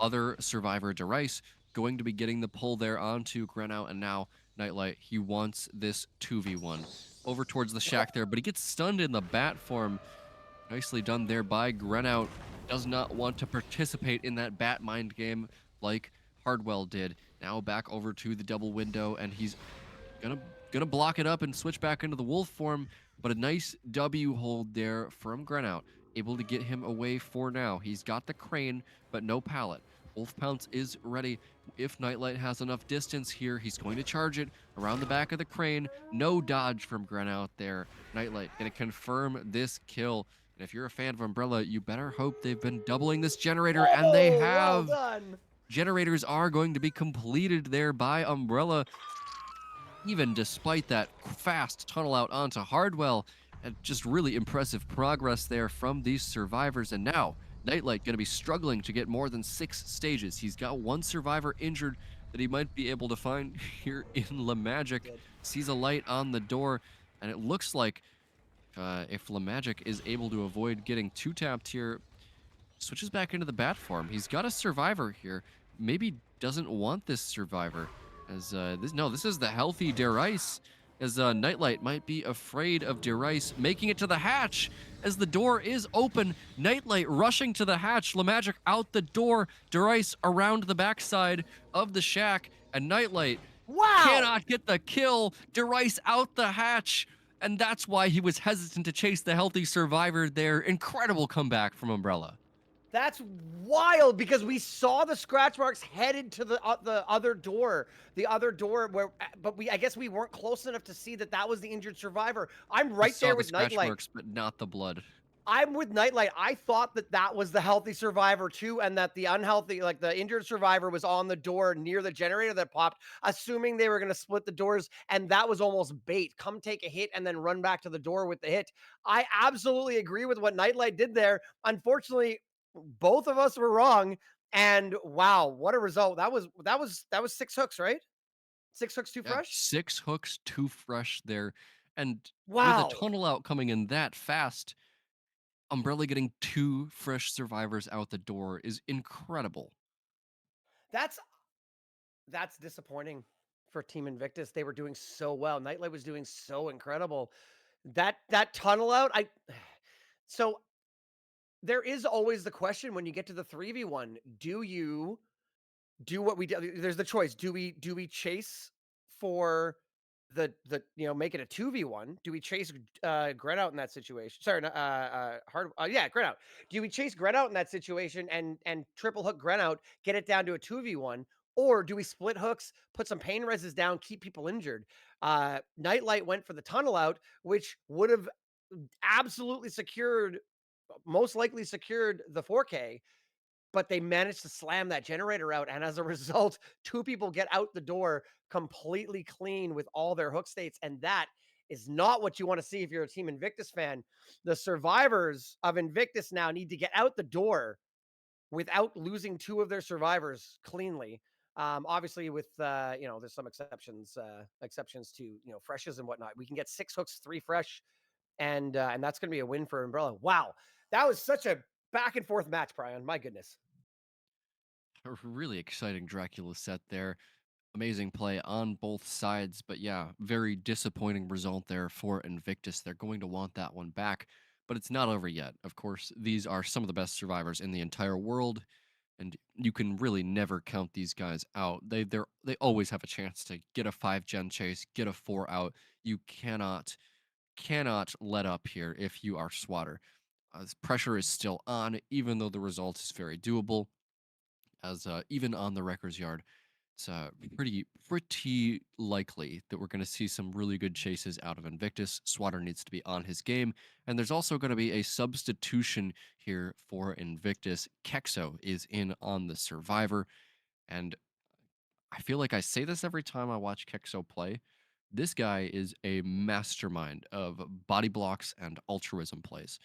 Other survivor Derice going to be getting the pull there onto Grenout, and now Nightlight, he wants this 2v1 over towards the shack there, but he gets stunned in the bat form. Nicely done there by Grenout. Does not want to participate in that bat mind game like Hardwell did. Now back over to the double window, and he's gonna block it up and switch back into the wolf form, but a nice W hold there from Grenout, able to get him away for now. He's got the crane, but no pallet. Wolf Pounce is ready. If Nightlight has enough distance here, he's going to charge it around the back of the crane. No dodge from Grenout there. Nightlight gonna confirm this kill. And if you're a fan of Umbrella, you better hope they've been doubling this generator, and they Well have. done. Generators are going to be completed there by Umbrella, even despite that fast tunnel out onto Hardwell. And just really impressive progress there from these survivors. And now Nightlight going to be struggling to get more than 6 stages. He's got one survivor injured that he might be able to find here in Magic. Sees a light on the door, and it looks like if Magic is able to avoid getting 2-tapped here, switches back into the bat form. He's got a survivor here. Maybe doesn't want this survivor. As this is the healthy Derice. As Nightlight might be afraid of Derice making it to the hatch. As the door is open, Nightlight rushing to the hatch. Lamagic out the door. Derice around the backside of the shack, and Nightlight cannot get the kill. Derice out the hatch. And that's why he was hesitant to chase the healthy survivor there. Incredible comeback from Umbrella. That's wild because we saw the scratch marks headed to the other door, where, but I guess we weren't close enough to see that that was the injured survivor. I'm I right saw there the with scratch Nightlight. marks, but not the blood. I'm with Nightlight. I thought that that was the healthy survivor too, and that the unhealthy, like the injured survivor, was on the door near the generator that popped, assuming they were going to split the doors, and that was almost bait. Come take a hit and then run back to the door with the hit. I absolutely agree with what Nightlight did there. Unfortunately, both of us were wrong, and wow, what a result. That was 6 hooks, right? 6 hooks too Yeah, fresh? 6 hooks, 2 fresh there, and with a Wow. tunnel out coming in that fast, Umbrella getting 2 fresh survivors out the door is incredible. That's that's disappointing for Team Invictus. They were doing so well. Nightlight was doing so incredible. That tunnel out, I so there is always the question when you get to the 3v1, do you do what we do? There's the choice. Do we chase for make it a 2v1? Do we chase Gren out in that situation? Sorry, hard yeah, Gren out. Do we chase Gren out in that situation and triple hook Gren out, get it down to a 2v1? Or do we split hooks, put some pain reses down, keep people injured? Nightlight went for the tunnel out, which would have absolutely secured, most likely secured the 4K, but they managed to slam that generator out. And as a result, two people get out the door completely clean with all their hook states. And that is not what you want to see if you're a Team Invictus fan. The survivors of Invictus now need to get out the door without losing two of their survivors cleanly. Obviously, with there's some exceptions to freshes and whatnot. We can get 6 hooks, 3 fresh, and that's going to be a win for Umbrella. Wow, that was such a back and forth match, Prion. My goodness. A really exciting Dracula set there. Amazing play on both sides, but yeah, very disappointing result there for Invictus. They're going to want that one back, but it's not over yet. Of course, these are some of the best survivors in the entire world, and you can really never count these guys out. They always have a chance to get a 5 gen chase, get a 4 out. You cannot let up here if you are Swatter. Pressure is still on, even though the result is very doable. As even on the Wrecker's Yard, it's pretty likely that we're going to see some really good chases out of Invictus. Swatter needs to be on his game, and there's also going to be a substitution here for Invictus. Kexo is in on the Survivor, and I feel like I say this every time I watch Kexo play. This guy is a mastermind of body blocks and altruism plays.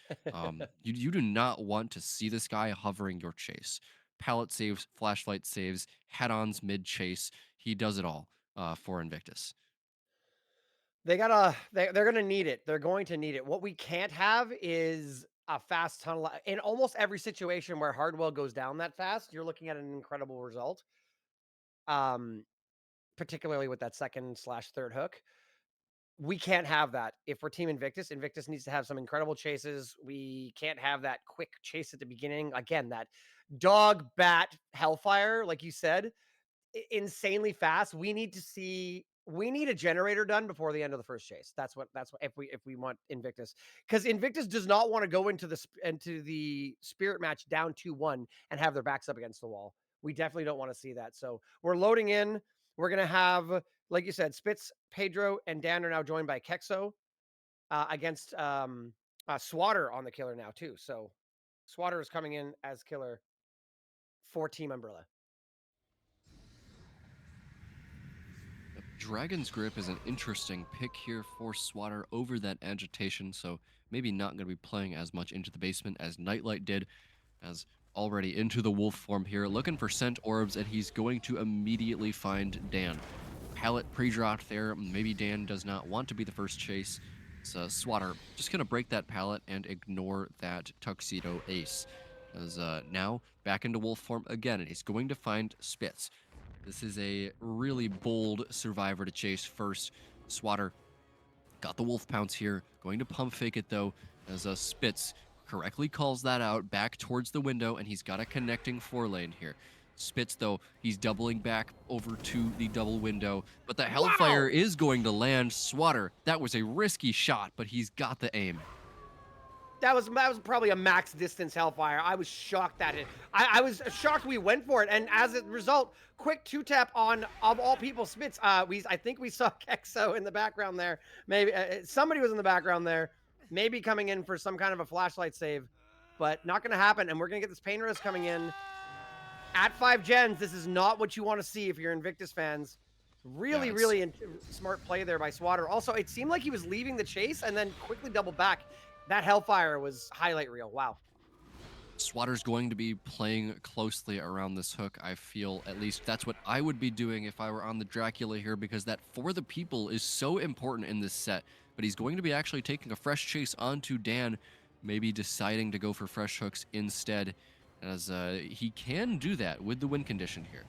You do not want to see this guy hovering your chase. Pallet saves, flashlight saves, head-ons mid chase. He does it all for Invictus. They're gonna need it. They're going to need it. What we can't have is a fast tunnel in almost every situation where Hardwell goes down that fast. You're looking at an incredible result. Um, Particularly with that second slash third hook. We can't have that. If we're Team Invictus, Invictus needs to have some incredible chases. We can't have that quick chase at the beginning. Again, that dog bat hellfire, like you said, insanely fast. We need a generator done before the end of the first chase. That's what if we want Invictus, because Invictus does not want to go into the spirit match down 2-1 and have their backs up against the wall. We definitely don't want to see that. So we're loading in. We're gonna have, like you said, Spitz, Pedro, and Dan are now joined by Kexo against Swatter on the killer now too. So Swatter is coming in as killer for Team Umbrella. Yep, Dragon's Grip is an interesting pick here for Swatter over that agitation, so maybe not going to be playing as much into the basement as Nightlight did, as already into the wolf form here, looking for scent orbs, and he's going to immediately find Dan. Pallet pre-dropped there. Maybe Dan does not want to be the first chase. So Swatter just going to break that pallet and ignore that tuxedo ace. As now back into wolf form again, and he's going to find Spitz. This is a really bold survivor to chase first. Swatter got the wolf pounce here, going to pump fake it though, as Spitz correctly calls that out back towards the window, and he's got a connecting 4-lane here. Spitz, though, he's doubling back over to the double window, but the Hellfire Wow. is going to land. Swatter, that was a risky shot, but he's got the aim. That was probably a max distance Hellfire. I was shocked that it. I was shocked we went for it, and as a result, quick 2-tap on, of all people, Spitz. I think we saw Kexo in the background there. Maybe somebody was in the background there, maybe coming in for some kind of a flashlight save, but not going to happen. And we're going to get this pain res coming in at 5 gens. This is not what you want to see if you're Invictus fans. Yeah, Really, it's really smart play there by Swatter. Also, it seemed like he was leaving the chase and then quickly doubled back. That Hellfire was highlight reel. Wow. Swatter's going to be playing closely around this hook, I feel. At least that's what I would be doing if I were on the Dracula here, because that for the people is so important in this set. But he's going to be actually taking a fresh chase onto Dan, maybe deciding to go for fresh hooks instead, as he can do that with the win condition here.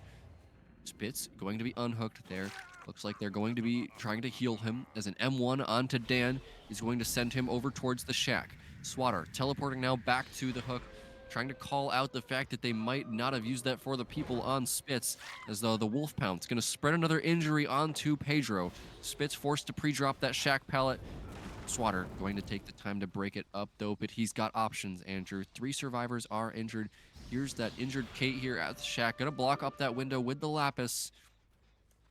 Spitz going to be unhooked there. Looks like they're going to be trying to heal him as an M1 onto Dan is going to send him over towards the shack. Swatter teleporting now back to the hook, trying to call out the fact that they might not have used that for the people on Spitz, as though the Wolf Pound's going to spread another injury onto Pedro. Spitz forced to pre-drop that shack pallet. Swatter going to take the time to break it up, though, but he's got options, Andrew. 3 survivors are injured. Here's that injured Kate here at the shack. Going to block up that window with the Lapis.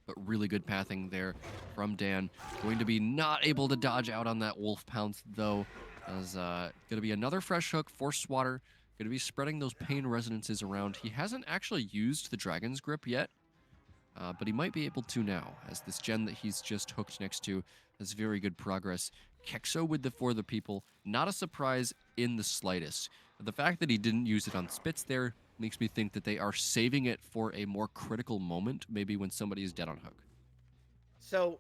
But really good pathing there from Dan. Going to be not able to dodge out on that Wolf Pounce, though. As going to be another fresh hook for Swatter. Going to be spreading those pain resonances around. He hasn't actually used the Dragon's Grip yet. But he might be able to now, as this gen that he's just hooked next to has very good progress. Kexo with the For the People, not a surprise in the slightest. The fact that he didn't use it on Spitz there makes me think that they are saving it for a more critical moment, maybe when somebody is dead on hook. So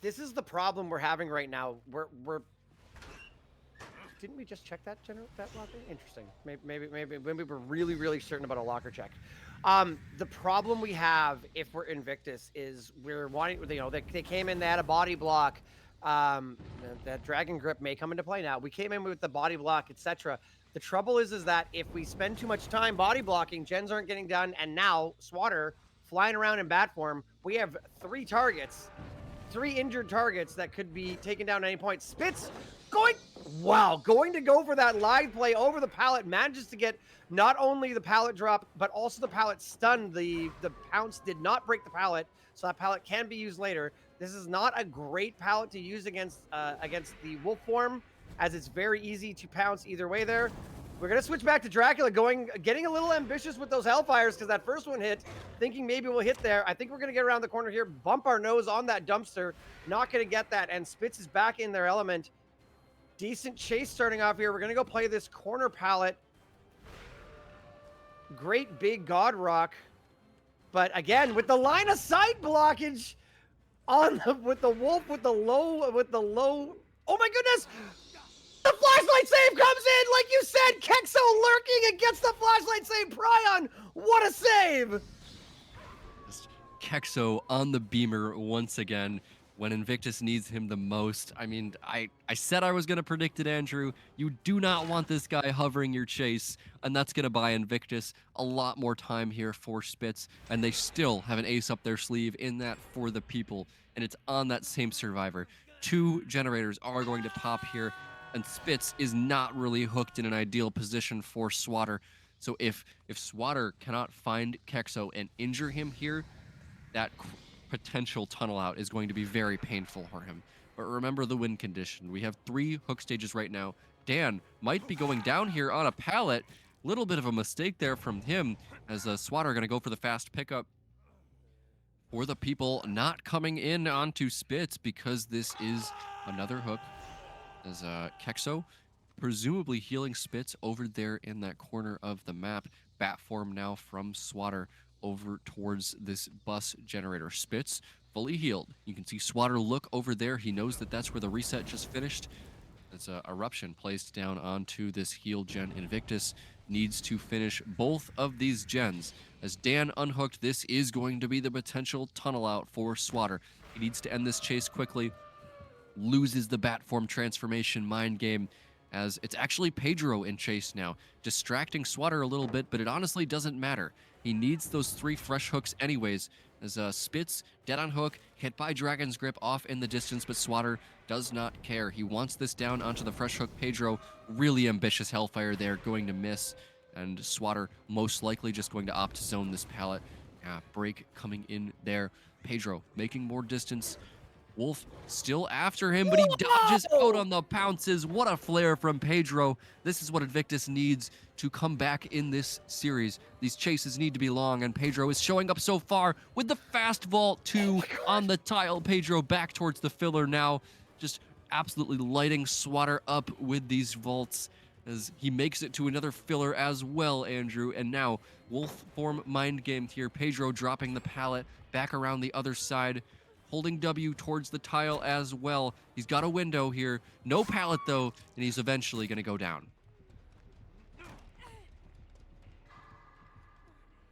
this is the problem we're having right now. We're didn't we just check that locker? Interesting. Maybe we're really certain about a locker check. The problem we have if we're Invictus is we're wanting, you know, they came in, they had a body block. That Dragon Grip may come into play now. We came in with the body block, etc. The trouble is that if we spend too much time body blocking, gens aren't getting done, and now Swatter flying around in bat form, we have 3 targets, 3 injured targets that could be taken down at any point. Spitz going to go for that live play over the pallet, manages to get not only the pallet drop, but also the pallet stun. The pounce did not break the pallet, so that pallet can be used later. This is not a great pallet to use against the wolf form, as it's very easy to pounce either way there. We're going to switch back to Dracula, getting a little ambitious with those Hellfires, because that first one hit, thinking maybe we'll hit there. I think we're going to get around the corner here, bump our nose on that dumpster, not going to get that, and Spitz is back in their element. Decent chase starting off here. We're going to go play this corner pallet. Great big God Rock. But again, with the line of sight blockage with the wolf, with the low. Oh my goodness! The flashlight save comes in, like you said. Kexo lurking and gets the flashlight save. Prion, what a save! Kexo on the beamer once again when Invictus needs him the most. I mean, I said I was going to predict it, Andrew. You do not want this guy hovering your chase, and that's going to buy Invictus a lot more time here for Spitz, and they still have an ace up their sleeve in that For the People, and it's on that same survivor. 2 generators are going to pop here, and Spitz is not really hooked in an ideal position for Swatter. So if Swatter cannot find Kexo and injure him here, that potential tunnel out is going to be very painful for him. But remember the win condition. We have 3 hook stages right now. Dan might be going down here on a pallet. Little bit of a mistake there from him, as Swatter going to go for the fast pickup. For the People not coming in onto Spitz, because this is another hook, as Kexo presumably healing Spitz over there in that corner of the map. Bat form now from Swatter over towards this bus generator. Spitz fully healed. You can see Swatter look over there. He knows that that's where the reset just finished. That's a eruption placed down onto this heal gen. Invictus needs to finish both of these gens. As Dan unhooked, this is going to be the potential tunnel out for Swatter. He needs to end this chase quickly. Loses the bat form transformation mind game, as it's actually Pedro in chase now, distracting Swatter a little bit, but it honestly doesn't matter. He needs those 3 fresh hooks anyways, as Spitz, dead on hook, hit by Dragon's Grip off in the distance, but Swatter does not care. He wants this down onto the fresh hook Pedro. Really ambitious Hellfire there, going to miss, and Swatter most likely just going to opt to zone this pallet. Break coming in there. Pedro making more distance. Wolf still after him, but he dodges out on the pounces. What a flare from Pedro. This is what Invictus needs to come back in this series. These chases need to be long, and Pedro is showing up so far with the fast vault 2 on the tile. Pedro back towards the filler now, just absolutely lighting Swatter up with these vaults. as he makes it to another filler as well, Andrew. And now Wolf form mind gamed here. Pedro dropping the pallet back around the other side, holding W towards the tile as well. He's got a window here. No pallet though, and he's eventually going to go down.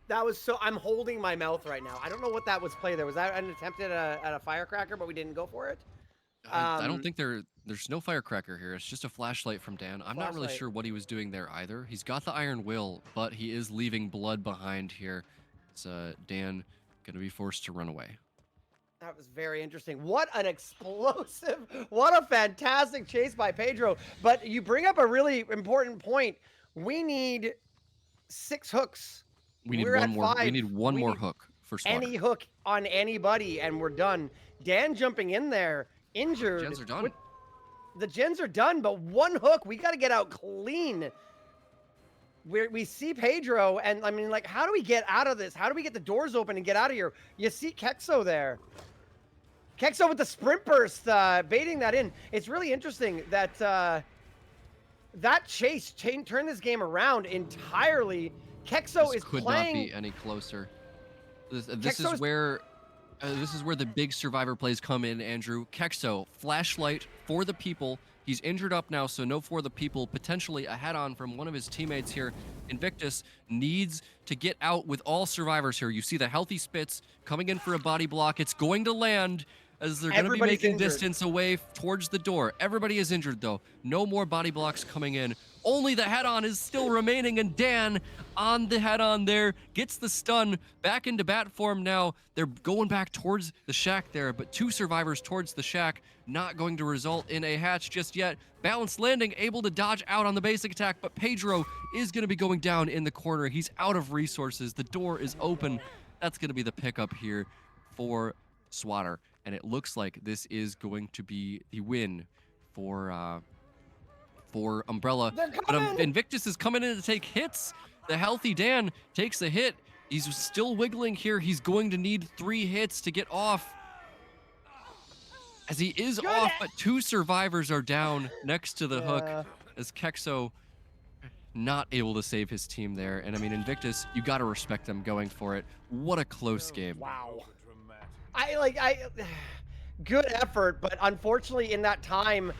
That was so I'm holding my mouth right now. I don't know what that was play there. Was that an attempt at a firecracker, but we didn't go for it? I don't think there's no firecracker here. It's just a flashlight from Dan. I'm not really Flashlight. sure what he was doing there either. He's got the iron will, but he is leaving blood behind here. It's Dan gonna be forced to run away. That was very interesting. What an explosive, what a fantastic chase by Pedro. But you bring up a really important point. We need 6 hooks. We're at We 5. need one We more need hook for any Swatter. hook on anybody, and we're done. Dan jumping in there, injured. Gens are done. The gens are done, but 1 hook. We got to get out clean. We see Pedro, and I mean, like, how do we get out of this? How do we get the doors open and get out of here? You see Kexo there. Kexo with the sprint burst, baiting that in. It's really interesting that that chase turned this game around entirely. Kexo This is could not playing. be any closer. This Kexo is is where this is where the big survivor plays come in, Andrew. Kexo, flashlight for the people. He's injured up now, so no for the people. Potentially a head-on from one of his teammates here. Invictus needs to get out with all survivors here. You see the healthy spits coming in for a body block. It's going to land as they're going to be everybody's making injured. distance away towards the door. Everybody is injured, though. No more body blocks coming in. Only the head-on is still remaining, and Dan on the head-on there gets the stun back into bat form now. They're going back towards the shack there, but 2 survivors towards the shack, not going to result in a hatch just yet. Balanced landing, able to dodge out on the basic attack, but Pedro is going to be going down in the corner. He's out of resources. The door is open. That's going to be the pickup here for Swatter, and it looks like this is going to be the win for Umbrella. They're But coming. Invictus is coming in to take hits. The healthy Dan takes a hit. He's still wiggling here. He's going to need 3 hits to get off. As he is Good. off, but 2 survivors are down next to the hook. Yeah. As Kexo not able to save his team there. And I mean, Invictus, you got to respect them going for it. What a close game. Wow. I good effort, but unfortunately in that time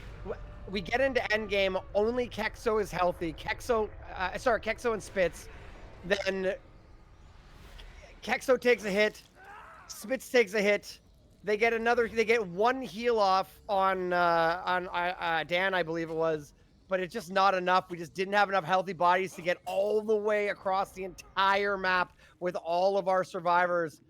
we get into endgame, only Kexo is healthy. Kexo and Spitz. Then Kexo takes a hit, Spitz takes a hit. They get 1 heal off on Dan, I believe it was, but it's just not enough. We just didn't have enough healthy bodies to get all the way across the entire map with all of our survivors.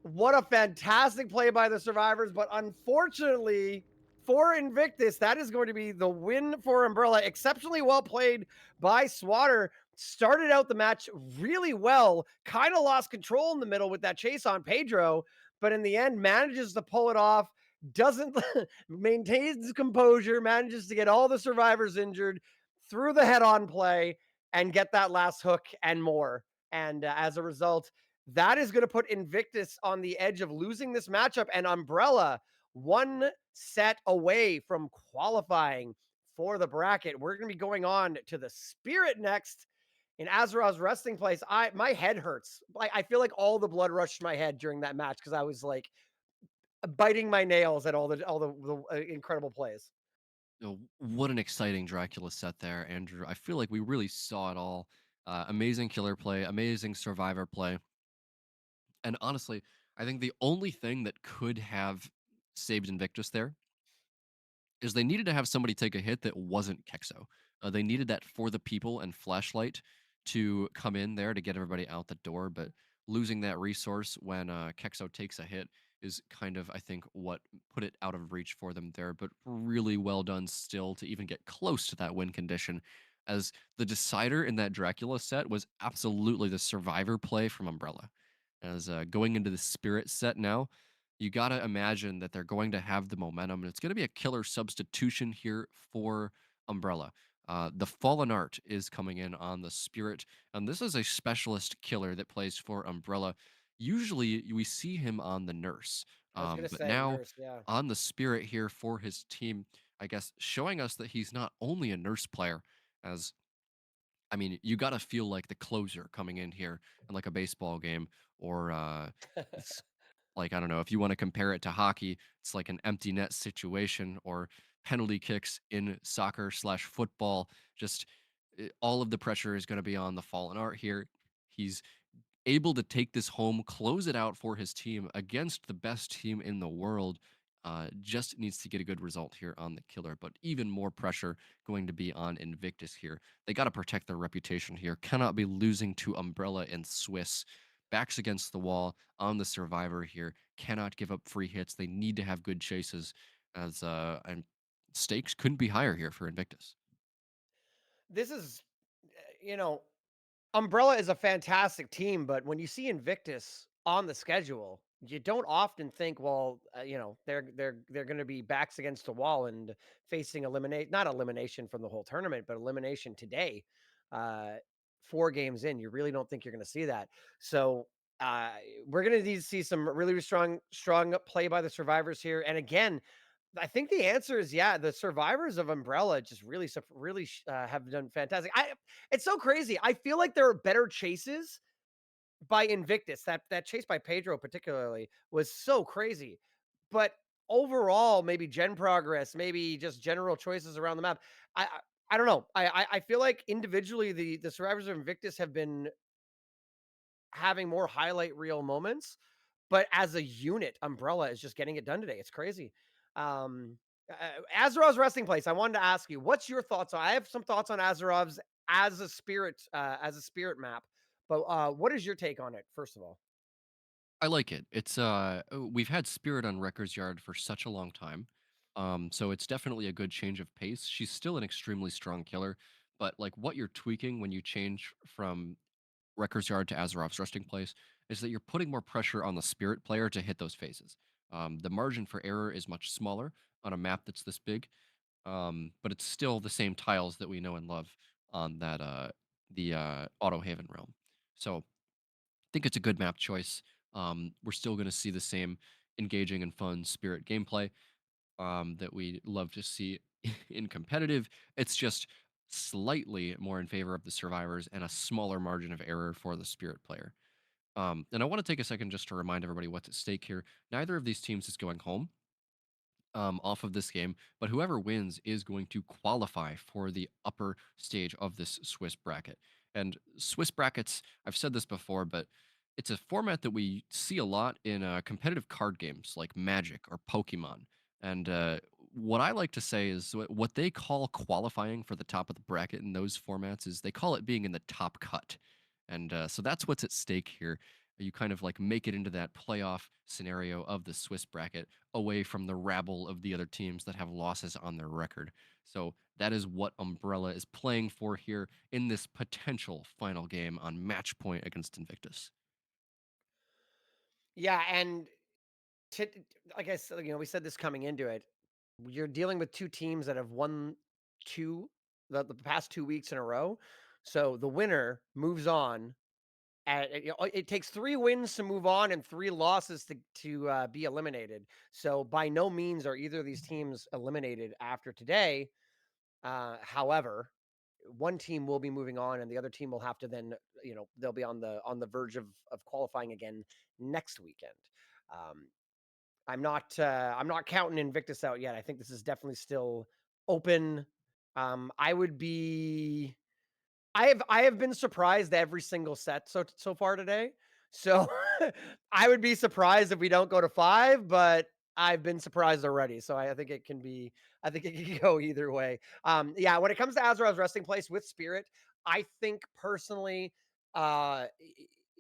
What a fantastic play by the survivors, but unfortunately for Invictus, that is going to be the win for Umbrella. Exceptionally well played by Swatter. Started out the match really well, kind of lost control in the middle with that chase on Pedro, but in the end manages to pull it off, doesn't maintains composure, manages to get all the survivors injured through the head-on play and get that last hook and more. And as a result, that is going to put Invictus on the edge of losing this matchup, and Umbrella 1 set away from qualifying for the bracket. We're going to be going on to the Spirit next in Azeroth's resting place. My head hurts. I feel like all the blood rushed my head during that match because I was like biting my nails at all the incredible plays. What an exciting Dracula set there, Andrew. I feel like we really saw it all. Amazing killer play, amazing survivor play. And honestly, I think the only thing that could have saved Invictus there is they needed to have somebody take a hit that wasn't Kexo. They needed that for the people and flashlight to come in there to get everybody out the door. But losing that resource when Kexo takes a hit is kind of, I think, what put it out of reach for them there. But really well done still to even get close to that win condition. As the decider in that Dracula set was absolutely the survivor play from Umbrella. As going into the spirit set now, you got to imagine that they're going to have the momentum, and it's going to be a killer substitution here for Umbrella. The Fallen Art is coming in on the Spirit, and this is a specialist killer that plays for Umbrella. Usually, we see him on the Nurse, I was going to but say now Nurse, yeah. on the Spirit here for his team, I guess showing us that he's not only a Nurse player, as I mean, you gotta feel like the closer coming in here in like a baseball game or it's like I don't know if you want to compare it to hockey, it's like an empty net situation or penalty kicks in soccer slash football. Just all of the pressure is going to be on the fallen art here. He's able to take this home, close it out for his team against the best team in the world. Just needs to get a good result here on the killer, but even more pressure going to be on Invictus here. They got to protect their reputation here. Cannot be losing to Umbrella and Swiss. Backs against the wall on the survivor here. Cannot give up free hits. They need to have good chases as and stakes couldn't be higher here for Invictus. This is, you know, Umbrella is a fantastic team, but when you see Invictus on the schedule, you don't often think, well, they're going to be backs against the wall and facing eliminate not elimination from the whole tournament, but elimination today. Uh, 4 games in, you really don't think you're going to see that. So uh, we're going to need to see some really strong play by the survivors here. And again, I think the answer is yeah. The survivors of Umbrella just really have done fantastic. It's so crazy. I feel like there are better chases by Invictus. That chase by Pedro particularly was so crazy. But overall, maybe gen progress, maybe just general choices around the map. I don't know. I feel like individually the survivors of Invictus have been having more highlight reel moments, but as a unit, Umbrella is just getting it done today. It's crazy. Um, Azerov's resting place. I wanted to ask you, what's your thoughts on? I have some thoughts on Azerov's as a spirit map, but what is your take on it? First of all, I like it. It's we've had Spirit on Records Yard for such a long time. So it's definitely a good change of pace. She's still an extremely strong killer, but like what you're tweaking when you change from Records Yard to Azerov's resting place is that you're putting more pressure on the Spirit player to hit those phases. The margin for error is much smaller on a map that's this big, but it's still the same tiles that we know and love on that the Auto Haven realm. So think it's a good map choice. We're still going to see the same engaging and fun spirit gameplay that we love to see in competitive. It's just slightly more in favor of the survivors and a smaller margin of error for the spirit player. And I want to take a second just to remind everybody what's at stake here. Neither of these teams is going home off of this game, but whoever wins is going to qualify for the upper stage of this Swiss bracket. And Swiss brackets, I've said this before, but it's a format that we see a lot in competitive card games like Magic or Pokemon. And what I like to say is what they call qualifying for the top of the bracket in those formats is they call it being in the top cut. And so that's what's at stake here. You kind of like make it into that playoff scenario of the Swiss bracket away from the rabble of the other teams that have losses on their record. So that is what Umbrella is playing for here in this potential final game on match point against Invictus. yeah, and to, like I said, we said this coming into it. You're dealing with two teams that have won two the past 2 weeks in a row. So the winner moves on. It takes 3 wins to move on and 3 losses to be eliminated. So by no means are either of these teams eliminated after today. However, one team will be moving on, and the other team will have to then, they'll be on the verge of qualifying again next weekend. Um, I'm not counting Invictus out yet. I think this is definitely still open. I would be I have been surprised every single set so far today. So I would be surprised if we don't go to 5, but I've been surprised already. So I think it can go either way. Yeah, when it comes to Azerov's resting place with Spirit, I think personally, uh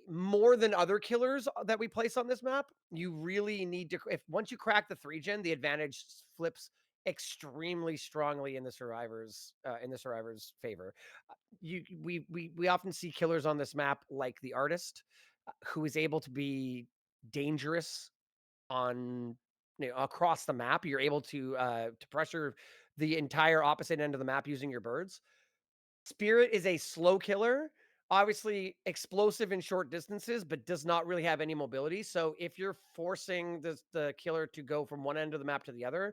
more than other killers that we place on this map, you really need to if once you crack the 3 gen, the advantage flips extremely strongly in the survivors favor. We often see killers on this map like the artist, who is able to be dangerous on across the map. You're able to pressure the entire opposite end of the map using your birds. Spirit is a slow killer, obviously explosive in short distances, but does not really have any mobility. So if you're forcing the killer to go from one end of the map to the other,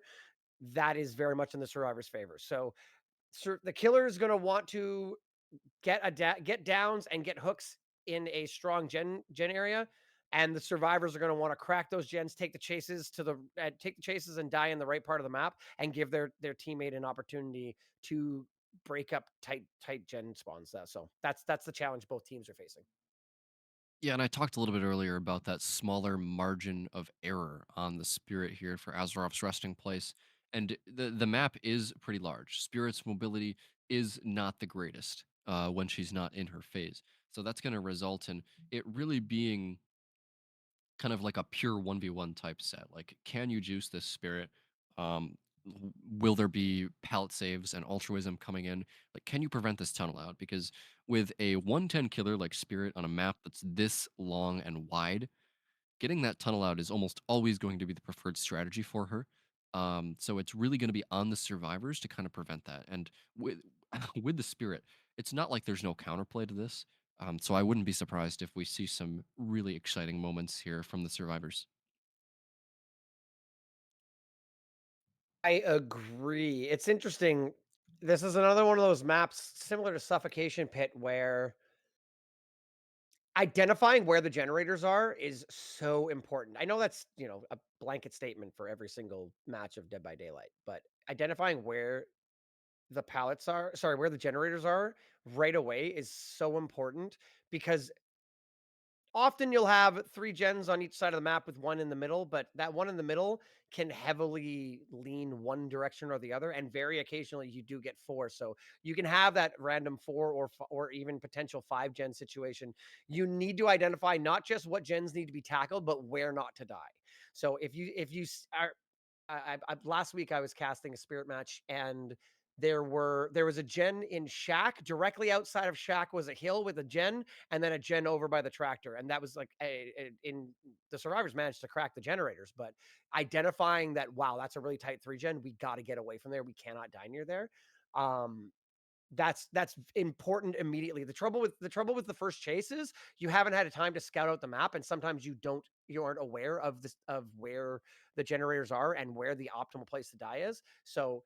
that is very much in the survivor's favor. So the killer is going to want to get downs and get hooks in a strong gen area, and the survivors are going to want to crack those gens, take the chases and die in the right part of the map, and give their teammate an opportunity to break up tight gen spawns. So that's the challenge both teams are facing. Yeah, and I talked a little bit earlier about that smaller margin of error on the Spirit here for Azerov's resting place. And the map is pretty large. Spirit's mobility is not the greatest when she's not in her phase. So that's going to result in it really being kind of like a pure 1v1 type set. Like, can you juice this Spirit? Will there be pallet saves and altruism coming in? Like, can you prevent this tunnel out? Because with a 110 killer like Spirit on a map that's this long and wide, getting that tunnel out is almost always going to be the preferred strategy for her. So it's really going to be on the survivors to kind of prevent that. And with with the Spirit, it's not like there's no counterplay to this. So I wouldn't be surprised if we see some really exciting moments here from the survivors. I agree. It's interesting. This is another one of those maps similar to Suffocation Pit where identifying where the generators are is so important. I know that's, a blanket statement for every single match of Dead by Daylight, but identifying where where the generators are right away is so important because often you'll have 3 gens on each side of the map with 1 in the middle, but that 1 in the middle can heavily lean one direction or the other, and very occasionally you do get 4, so you can have that random 4 or even potential 5 gen situation. You need to identify not just what gens need to be tackled, but where not to die. So if you s are last week I was casting a spirit match, and there was a gen in Shack. Directly outside of Shack was a hill with a gen, and then a gen over by the tractor. And that was like in the survivors managed to crack the generators, but identifying that, wow, that's a really tight 3 gen. We got to get away from there. We cannot die near there. Um, that's important immediately. The trouble with the first chase is you haven't had a time to scout out the map, and sometimes you aren't aware of this of where the generators are and where the optimal place to die is. So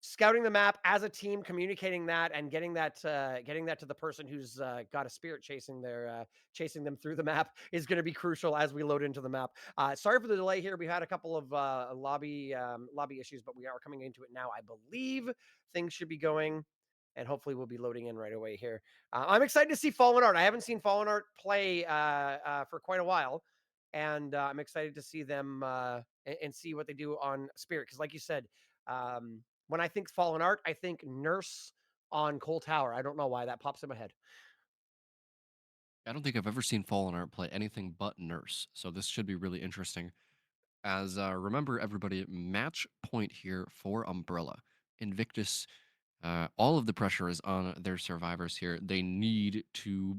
scouting the map as a team, communicating that, and getting that to the person who's got a spirit chasing them through the map is going to be crucial as we load into the map. Sorry for the delay here. We've had a couple of lobby issues, but we are coming into it now. I believe things should be going, and hopefully we'll be loading in right away here. I'm excited to see Fallen Art. I haven't seen Fallen Art play for quite a while, and I'm excited to see them and see what they do on Spirit. Because, like you said, when I think Fallen Art, I think Nurse on Coal Tower. I don't know why that pops in my head. I don't think I've ever seen Fallen Art play anything but Nurse, so this should be really interesting. As remember, everybody, match point here for Umbrella. Invictus, all of the pressure is on their survivors here. They need to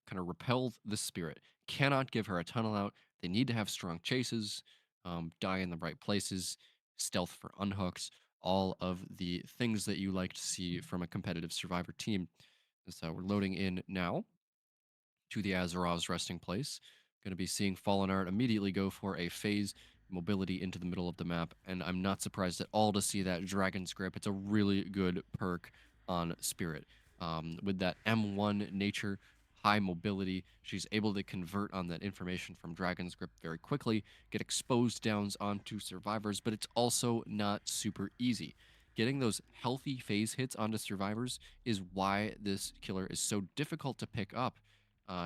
kind of repel the Spirit. Cannot give her a tunnel out. They need to have strong chases, die in the right places, stealth for unhooks, all of the things that you like to see from a competitive survivor team. So we're loading in now to the Azerov's resting place. Going to be seeing Fallen Art immediately go for a phase mobility into the middle of the map, and I'm not surprised at all to see that Dragon's Grip. It's a really good perk on Spirit. With that M1 nature, high mobility, she's able to convert on that information from Dragon's Grip very quickly, get exposed downs onto survivors, but it's also not super easy. Getting those healthy phase hits onto survivors is why this killer is so difficult to pick up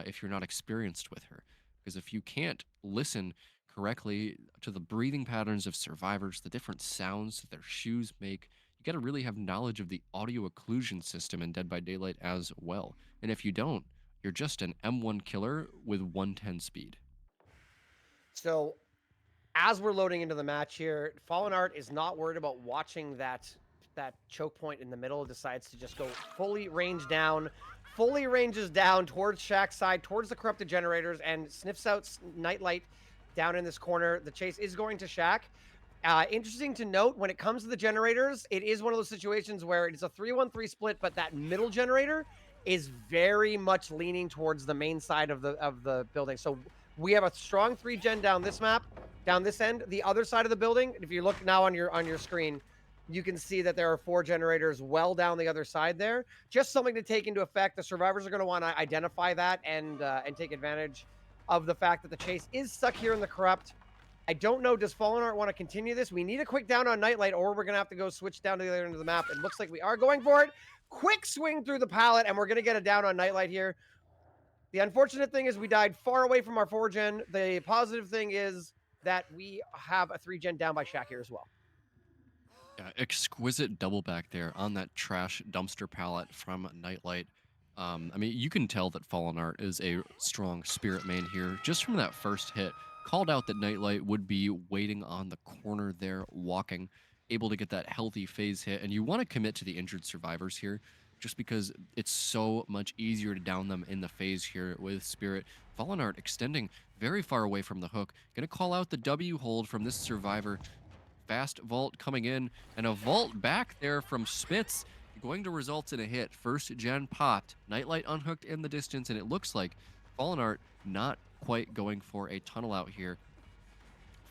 if you're not experienced with her. Because if you can't listen correctly to the breathing patterns of survivors, the different sounds that their shoes make, you got to really have knowledge of the audio occlusion system in Dead by Daylight as well. And if you don't, you're just an M1 killer with 110 speed. So as we're loading into the match here, Fallen Art is not worried about watching that choke point in the middle. Decides to just go fully ranges down towards Shack's side, towards the corrupted generators, and sniffs out Nightlight down in this corner. The chase is going to Shack. Interesting to note, when it comes to the generators, it is one of those situations where it's a 3-1-3 split, but that middle generator is very much leaning towards the main side of the building. So we have a strong 3 gen down this map, down this end. The other side of the building, if you look now on your screen, You can see that there are 4 generators well down the other side there. Just something to take into effect. The survivors are going to want to identify that and take advantage of the fact that the chase is stuck here in the corrupt. I don't know. Does Fallen Art want to continue this? We need a quick down on Nightlight, or we're going to have to go switch down to the other end of the map. It looks like we are going for it. Quick swing through the pallet, and we're going to get a down on Nightlight here. The unfortunate thing is we died far away from our 4-gen. The positive thing is that we have a 3-gen down by Shaq here as well. Yeah, exquisite double back there on that trash dumpster pallet from Nightlight. I mean, you can tell that Fallen Art is a strong spirit main here. Just from that first hit, called out that Nightlight would be waiting on the corner there, walking, able to get that healthy phase hit. And you want to commit to the injured survivors here, just because it's so much easier to down them in the phase here with Spirit. Fallen Art extending very far away from the hook. Gonna call out the W hold from this survivor. Fast vault coming in, and a vault back there from Spitz, going to result in a hit. First gen popped, Nightlight unhooked in the distance, and it looks like Fallen Art not quite going for a tunnel out here.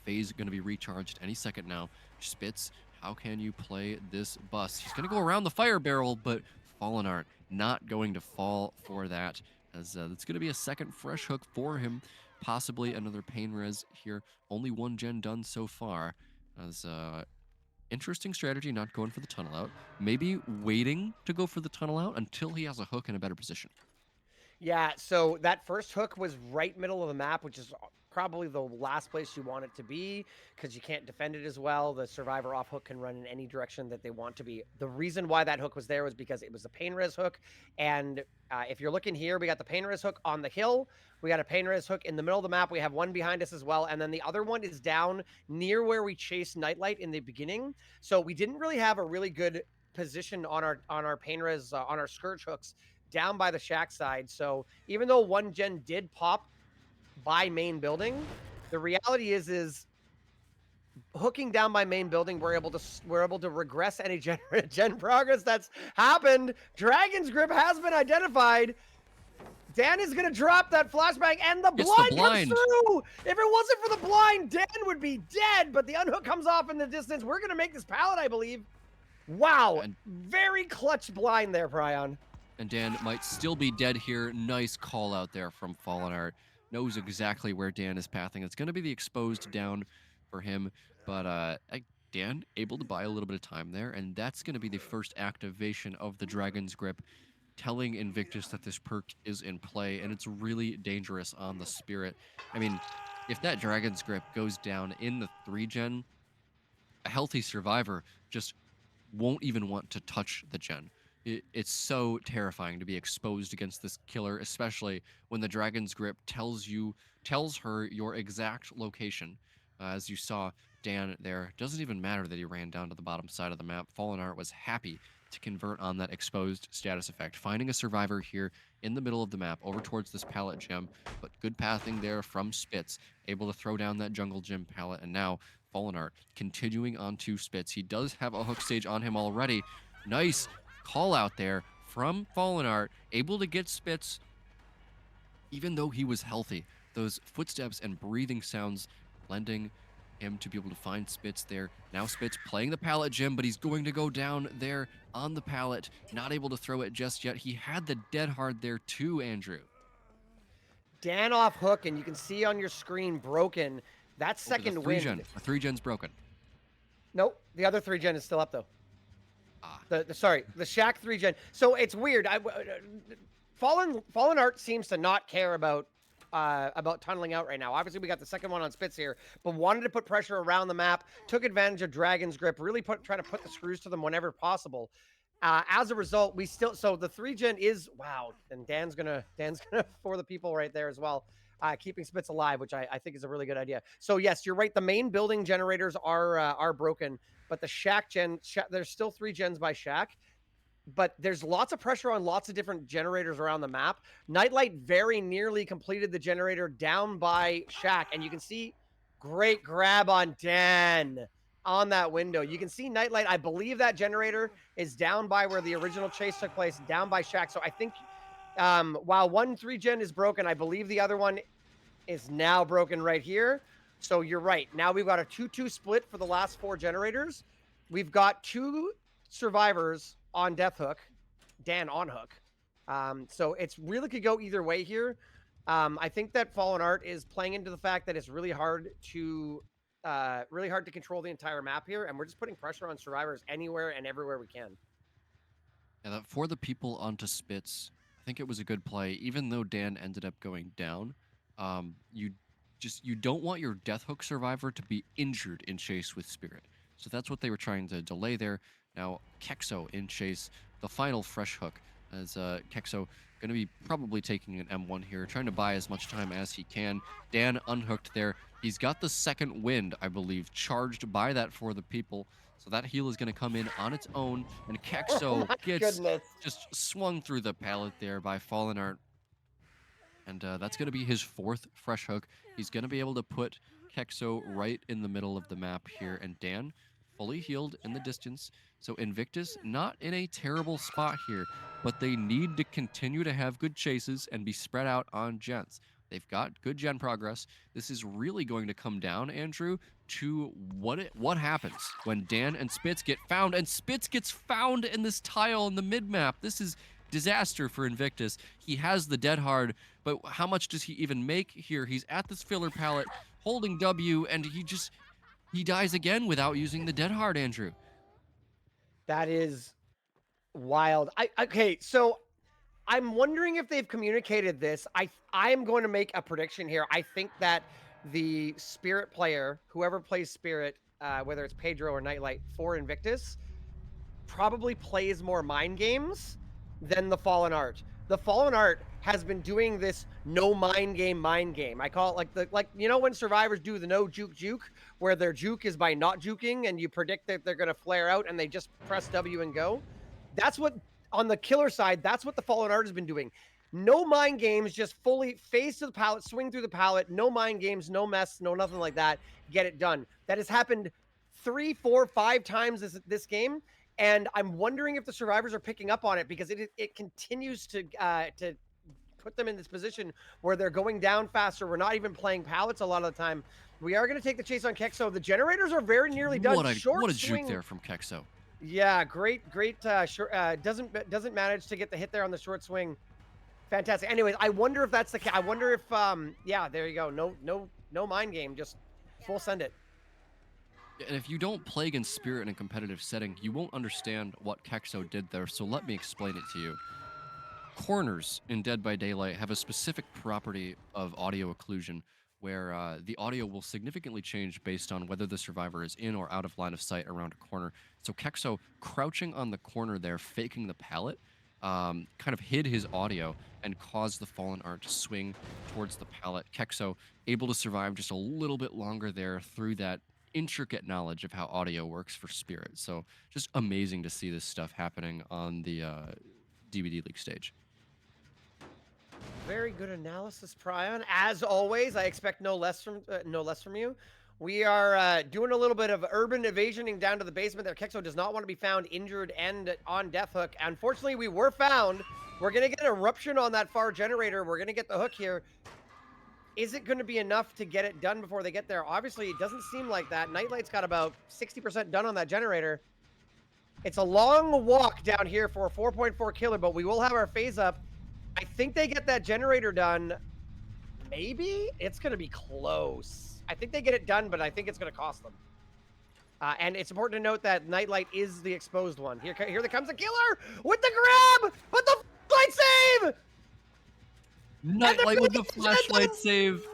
Phase going to be recharged any second now. Spitz, how can you play this bus? He's going to go around the fire barrel, but Fallen Art not going to fall for that, as it's going to be a second fresh hook for him. Possibly another pain res here. Only 1 gen done so far. As interesting strategy, not going for the tunnel out. Maybe waiting to go for the tunnel out until he has a hook in a better position. Yeah, so that first hook was right middle of the map, which is probably the last place you want it to be because you can't defend it as well. The survivor off hook can run in any direction that they want to be. The reason why that hook was there was because it was a pain res hook. And if you're looking here, we got the pain res hook on the hill. We got a pain res hook in the middle of the map. We have one behind us as well. And then the other one is down near where we chased Nightlight in the beginning. So we didn't really have a really good position on our pain res, on our scourge hooks down by the shack side. So even though 1 gen did pop by main building, the reality is hooking down by main building, we're able to regress any gen progress that's happened. Dragon's Grip has been identified. Dan is going to drop that flashbang, and the blind comes through. If it wasn't for the blind, Dan would be dead, but the unhook comes off in the distance. We're going to make this pallet, I believe. Wow. And very clutch blind there, Prion. And Dan might still be dead here. Nice call out there from Fallen Art. Knows exactly where Dan is pathing. It's going to be the exposed down for him. But Dan able to buy a little bit of time there. And that's going to be the first activation of the Dragon's Grip, telling Invictus that this perk is in play. And it's really dangerous on the Spirit. I mean, if that Dragon's Grip goes down in the 3-gen, a healthy survivor just won't even want to touch the gen. It's so terrifying to be exposed against this killer, especially when the Dragon's Grip tells her your exact location. As you saw, Dan there, doesn't even matter that he ran down to the bottom side of the map. Fallen Art was happy to convert on that exposed status effect, finding a survivor here in the middle of the map over towards this pallet gem, but good pathing there from Spitz, able to throw down that jungle gym pallet, and now Fallen Art continuing on to Spitz. He does have a hook stage on him already. Nice call out there from Fallen Art, able to get Spitz even though he was healthy. Those footsteps and breathing sounds lending him to be able to find Spitz there. Now Spitz playing the pallet gem, but he's going to go down there on the pallet, not able to throw it just yet. He had the dead hard there too, Andrew. Dan off hook, and you can see on your screen broken. That second wind. The 3-gen's broken. Nope, the other 3-gen is still up though. Sorry, the Shack 3-gen. So it's weird. Fallen Art seems to not care about tunneling out right now. Obviously, we got the second one on Spitz here, but wanted to put pressure around the map, took advantage of Dragon's Grip, really try to put the screws to them whenever possible. As a result, so the 3-gen is, wow, and Dan's gonna for the people right there as well, keeping Spitz alive, which I think is a really good idea. So yes, you're right, the main building generators are broken, but the Shack gen, there's still 3 gens by Shack, but there's lots of pressure on lots of different generators around the map. Nightlight very nearly completed the generator down by Shack, and you can see great grab on Dan on that window. You can see Nightlight, I believe that generator is down by where the original chase took place, down by Shack. So I think while one 3-gen is broken, I believe the other one is now broken right here. So you're right. Now we've got a 2-2 split for the last 4 generators. we've got 2 survivors on death hook, Dan on hook. So it's really could go either way here. I think that Fallen Art is playing into the fact that it's really hard to control the entire map here, and we're just putting pressure on survivors anywhere and everywhere we can. Yeah, that for the people onto Spitz, I think it was a good play. Even though Dan ended up going down, you don't want your death hook survivor to be injured in chase with Spirit. So that's what they were trying to delay there. Now Kexo in chase, the final fresh hook, as Kexo going to be probably taking an M1 here, trying to buy as much time as he can. Dan unhooked there. He's got the second wind, I believe, charged by that for the people. So that heal is going to come in on its own, and Oh Kexo my gets goodness. just swung through the pallet there by Fallen Art. And that's going to be his fourth fresh hook. He's going to be able to put Kexo right in the middle of the map here. And Dan, fully healed in the distance. So Invictus, not in a terrible spot here, but they need to continue to have good chases and be spread out on gens. They've got good gen progress. This is really going to come down, Andrew, to what happens when Dan and Spitz get found, and Spitz gets found in this tile in the mid map. This is disaster for Invictus. He has the dead hard, but how much does he even make here? He's at this filler pallet holding W, and he dies again without using the dead hard, Andrew. That is wild. Okay, so I'm wondering if they've communicated this. I'm going to make a prediction here. I think that the Spirit player, whoever plays Spirit, whether it's Pedro or Nightlight for Invictus, probably plays more mind games than the Fallen Art. The Fallen Art has been doing this no mind game. I call it like when survivors do the no juke, where their juke is by not juking and you predict that they're going to flare out and they just press W and go. That's what on the killer side. That's what the Fallen Art has been doing. No mind games, just fully face to the pallet, swing through the pallet. No mind games, no mess, no nothing like that. Get it done. That has happened 3, 4, 5 times this game. And I'm wondering if the survivors are picking up on it because it continues to put them in this position where they're going down faster. We're not even playing pallets a lot of the time. We are going to take the chase on Kexo. The generators are very nearly done. What Short a juke swing there from Kexo. Yeah, great. Doesn't manage to get the hit there on the short swing. Fantastic. Anyways, I wonder if that's the case. I wonder if yeah, there you go. No mind game. Just full send it. And if you don't play against Spirit in a competitive setting, you won't understand what Kexo did there, so let me explain it to you. Corners in Dead by Daylight have a specific property of audio occlusion where the audio will significantly change based on whether the survivor is in or out of line of sight around a corner. So Kexo crouching on the corner there, faking the pallet, kind of hid his audio and caused the Fallen Art to swing towards the pallet. Kexo able to survive just a little bit longer there through that intricate knowledge of how audio works for Spirit. So just amazing to see this stuff happening on the DBDLeague stage. Very good analysis, Prion. As always, I expect no less from you. We are doing a little bit of urban evasioning down to the basement there. Kexo does not want to be found injured and on death hook. Unfortunately, we were found. We're going to get an eruption on that far generator. We're going to get the hook here. Is it going to be enough to get it done before they get there? Obviously, it doesn't seem like that. Nightlight's got about 60% done on that generator. It's a long walk down here for a 4.4 killer, but we will have our phase up. I think they get that generator done. Maybe? It's going to be close. I think they get it done, but I think it's going to cost them. And it's important to note that Nightlight is the exposed one. Here comes a killer with the grab, but the light save! Nightlight with the flashlight save.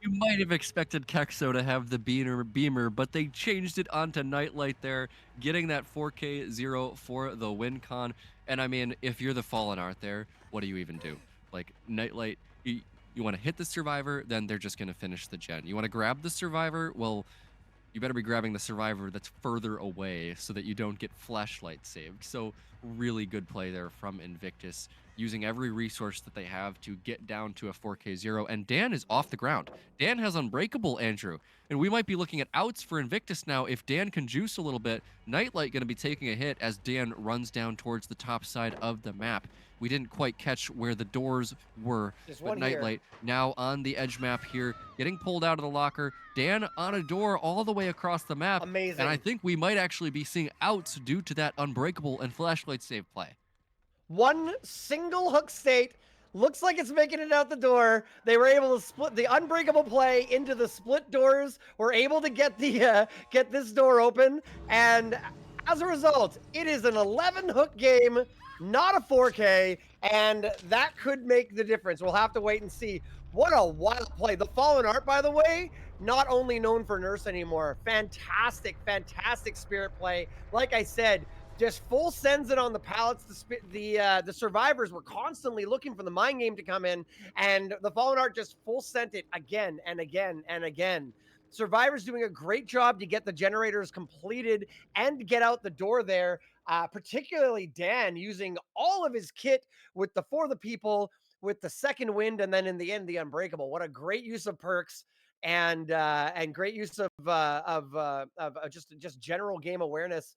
You might have expected Kexo to have the beamer, but they changed it onto Nightlight there, getting that 4K0 for the win con. And I mean, if you're the Fallen Art there, what do you even do? Like, Nightlight, you want to hit the survivor, then they're just going to finish the gen. You want to grab the survivor? Well, you better be grabbing the survivor that's further away so that you don't get flashlight saved. So really good play there from Invictus, using every resource that they have to get down to a 4K0. And Dan is off the ground. Dan has Unbreakable, Andrew. And we might be looking at outs for Invictus now if Dan can juice a little bit. Nightlight going to be taking a hit as Dan runs down towards the top side of the map. We didn't quite catch where the doors were, There's but one here. Nightlight now on the edge map here, getting pulled out of the locker. Dan on a door all the way across the map. And I Amazing. think we might actually be seeing outs due to that Unbreakable and Flashlight save play. One single hook state. Looks like it's making it out the door. They were able to split the unbreakable play into the split doors. Were able to get this door open, and as a result, it is an 11 hook game, not a 4K, and that could make the difference. We'll have to wait and see. What a wild play! The Fallen Art, by the way, not only known for Nurse anymore. Fantastic, fantastic spirit play. Like I said, just full sends it on the pallets. The survivors were constantly looking for the mind game to come in, and the Fallen Art just full sent it again and again and again. Survivors doing a great job to get the generators completed and get out the door there. Particularly Dan using all of his kit with the For the People, with the second wind, and then in the end the Unbreakable. What a great use of perks and great use of just general game awareness.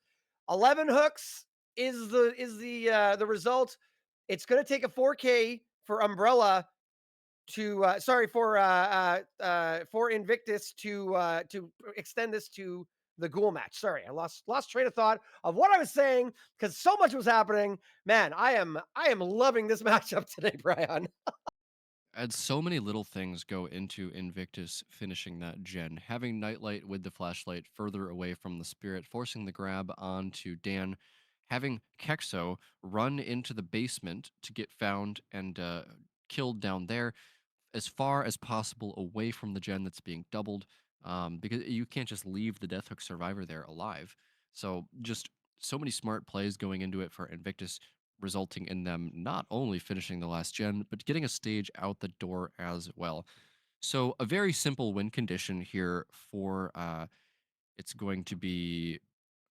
11 hooks is the result. It's going to take a 4K for Umbrella to for Invictus to extend this to the Ghoul match. Sorry, I lost train of thought of what I was saying because so much was happening. Man, I am loving this matchup today, Brian. And so many little things go into Invictus finishing that gen. Having Nightlight with the flashlight further away from the spirit, forcing the grab onto Dan. Having Kexo run into the basement to get found and killed down there, as far as possible away from the gen that's being doubled, because you can't just leave the Death Hook survivor there alive. So just so many smart plays going into it for Invictus, resulting in them not only finishing the last gen, but getting a stage out the door as well. So a very simple win condition here for it's going to be.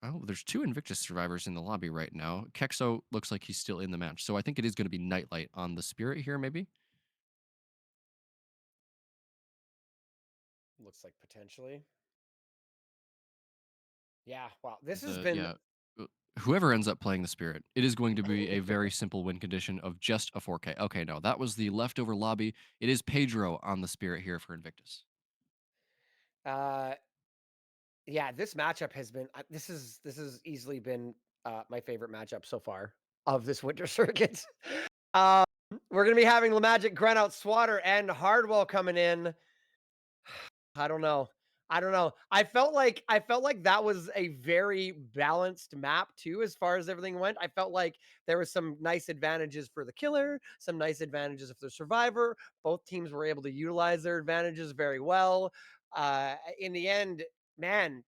Oh, there's two Invictus survivors in the lobby right now. Kexo looks like he's still in the match, so I think it is going to be Nightlight on the Spirit here, maybe. Looks like potentially. Yeah, wow. This has The been yeah, whoever ends up playing the Spirit, it is going to be a very simple win condition of just a 4K. Okay, no, that was the leftover lobby. It is Pedro on the Spirit here for Invictus. uh yeah, this matchup has been this has easily been my favorite matchup so far of this winter circuit. Um, we're gonna be having La Magic, Grenout, Swatter, and Hardwell coming in. I don't know. I don't know. I felt like that was a very balanced map too, as far as everything went. I felt like there was some nice advantages for the killer, some nice advantages for the survivor. Both teams were able to utilize their advantages very well. In the end, man,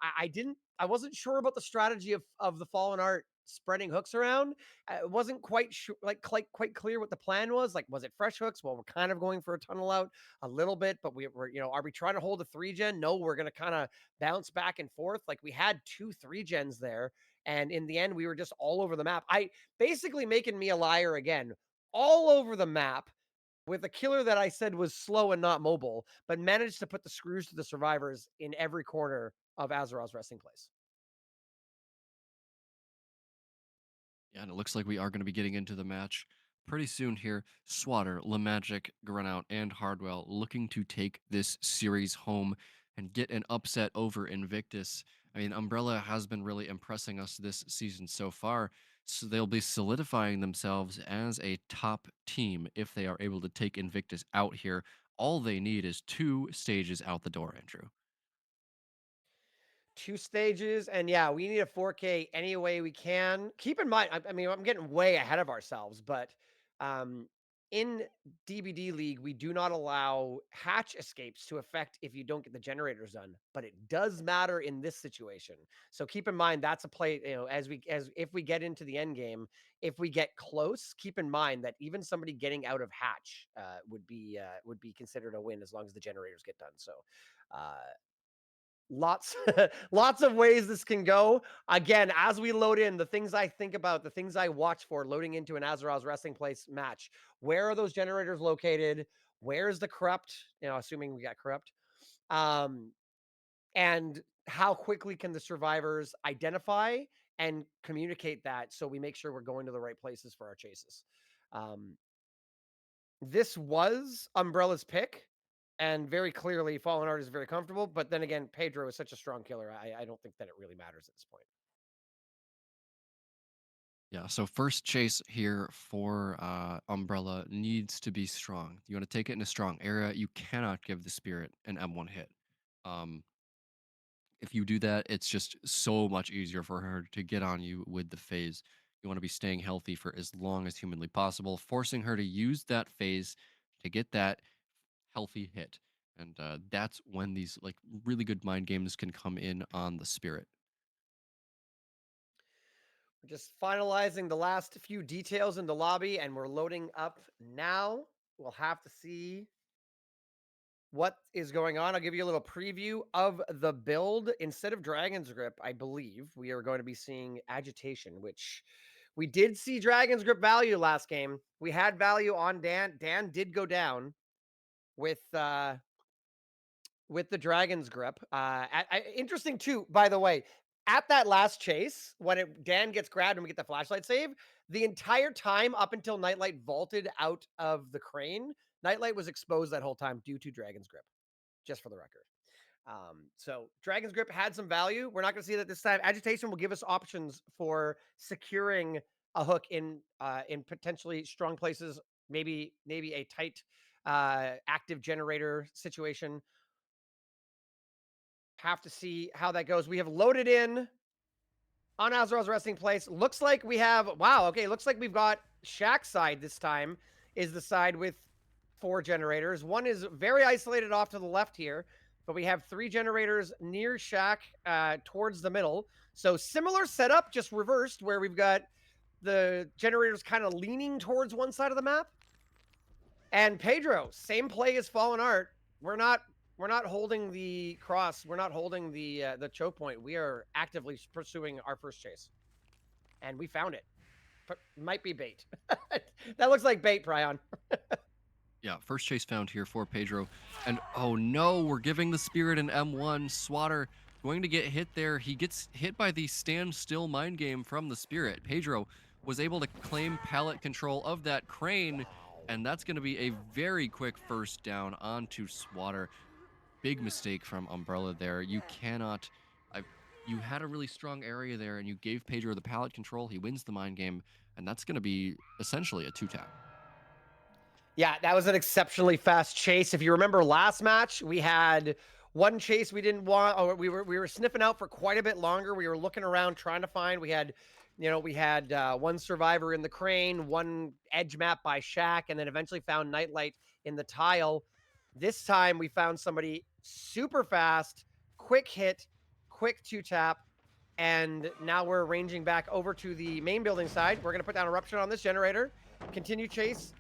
I wasn't sure about the strategy of the Fallen Art spreading hooks around. It wasn't quite sure, like quite clear what the plan was. Like, was it fresh hooks? Well, we're kind of going for a tunnel out a little bit, but were, are we trying to hold a 3 gen? No, we're going to kind of bounce back and forth. Like, we had 2 3 gens there, and in the end, we were just all over the map. I basically making me a liar again, all over the map with a killer that I said was slow and not mobile, but managed to put the screws to the survivors in every corner of Azeroth's resting place. Yeah, and it looks like we are going to be getting into the match pretty soon here. Swatter, LeMagic, Grunout, and Hardwell looking to take this series home and get an upset over Invictus. I mean, Umbrella has been really impressing us this season so far, so they'll be solidifying themselves as a top team if they are able to take Invictus out here. All they need is 2 stages out the door, Andrew. 2 stages, and yeah, we need a 4K any way we can. Keep in mind, I mean, I'm getting way ahead of ourselves, but um, in DBDLeague, we do not allow hatch escapes to affect if you don't get the generators done, but it does matter in this situation. So keep in mind that's a play. As if we get into the end game, if we get close, keep in mind that even somebody getting out of hatch would be considered a win as long as the generators get done. So. Uh, Lots lots of ways this can go. Again, as we load in, the things I think about, the things I watch for loading into an Azeroth's Wrestling Place match. Where are those generators located? Where's the corrupt? Assuming we got corrupt. Um, and how quickly can the survivors identify and communicate that so we make sure we're going to the right places for our chases. Um, this was Umbrella's pick, and very clearly, Fallen Art is very comfortable. But then again, Pedro is such a strong killer. I don't think that it really matters at this point. Yeah, so first chase here for Umbrella needs to be strong. You want to take it in a strong area. You cannot give the Spirit an M1 hit. Um, if you do that, it's just so much easier for her to get on you with the phase. You want to be staying healthy for as long as humanly possible, forcing her to use that phase to get that healthy hit. And that's when these like really good mind games can come in on the Spirit. We're just finalizing the last few details in the lobby, and we're loading up now. We'll have to see what is going on. I'll give you a little preview of the build. Instead of Dragon's Grip, I believe we are going to be seeing Agitation, which we did see Dragon's Grip value last game. We had value on Dan. Dan did go down with the Dragon's Grip. Interesting too, by the way. At that last chase, when Dan gets grabbed and we get the flashlight save, the entire time up until Nightlight vaulted out of the crane, Nightlight was exposed that whole time due to Dragon's Grip, just for the record. So Dragon's Grip had some value. We're not going to see that this time. Agitation will give us options for securing a hook in potentially strong places, maybe a tight active generator situation. Have to see how that goes. We have loaded in on Azeroth's Resting Place. Looks like we have, wow, okay, looks like we've got Shaq's side this time is the side with 4 generators. One is very isolated off to the left here, but we have 3 generators near Shaq towards the middle. So similar setup, just reversed, where we've got the generators kind of leaning towards one side of the map. And Pedro, same play as Fallen Art. We're not holding the cross. We're not holding the choke point. We are actively pursuing our first chase, and we found it. But might be bait. That looks like bait, Prion. Yeah, first chase found here for Pedro. And oh no, we're giving the Spirit an M1. Swatter going to get hit there. He gets hit by the stand still mind game from the Spirit. Pedro was able to claim pallet control of that crane, and that's going to be a very quick first down onto Swatter. Big mistake from Umbrella there. You cannot. You had a really strong area there, and you gave Pedro the pallet control. He wins the mind game, and that's going to be essentially a 2-tap. Yeah, that was an exceptionally fast chase. If you remember last match, we had one chase we didn't want, or we were sniffing out for quite a bit longer. We were looking around trying to find. We had one survivor in the crane, one edge map by Shaq, and then eventually found Nightlight in the tile. This time we found somebody super fast, quick hit, quick 2-tap, and now we're ranging back over to the main building side. We're going to put down Eruption on this generator, continue chase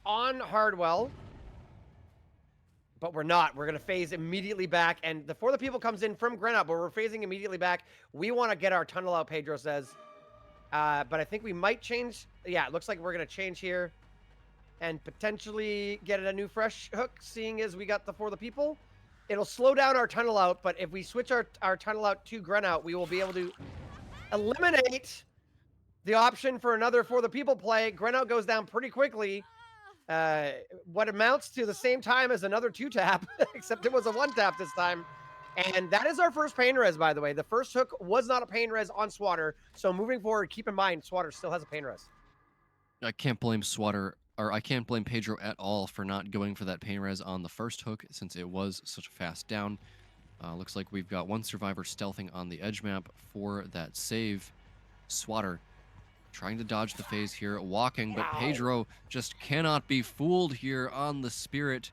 on Hardwell, but we're not. We're going to phase immediately back, and before the people comes in from Grenade, but we're phasing immediately back. We want to get our tunnel out, Pedro says, but I think we might change. Yeah, it looks like we're going to change here and potentially get a new fresh hook, seeing as we got the For the People. It'll slow down our tunnel out, but if we switch our tunnel out to Grenade, we will be able to eliminate the option for another For the People play. Grenade goes down pretty quickly. What amounts to the same time as another 2-tap, except it was a 1-tap this time. And that is our first pain res, by the way. The first hook was not a pain res on Swatter. So moving forward, keep in mind, Swatter still has a pain res. I can't blame Swatter, or I can't blame Pedro at all for not going for that pain res on the first hook, since it was such a fast down. Looks like we've got one survivor stealthing on the edge map for that save. Swatter trying to dodge the phase here, walking, but Pedro just cannot be fooled here on the Spirit.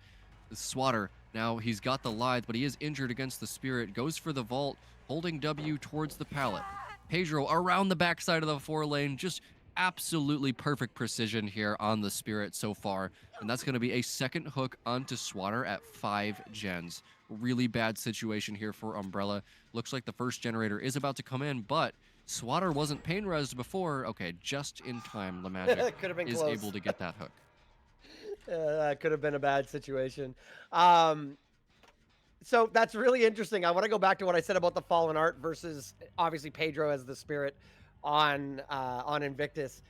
Swatter, now he's got the Lithe, but he is injured against the Spirit, goes for the vault, holding W towards the pallet. Pedro around the backside of the 4 lane, just absolutely perfect precision here on the Spirit so far. And that's going to be a second hook onto Swatter at 5 gens. Really bad situation here for Umbrella. Looks like the first generator is about to come in, but Swatter wasn't pain resed before. Okay, just in time, Lamagic Could have been is able close. to get that hook. That could have been a bad situation. Um, so that's really interesting. I want to go back to what I said about the fallen art versus obviously Pedro as the spirit on Invictus.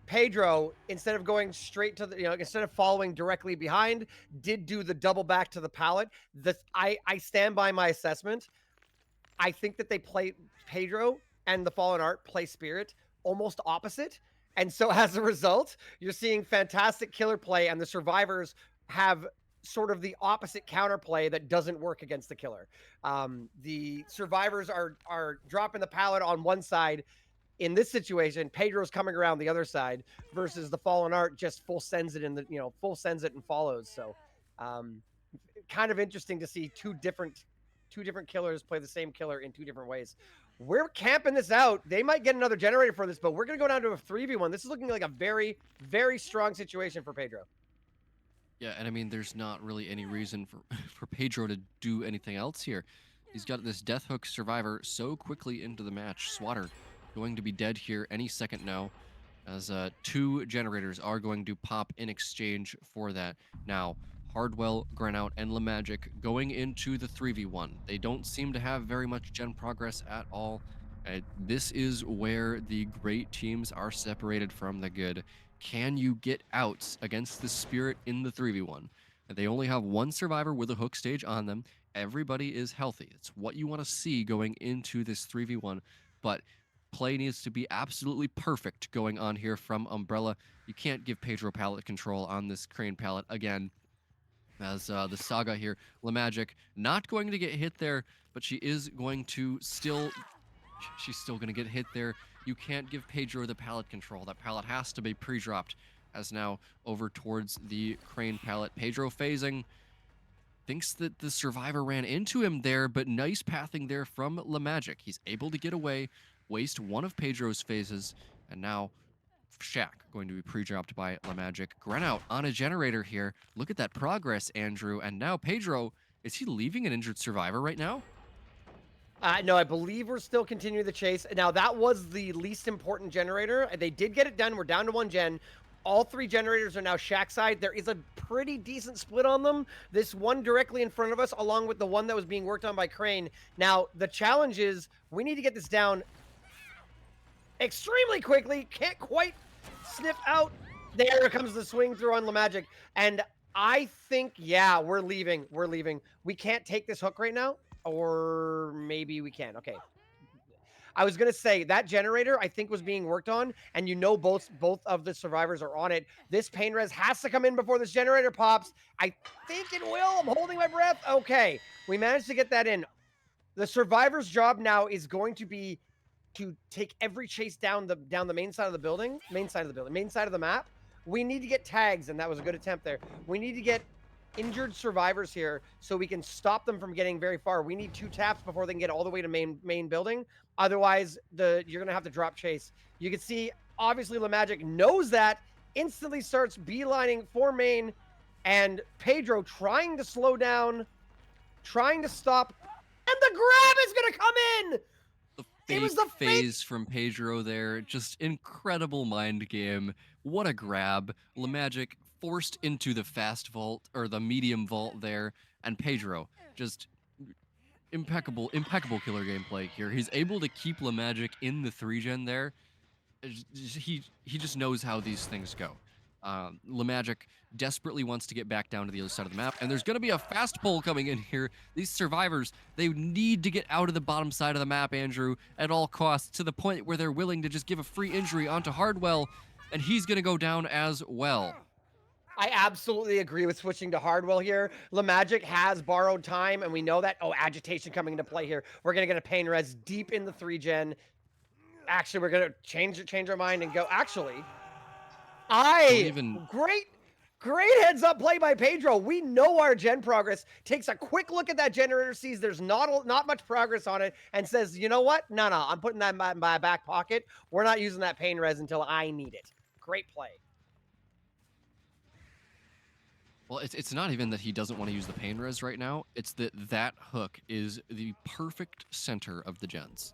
Pedro, instead of going straight to the, instead of following directly behind, did do the double back to the pallet. I stand by my assessment. I think that they play Pedro and the Fallen Art play Spirit almost opposite. And so as a result, you're seeing fantastic killer play, and the survivors have sort of the opposite counterplay that doesn't work against the killer. The survivors are dropping the pallet on one side. In this situation, Pedro's coming around the other side versus the Fallen Art just full sends it in the full sends it and follows. So um, kind of interesting to see two different killers play the same killer in two different ways. We're camping this out. They might get another generator for this, but we're going to go down to a 3v1. This is looking like a very, very strong situation for Pedro. Yeah, and I mean, there's not really any reason for for Pedro to do anything else here. He's got this Death Hook survivor so quickly into the match. Swatter going to be dead here any second now, as two generators are going to pop in exchange for that. Now, Hardwell, Granout, and Lamagic going into the 3v1. They don't seem to have very much gen progress at all. This is where the great teams are separated from the good. Can you get outs against the Spirit in the 3v1? They only have one survivor with a hook stage on them. Everybody is healthy. It's what you want to see going into this 3v1. But play needs to be absolutely perfect going on here from Umbrella. You can't give Pedro pallet control on this Crane pallet again. As the Saga here, Lamagic not going to get hit there, but she is going to still she's still going to get hit there. You can't give Pedro the pallet control. That pallet has to be pre-dropped. As now over towards the Crane pallet. Pedro phasing. Thinks that the survivor ran into him there, but nice pathing there from Lamagic. He's able to get away, waste one of Pedro's phases, and now Shaq going to be pre-dropped by Lamagic. Grenout on a generator here. Look at that progress, Andrew. And now Pedro, is he leaving an injured survivor right now? No, I believe we're still continuing the chase. Now, that was the least important generator. They did get it done. We're down to one gen. All three generators are now Shack side. There is a pretty decent split on them. This one directly in front of us, along with the one that was being worked on by Crane. Now, the challenge is we need to get this down extremely quickly. Can't quite sniff out. There comes the swing through on Lamagic. And I think, yeah, we're leaving. We're leaving. We can't take this hook right now. Or maybe we can. Okay. I was gonna say that generator I think was being worked on, and both of the survivors are on it. This pain res has to come in before this generator pops. I think it will. I'm holding my breath. Okay, we managed to get that in. The survivor's job now is going to be to take every chase down the main side of the building, main side of the map. We need to get tags, and that was a good attempt there. We need to get injured survivors here so we can stop them from getting very far. We need 2 taps before they can get all the way to main building. Otherwise, you're gonna have to drop chase. You can see obviously Lamagic knows that, instantly starts beelining for main, and Pedro trying to slow down, trying to stop, and the grab is gonna come in. The It was fake the fake. phase from Pedro there. Just incredible mind game. What a grab. Lamagic forced into the fast vault or the medium vault there. And Pedro just impeccable killer gameplay here. He's able to keep Lamagic in the 3 gen there. He just knows how these things go. Lamagic desperately wants to get back down to the other side of the map, and there's going to be a fast pull coming in here. These survivors, they need to get out of the bottom side of the map, Andrew, at all costs, to the point where they're willing to just give a free injury onto Hardwell, and he's going to go down as well. I absolutely agree with switching to Hardwell here. Lamagic has borrowed time, and we know that. Oh, agitation coming into play here. We're going to get a pain res deep in the 3 gen. Actually, we're going to change our mind and go. Actually, Don't even great. Great heads up play by Pedro. We know our gen progress. Takes a quick look at that generator, sees there's not much progress on it, and says, you know what? No, I'm putting that in my back pocket. We're not using that pain res until I need it. Great play. Well, it's not even that he doesn't want to use the pain res right now. It's that that hook is the perfect center of the gens.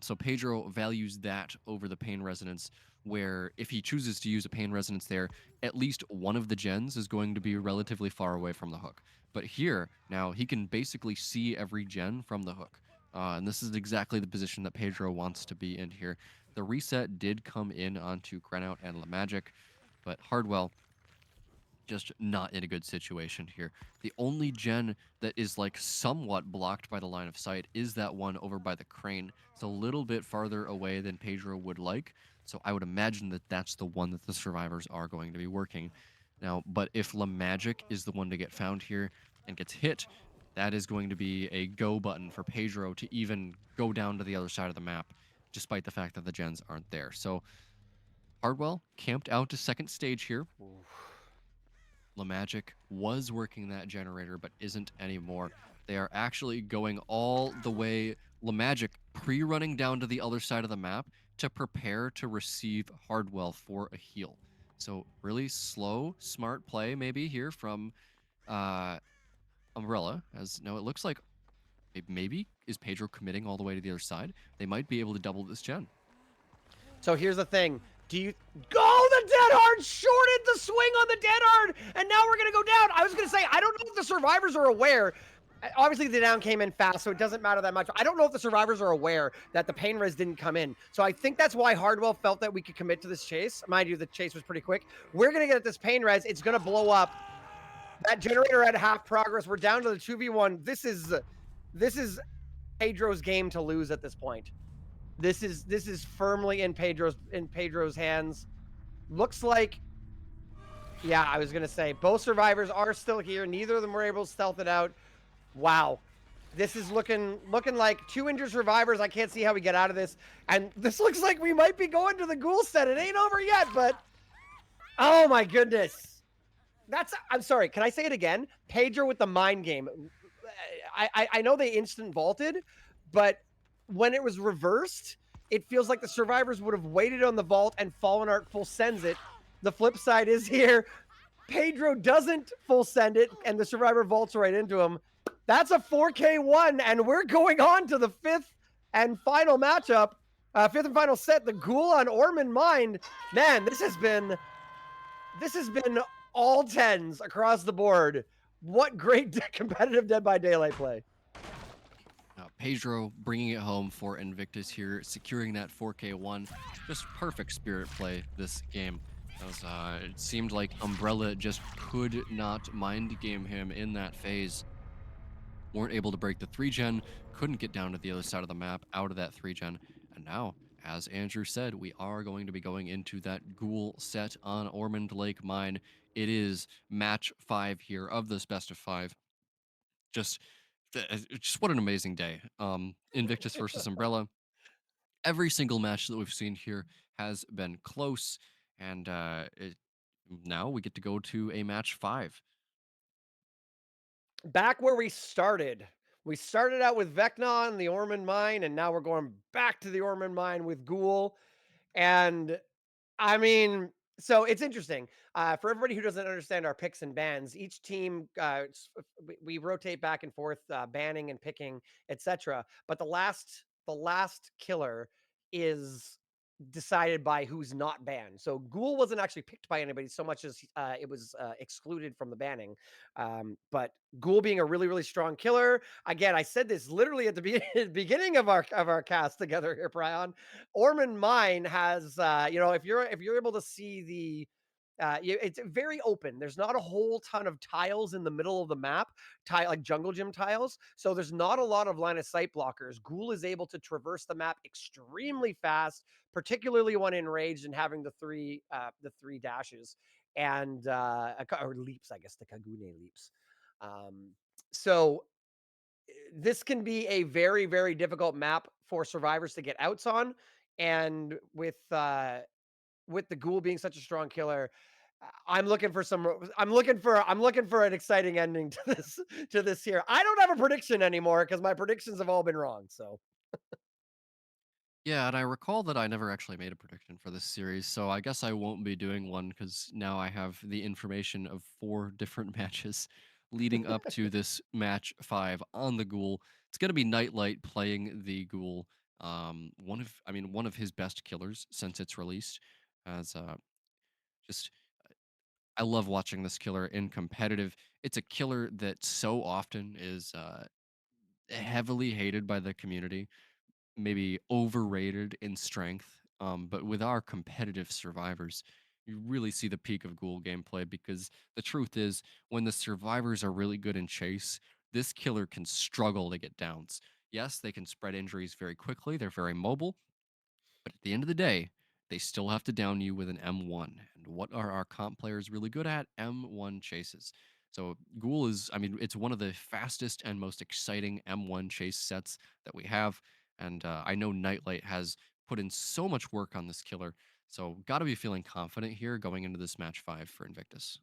So Pedro values that over the pain resonance, where if he chooses to use a pain resonance there, at least one of the gens is going to be relatively far away from the hook. But here, now, he can basically see every gen from the hook. And this is exactly the position that Pedro wants to be in here. The reset did come in onto Grenout and La Magic, but Hardwell just not in a good situation here. The only gen that is like somewhat blocked by the line of sight is that one over by the crane. It's a little bit farther away than Pedro would like, so I would imagine that that's the one that the survivors are going to be working. Now, but if La Magic is the one to get found here and gets hit, that is going to be a go button for Pedro to even go down to the other side of the map, despite the fact that the gens aren't there. So Hardwell camped out to second stage here. La Magic was working that generator, but isn't anymore. They are actually going all the way, La Magic pre-running down to the other side of the map to prepare to receive Hardwell for a heal. So really slow, smart play maybe here from uh, Umbrella, as now it looks like maybe is Pedro committing all the way to the other side? They might be able to double this gen. So here's the thing. Do you go the dead hard shorted the swing on the dead hard, and now we're gonna go down. I was gonna say I don't know if the survivors are aware. Obviously, the down came in fast, so it doesn't matter that much. I don't know if the survivors are aware that the pain res didn't come in. So I think that's why Hardwell felt that we could commit to this chase. Mind you, the chase was pretty quick. We're gonna get at this pain res. It's gonna blow up. That generator at half progress. We're down to the 2v1. This is Pedro's game to lose at this point. This is firmly in Pedro's hands. Looks like, yeah, I was gonna say both survivors are still here. Neither of them were able to stealth it out. Wow, this is looking like two injured survivors. I can't see how we get out of this. And this looks like we might be going to the ghoul set. It ain't over yet, but oh my goodness. I'm sorry. Can I say it again? Pedro with the mind game. I know they instant vaulted, but when it was reversed, it feels like the survivors would have waited on the vault and Fallen Art full sends it. The flip side is here. Pedro doesn't full send it, and the survivor vaults right into him. That's a 4K1, and we're going on to the fifth and final matchup, fifth and final set. The Ghoul on Ormond Mine. Man, this has been all tens across the board. What great competitive Dead by Daylight play. Pedro bringing it home for Invictus here, securing that 4K1. Just perfect spirit play this game. As, it seemed like Umbrella just could not mind game him in that phase. Weren't able to break the 3-gen, couldn't get down to the other side of the map out of that 3-gen. And now, as Andrew said, we are going to be going into that Ghoul set on Ormond Lake Mine. It is match 5 here of this best of 5. Just what an amazing day. Invictus versus Umbrella. Every single match that we've seen here has been close, and now we get to go to a match 5. Back where we started. We started out with Vecna and the Ormond Mine, and now we're going back to the Ormond Mine with Ghoul. And I mean, so it's interesting. For everybody who doesn't understand our picks and bans, each team we rotate back and forth, banning and picking, etc. But the last killer is decided by who's not banned. So Ghoul wasn't actually picked by anybody so much as it was excluded from the banning. But Ghoul being a really strong killer. Again, I said this literally at the beginning of our cast together here, Prion. Ormond Mine has if you're able to see it's very open. There's not a whole ton of tiles in the middle of the map, like jungle gym tiles. So there's not a lot of line of sight blockers. Ghoul is able to traverse the map extremely fast, particularly when enraged and having the three dashes and or leaps, I guess the Kagune leaps. So this can be a very difficult map for survivors to get outs on, and with the Ghoul being such a strong killer, I'm looking for some. I'm looking for an exciting ending to this here. I don't have a prediction anymore because my predictions have all been wrong. So Yeah, and I recall that I never actually made a prediction for this series, so I guess I won't be doing one because now I have the information of four different matches leading up to this match five on the Ghoul. It's gonna be Nightlight playing the Ghoul. One of his best killers since its released. As just I love watching this killer in competitive. It's a killer that so often is heavily hated by the community, maybe overrated in strength. But with our competitive survivors, you really see the peak of Ghoul gameplay because the truth is, when the survivors are really good in chase, this killer can struggle to get downs. Yes, they can spread injuries very quickly, they're very mobile, but at the end of the day, they still have to down you with an M1. And what are our comp players really good at? M1 chases. So Ghoul is, it's one of the fastest and most exciting M1 chase sets that we have. And I know Nightlight has put in so much work on this killer. So got to be feeling confident here going into this match five for Invictus.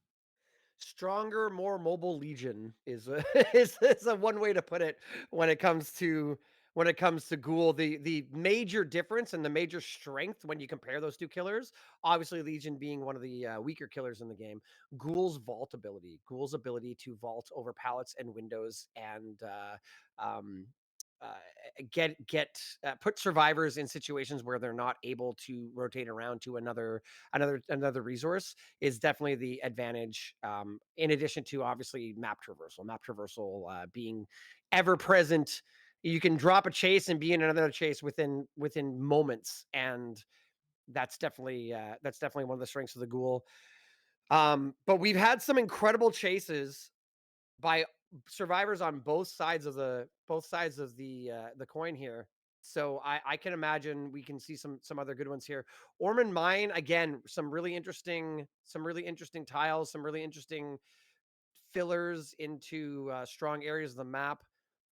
stronger, more mobile Legion is a is a one way to put it when it comes to Ghoul. The major difference and the major strength when you compare those two killers, obviously Legion being one of the weaker killers in the game, Ghoul's ability to vault over pallets and windows and um, uh, put survivors in situations where they're not able to rotate around to another resource is definitely the advantage. In addition to obviously map traversal being ever present. You can drop a chase and be in another chase within moments, and that's definitely one of the strengths of the Ghoul. But we've had some incredible chases by survivors on both sides of the coin here. So I can imagine we can see some other good ones here. Ormond Mine again, some really interesting tiles, some really interesting fillers into strong areas of the map.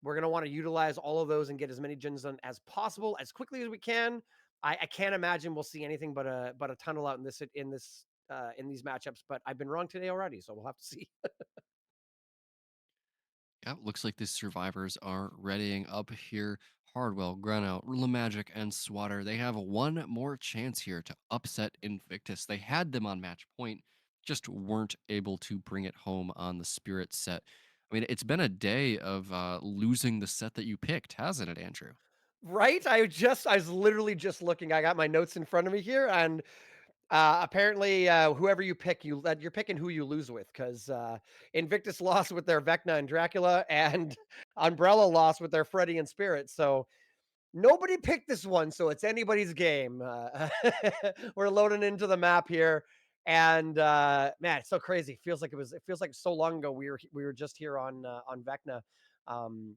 We're gonna want to utilize all of those and get as many gens done as possible as quickly as we can. I can't imagine we'll see anything but a tunnel out in these matchups. But I've been wrong today already, so we'll have to see. Yeah, looks like the survivors are readying up here. Hardwell, Greno, Magic, and Swatter. They have one more chance here to upset Invictus. They had them on match point, just weren't able to bring it home on the Spirit set. It's been a day of losing the set that you picked, hasn't it, Andrew? Right? I was literally just looking. I got my notes in front of me here, and apparently, whoever you pick, you're picking who you lose with, because Invictus lost with their Vecna and Dracula, and Umbrella lost with their Freddy and Spirit. So nobody picked this one, so it's anybody's game. We're loading into the map here, and man, it's so crazy. It feels like so long ago we were just here on Vecna. And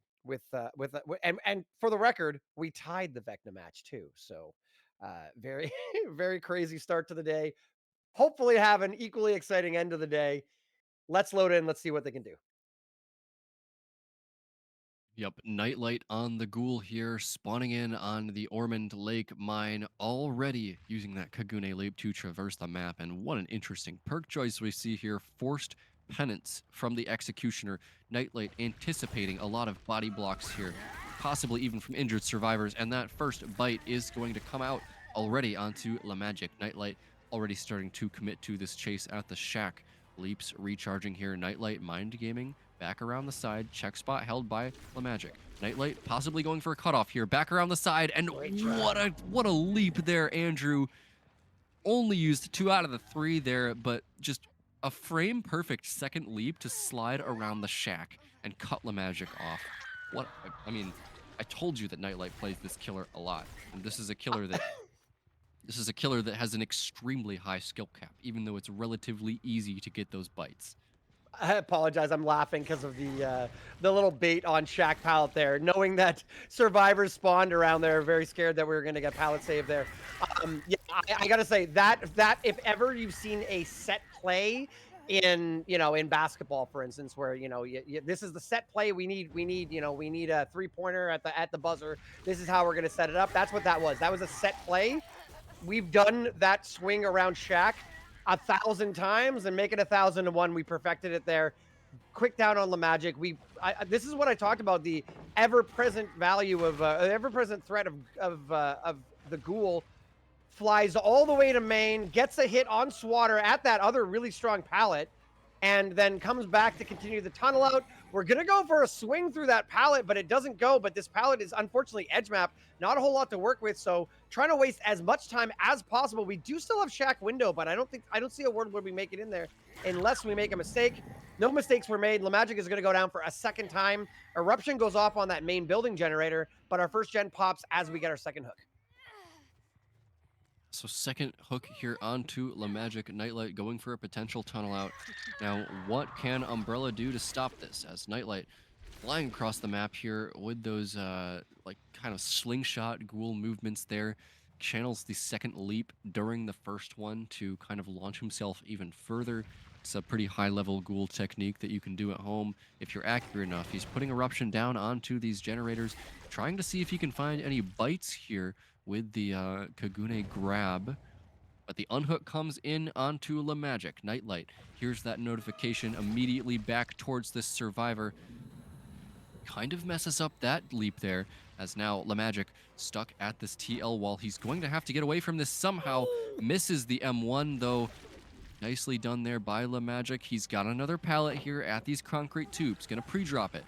for the record, we tied the Vecna match too. So very very crazy start to the day. Hopefully, have an equally exciting end of the day. Let's load in. Let's see what they can do. Yep, Nightlight on the Ghoul here, spawning in on the Ormond Lake mine, already using that Kagune Leap to traverse the map. And what an interesting perk choice we see here. Forced Penance from the Executioner. Nightlight anticipating a lot of body blocks here, possibly even from injured survivors. And that first bite is going to come out already onto Magic. Nightlight already starting to commit to this chase at the shack. Leaps recharging here. Nightlight mind gaming back around the side. Check spot held by Magic. Nightlight possibly going for a cutoff here. Back around the side, and Great job. what a leap there, Andrew. Only used 2 out of the 3 there, but just a frame perfect second leap to slide around the shack and cut Magic off. What I told you that Nightlight plays this killer a lot, and this is a killer that has an extremely high skill cap, even though it's relatively easy to get those bites. I apologize. I'm laughing because of the little bait on Shack pallet there. Knowing that survivors spawned around there, very scared that we were going to get pallet saved there. Yeah, I gotta say that if ever you've seen a set play in basketball, for instance, where this is the set play we need a 3-pointer at the buzzer. This is how we're going to set it up. That's what that was. That was a set play. We've done that swing around Shack. 1,000 times and make it 1,001. We perfected it there. Quick down on the Magic. This is what I talked about, the ever-present value of ever-present threat of the Ghoul. Flies all the way to main, gets a hit on Swatter at that other really strong pallet, and then comes back to continue the tunnel out. We're going to go for a swing through that pallet, but it doesn't go. But this pallet is unfortunately edge map, not a whole lot to work with. So trying to waste as much time as possible. We do still have Shack window, but I don't see a world where we make it in there unless we make a mistake. No mistakes were made. Lamagic is going to go down for a second time. Eruption goes off on that main building generator, but our first gen pops as we get our second hook. So second hook here onto Lamagic. Nightlight going for a potential tunnel out. Now, what can Umbrella do to stop this? As Nightlight flying across the map here with those like kind of slingshot ghoul movements there, channels the second leap during the first one to kind of launch himself even further. It's a pretty high level ghoul technique that you can do at home if you're accurate enough. He's putting Eruption down onto these generators, trying to see if he can find any bites here with the Kagune grab. But the unhook comes in onto Lamagic. Nightlight here's that notification immediately back towards this survivor. Kind of messes up that leap there, as now Lamagic stuck at this TL wall. He's going to have to get away from this somehow. Misses the M1 though. Nicely done there by Lamagic. He's got another pallet here at these concrete tubes. Gonna pre-drop it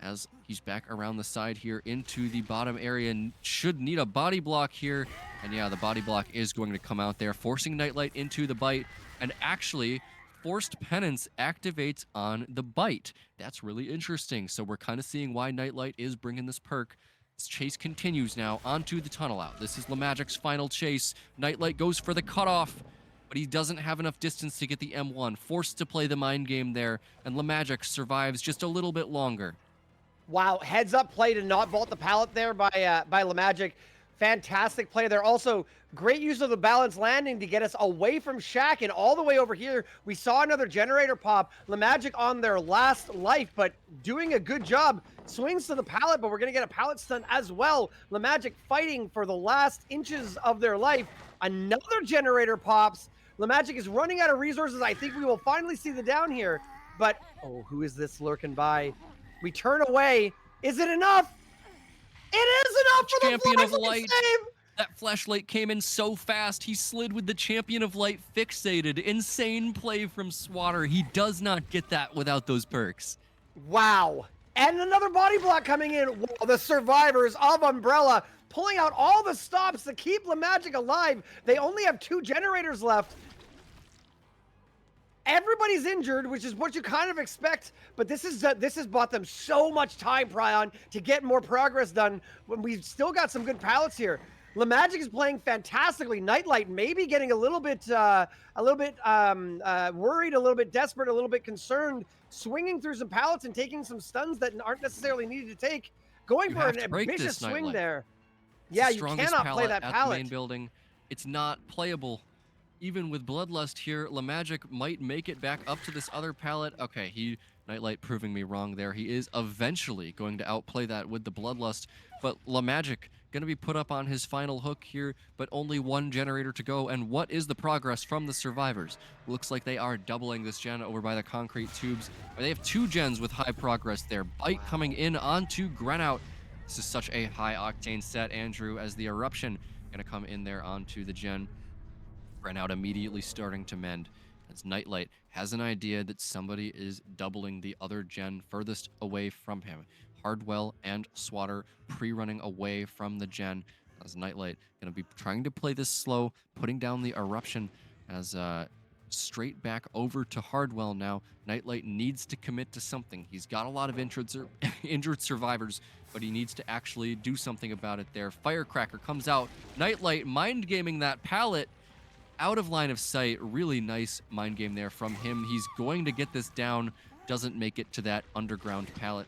as he's back around the side here into the bottom area and should need a body block here. And yeah, the body block is going to come out there, forcing Nightlight into the bite. And actually, Forced Penance activates on the bite. That's really interesting. So we're kind of seeing why Nightlight is bringing this perk. This chase continues now onto the tunnel out. This is Lamagic's final chase. Nightlight goes for the cutoff, but he doesn't have enough distance to get the M1. Forced to play the mind game there, and Lamagic survives just a little bit longer. Wow, heads up play to not vault the pallet there by Lamagic. Fantastic play there. Also, great use of the balanced landing to get us away from Shack and all the way over here. We saw another generator pop. Lamagic on their last life, but doing a good job. Swings to the pallet, but we're going to get a pallet stun as well. Lamagic fighting for the last inches of their life. Another generator pops. Lamagic is running out of resources. I think we will finally see the down here. But, oh, who is this lurking by? We turn away. Is it enough? It is enough for the Champion of flashlight Light. save! That flashlight came in so fast. He slid with the Champion of Light fixated. Insane play from Swatter. He does not get that without those perks. Wow. And another body block coming in. Wow, the survivors of Umbrella pulling out all the stops to keep Lamagic alive. They only have 2 generators left. Everybody's injured, which is what you kind of expect, but this has bought them so much time, Prion, to get more progress done when we've still got some good pallets here. Lamagic is playing fantastically. Nightlight maybe getting a little bit worried, a little bit desperate, a little bit concerned, swinging through some pallets and taking some stuns that aren't necessarily needed to take. Going for an ambitious swing there. Yeah, you cannot play that pallet. Main building. It's not playable. Even with Bloodlust here, Lamagic might make it back up to this other pallet. Okay, Nightlight proving me wrong there. He is eventually going to outplay that with the Bloodlust, but Lamagic going to be put up on his final hook here, but only 1 generator to go. And what is the progress from the survivors? Looks like they are doubling this gen over by the concrete tubes. They have 2 gens with high progress there. Bite coming in onto Grenout. This is such a high octane set, Andrew, as the Eruption going to come in there onto the gen. Grenout immediately starting to mend as Nightlight has an idea that somebody is doubling the other gen furthest away from him. Hardwell and Swatter pre-running away from the gen as Nightlight going to be trying to play this slow, putting down the Eruption as straight back over to Hardwell now. Nightlight needs to commit to something. He's got a lot of injured survivors, but he needs to actually do something about it there. Firecracker comes out. Nightlight mind gaming that pallet out of line of sight. Really nice mind game there from him. He's going to get this down, doesn't make it to that underground pallet,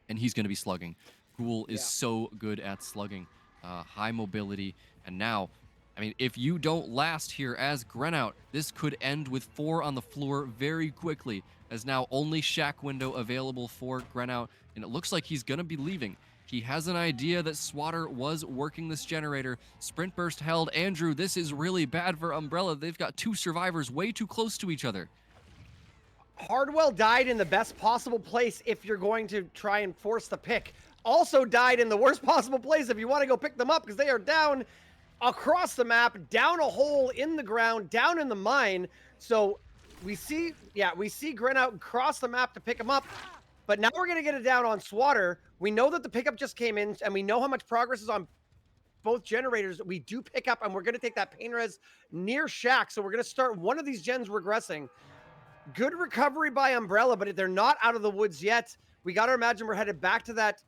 and he's going to be slugging. Ghoul is so good at slugging. High mobility, and now I mean, if you don't last here as Grenout, this could end with 4 on the floor very quickly, as now only shack window available for Grenout, and it looks like he's going to be leaving. He has an idea that Swatter was working this generator. Sprint burst held. Andrew, this is really bad for Umbrella. They've got 2 survivors way too close to each other. Hardwell died in the best possible place if you're going to try and force the pick. Also died in the worst possible place if you want to go pick them up, because they are down across the map, down a hole in the ground, down in the mine. So we see Grenout cross the map to pick him up, but now we're going to get it down on Swatter. We know that the pickup just came in, and we know how much progress is on both generators. We do pick up, and we're going to take that pain res near shack. So we're going to start one of these gens regressing. Good recovery by Umbrella, but they're not out of the woods yet. We got to imagine we're headed back to that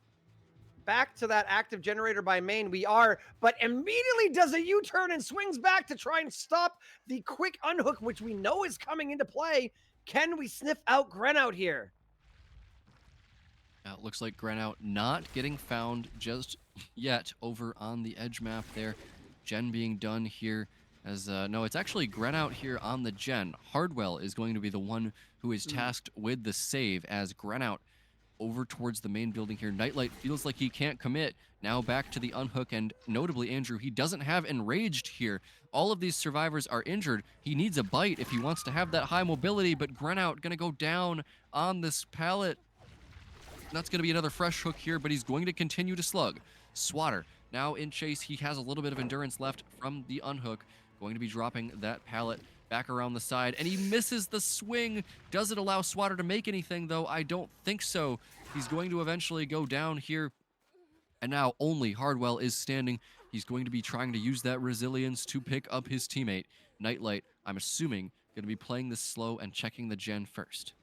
active generator by main. We are, but immediately does a U-turn and swings back to try and stop the quick unhook, which we know is coming into play. Can we sniff out Grenout here? It looks like Grenout not getting found just yet over on the edge map there. Gen being done here as, no, it's actually Grenout here on the gen. Hardwell is going to be the one who is tasked with the save as Grenout over towards the main building here. Nightlight feels like he can't commit. Now back to the unhook, and notably, Andrew, he doesn't have Enraged here. All of these survivors are injured. He needs a bite if he wants to have that high mobility, but Grenout gonna go down on this pallet. That's going to be another fresh hook here, but he's going to continue to slug. Swatter now in chase. He has a little bit of endurance left from the unhook. Going to be dropping that pallet back around the side, and he misses the swing. Does it allow Swatter to make anything, though? I don't think so. He's going to eventually go down here, and now only Hardwell is standing. He's going to be trying to use that resilience to pick up his teammate. Nightlight, I'm assuming, going to be playing this slow and checking the gen first.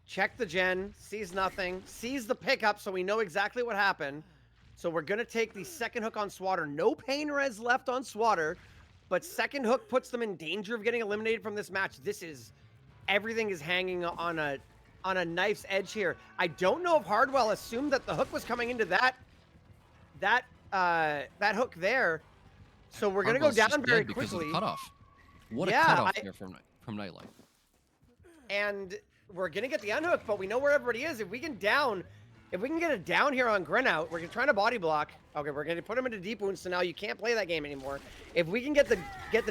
Check the gen, sees nothing, sees the pickup, so we know exactly what happened. So we're going to take the second hook on Swatter. No pain res left on Swatter, but second hook puts them in danger of getting eliminated from this match. Everything is hanging on a knife's edge here. I don't know if Hardwell assumed that the hook was coming into that hook there. So we're going to go down very quickly. Because of the cutoff. What a cutoff there from Nightlight. And we're going to get the unhook, but we know where everybody is. If we can get it down here on Grenout, we're trying to body block. Okay, we're going to put him into deep wounds, so now you can't play that game anymore. If we can get the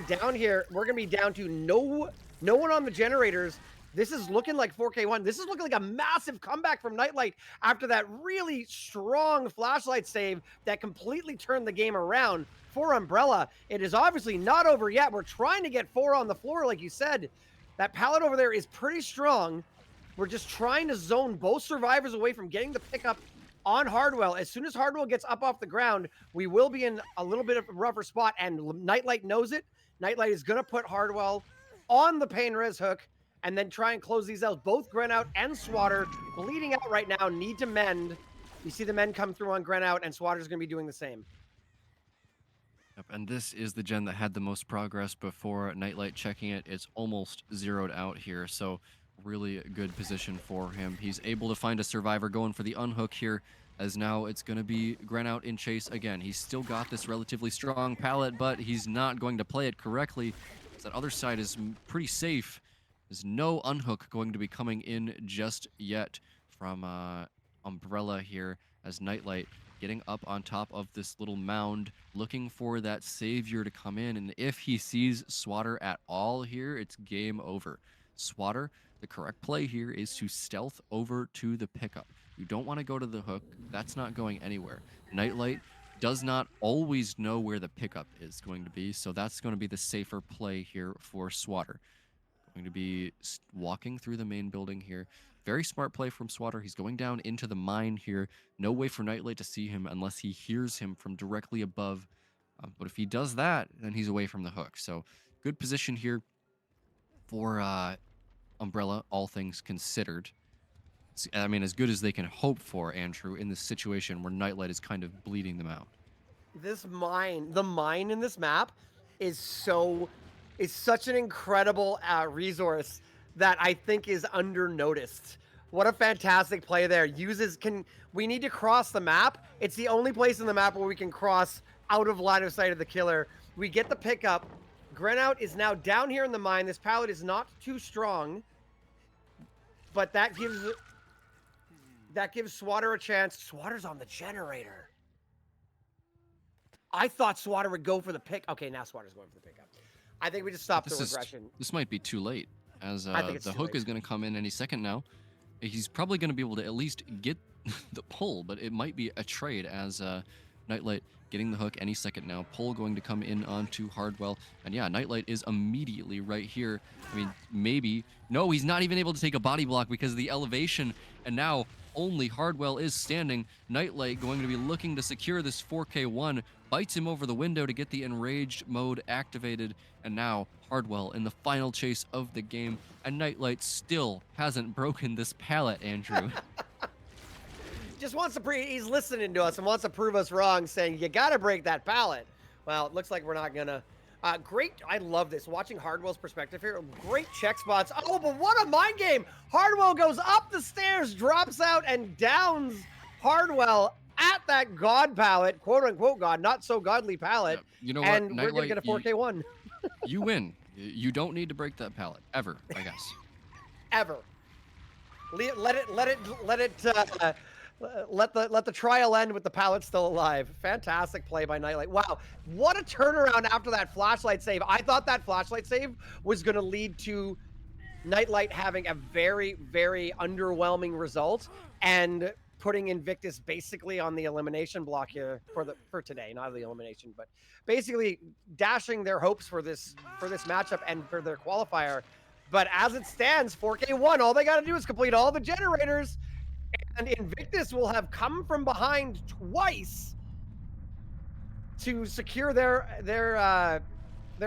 down here, we're going to be down to no one on the generators. This is looking like 4K1. This is looking like a massive comeback from Nightlight after that really strong flashlight save that completely turned the game around for Umbrella. It is obviously not over yet. We're trying to get 4 on the floor, like you said. That pallet over there is pretty strong. We're just trying to zone both survivors away from getting the pickup on Hardwell. As soon as Hardwell gets up off the ground, we will be in a little bit of a rougher spot, and Nightlight knows it. Nightlight is going to put Hardwell on the pain res hook and then try and close these out. Both Grenout and Swatter bleeding out right now, need to mend. You see the men come through on Grenout, and Swatter's going to be doing the same. Yep, and this is the gen that had the most progress before Nightlight checking it. It's almost zeroed out here, so really good position for him. He's able to find a survivor going for the unhook here, as now it's going to be Grenout in chase again. He's still got this relatively strong pallet, but he's not going to play it correctly. That other side is pretty safe. There's no unhook going to be coming in just yet from Umbrella here, as Nightlight getting up on top of this little mound, looking for that savior to come in. And if he sees Swatter at all here, it's game over. Swatter, the correct play here is to stealth over to the pickup. You don't want to go to the hook. That's not going anywhere. Nightlight does not always know where the pickup is going to be, so that's going to be the safer play here for Swatter. Going to be walking through the main building here. Very smart play from Swatter. He's going down into the mine here. No way for Nightlight to see him unless he hears him from directly above. But if he does that, then he's away from the hook. So good position here for Umbrella, all things considered. I mean, as good as they can hope for, Andrew, in this situation where Nightlight is kind of bleeding them out. The mine in this map is such an incredible resource that I think is under-noticed. What a fantastic play there. We need to cross the map. It's the only place in the map where we can cross out of line of sight of the killer. We get the pickup. Grenout is now down here in the mine. This pallet is not too strong, but that gives Swatter a chance. Swatter's on the generator. I thought Swatter would go for the pick. Okay, now Swatter's going for the pickup. I think we just But stopped the regression. this might be too late, as I think it's the too hook late. is going to come in any second now. He's probably going to be able to at least get the pull, but it might be a trade as Nightlight getting the hook any second now. Pull going to come in onto Hardwell, and yeah, Nightlight is immediately right here. I mean, maybe no, he's not even able to take a body block because of the elevation, and now only Hardwell is standing. Nightlight going to be looking to secure this 4K1, bites him over the window to get the enraged mode activated, and now Hardwell in the final chase of the game, and Nightlight still hasn't broken this pallet, Andrew. Just wants to he's listening to us and wants to prove us wrong, saying you got to break that pallet. Well, it looks like we're not gonna. Great, I love this. Watching Hardwell's perspective here, great check spots. Oh, but what a mind game! Hardwell goes up the stairs, drops out, and downs Hardwell at that god pallet, quote unquote god, not so godly pallet. Yeah, you know what, And we're gonna Nightlight, get a 4K1 you win. You don't need to break that pallet ever, I guess. ever. Let the trial end with the pallet still alive. Fantastic play by Nightlight. Wow, what a turnaround after that flashlight save. I thought that flashlight save was going to lead to Nightlight having a very, very underwhelming result and putting Invictus basically on the elimination block here for today, not the elimination, but basically dashing their hopes for this matchup and for their qualifier. But as it stands, 4K1, all they got to do is complete all the generators, and Invictus will have come from behind twice to secure their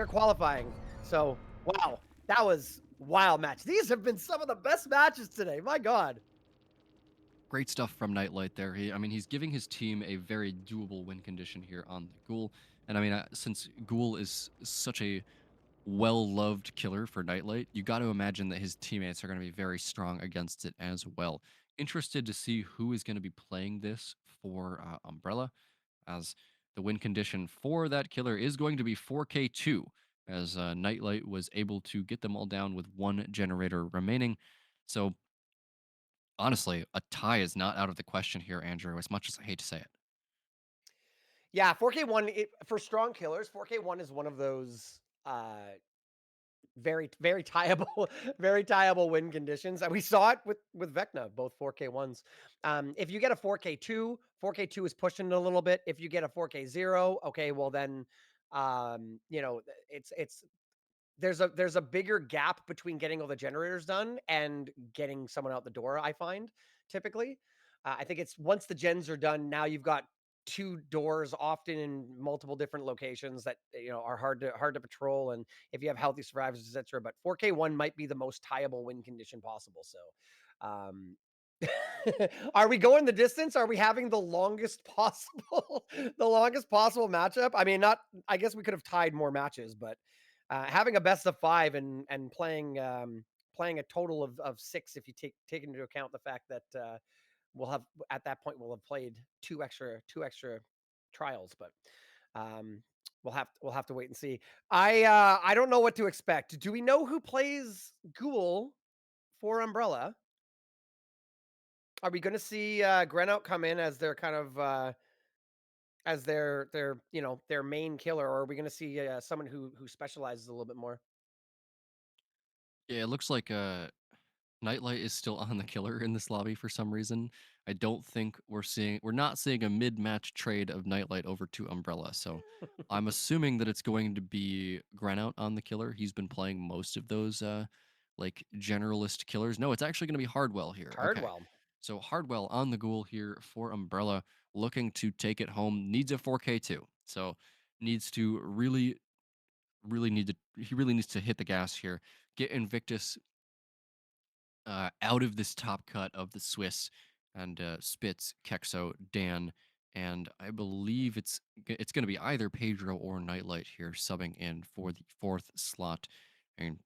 qualifying. So, wow, that was wild match. These have been some of the best matches today. My God. Great stuff from Nightlight there. I mean, he's giving his team a very doable win condition here on the Ghoul. And I mean, since Ghoul is such a well-loved killer for Nightlight, you got to imagine that his teammates are going to be very strong against it as well. Interested to see who is going to be playing this for Umbrella, as the win condition for that killer is going to be 4K2, as Nightlight was able to get them all down with one generator remaining. So honestly, a tie is not out of the question here, Andrew, as much as I hate to say it. Yeah, 4K1 for strong killers, 4K1 is one of those very very tieable very tieable win conditions, and we saw it with Vecna, both 4K1s. If you get a 4K2, 4K2 is pushing it a little bit. If you get a 4K0, okay, well then it's there's a bigger gap between getting all the generators done and getting someone out the door, I find, typically. I think it's once the gens are done, now you've got two doors, often in multiple different locations that are hard to patrol, and if you have healthy survivors, etc. But 4K1 might be the most tieable win condition possible. So um are we going the distance? Are we having the longest possible the longest possible matchup? I mean, not I guess we could have tied more matches, but having a best of five and playing a total of six, if you take into account the fact that we'll have at that point we'll have played two extra trials, but um, we'll have to wait and see. I don't know what to expect. Do we know who plays Ghoul for Umbrella? Are we going to see Grenout come in as their kind of as their main killer, or are we going to see someone who specializes a little bit more? Yeah, it looks like Nightlight is still on the killer in this lobby for some reason. I don't think we're not seeing a mid-match trade of Nightlight over to Umbrella. So I'm assuming that it's going to be Granout on the killer. He's been playing most of those like generalist killers. No, it's actually going to be Hardwell here. Okay. Hardwell. So Hardwell on the Ghoul here for Umbrella, looking to take it home. Needs a 4K2. So needs to he really needs to hit the gas here. Get Invictus out of this top cut of the Swiss and Spitz, Kexo, Dan, and I believe it's going to be either Pedro or Nightlight here subbing in for the fourth slot. And